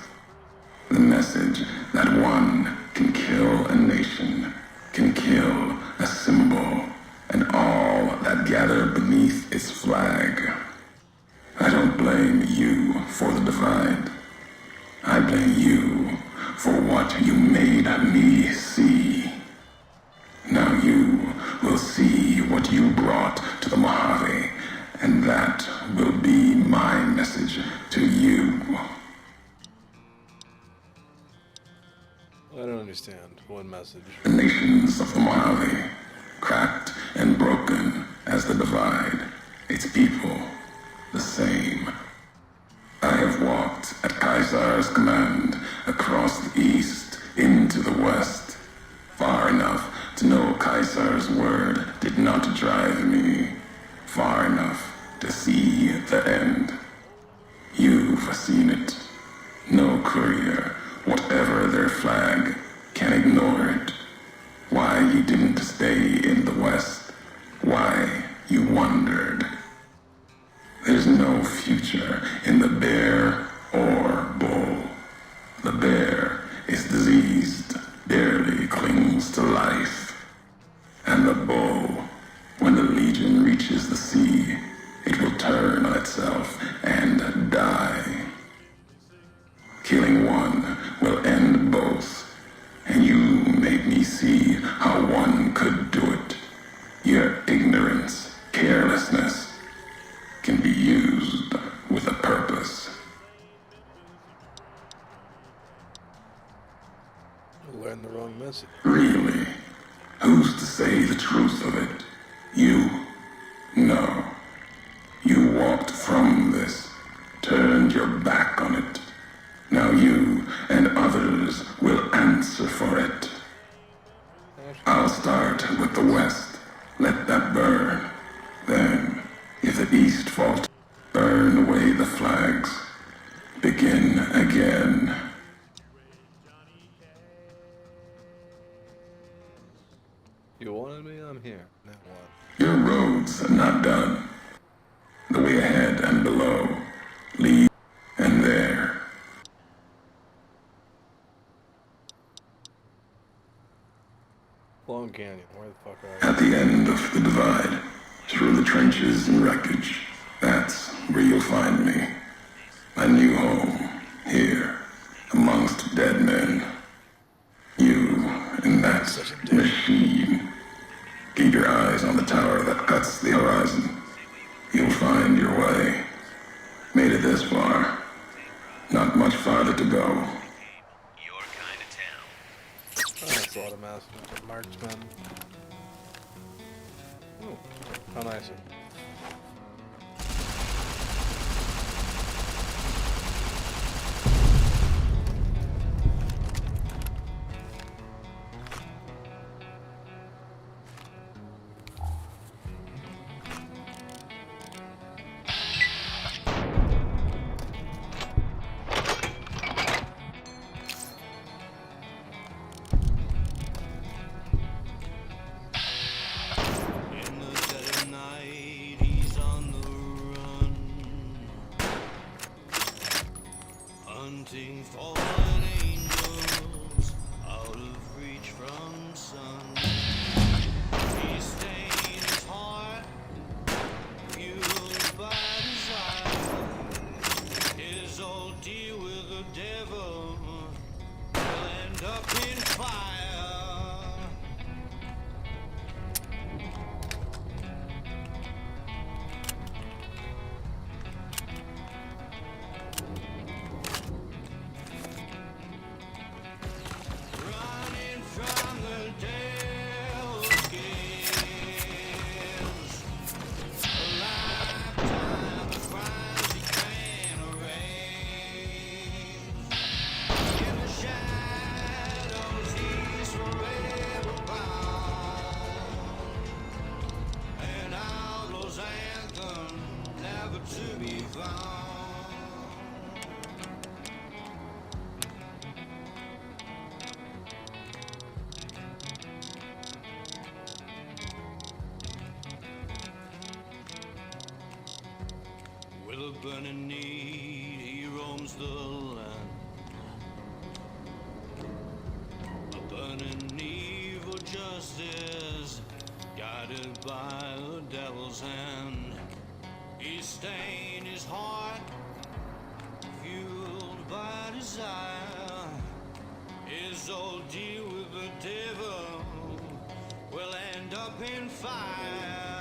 The message that one can kill a nation, can kill a symbol, and all that gather beneath its flag. I don't blame you for the Divide. I blame you for what you made me see. Now you will see what you brought to the Mojave, and that will be my message to you. I don't understand. What message? The nations of the Mojave, cracked and broken as the Divide, its people, the same. I have walked at Kaiser's command across the East Learn the wrong message. Really? Who's to say the truth of it? You? No. You walked from this, turned your back on it. Now you and others will answer for it. I'll start with the West. Let that burn. Then, if the East falters, burn away the flags. Begin again. You wanted me? I'm here. Now what? Your roads are not done. The way ahead and below. Lead and there. Long Canyon. Where the fuck are you? At the end of the divide, through the trenches and wreckage, that's where you'll find me. My new home, here, amongst dead men. You and that machine. Keep your eyes on the tower that cuts the horizon. You'll find your way. Made it this far. Not much farther to go. Your kind of town. Oh, that's a lot of marksmen. Oh, how nice. In the dead of night, he's on the run, hunting fallen angels out of reach from sun. He stained his heart, fueled by desire. His old deal with the devil will end up in fire. Running from the devil's gaze, a lifetime of crimes he can't erase. In the shadows he's forever bound, an outlaw's anthem never to be found. With a burning need, he roams the land. A burning need for justice, guided by the devil's hand. He stained his heart, fueled by desire. His old deal with the devil will end up in fire.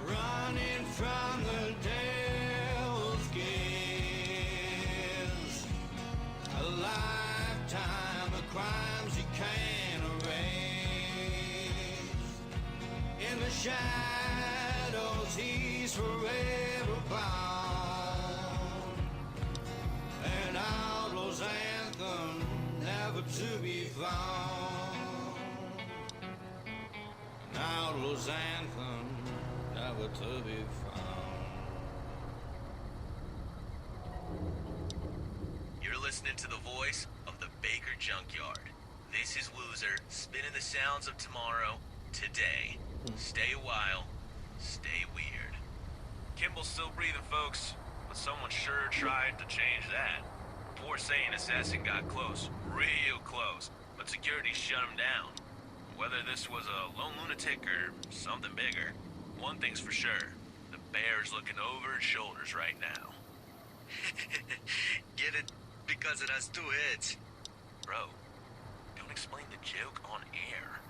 Running from the devil's gaze, a lifetime of crimes he can't erase. In the shadows he's forever bound, an outlaw's anthem never to be found. An outlaw's anthem never to be found. You're listening to the voice of the Baker Junkyard. This is Woozer, spinning the sounds of tomorrow, today. Stay a while, stay weird. Kimball's still breathing, folks, but someone sure tried to change that. Poor Saiyan assassin got close, real close, but security shut him down. Whether this was a lone lunatic or something bigger, one thing's for sure. The bear's looking over his shoulders right now. Get it? Because it has two heads. Bro, don't explain the joke on air.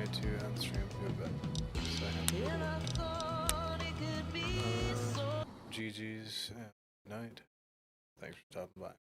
way to end stream. Go to bed. GG's and good night. Thanks for stopping by.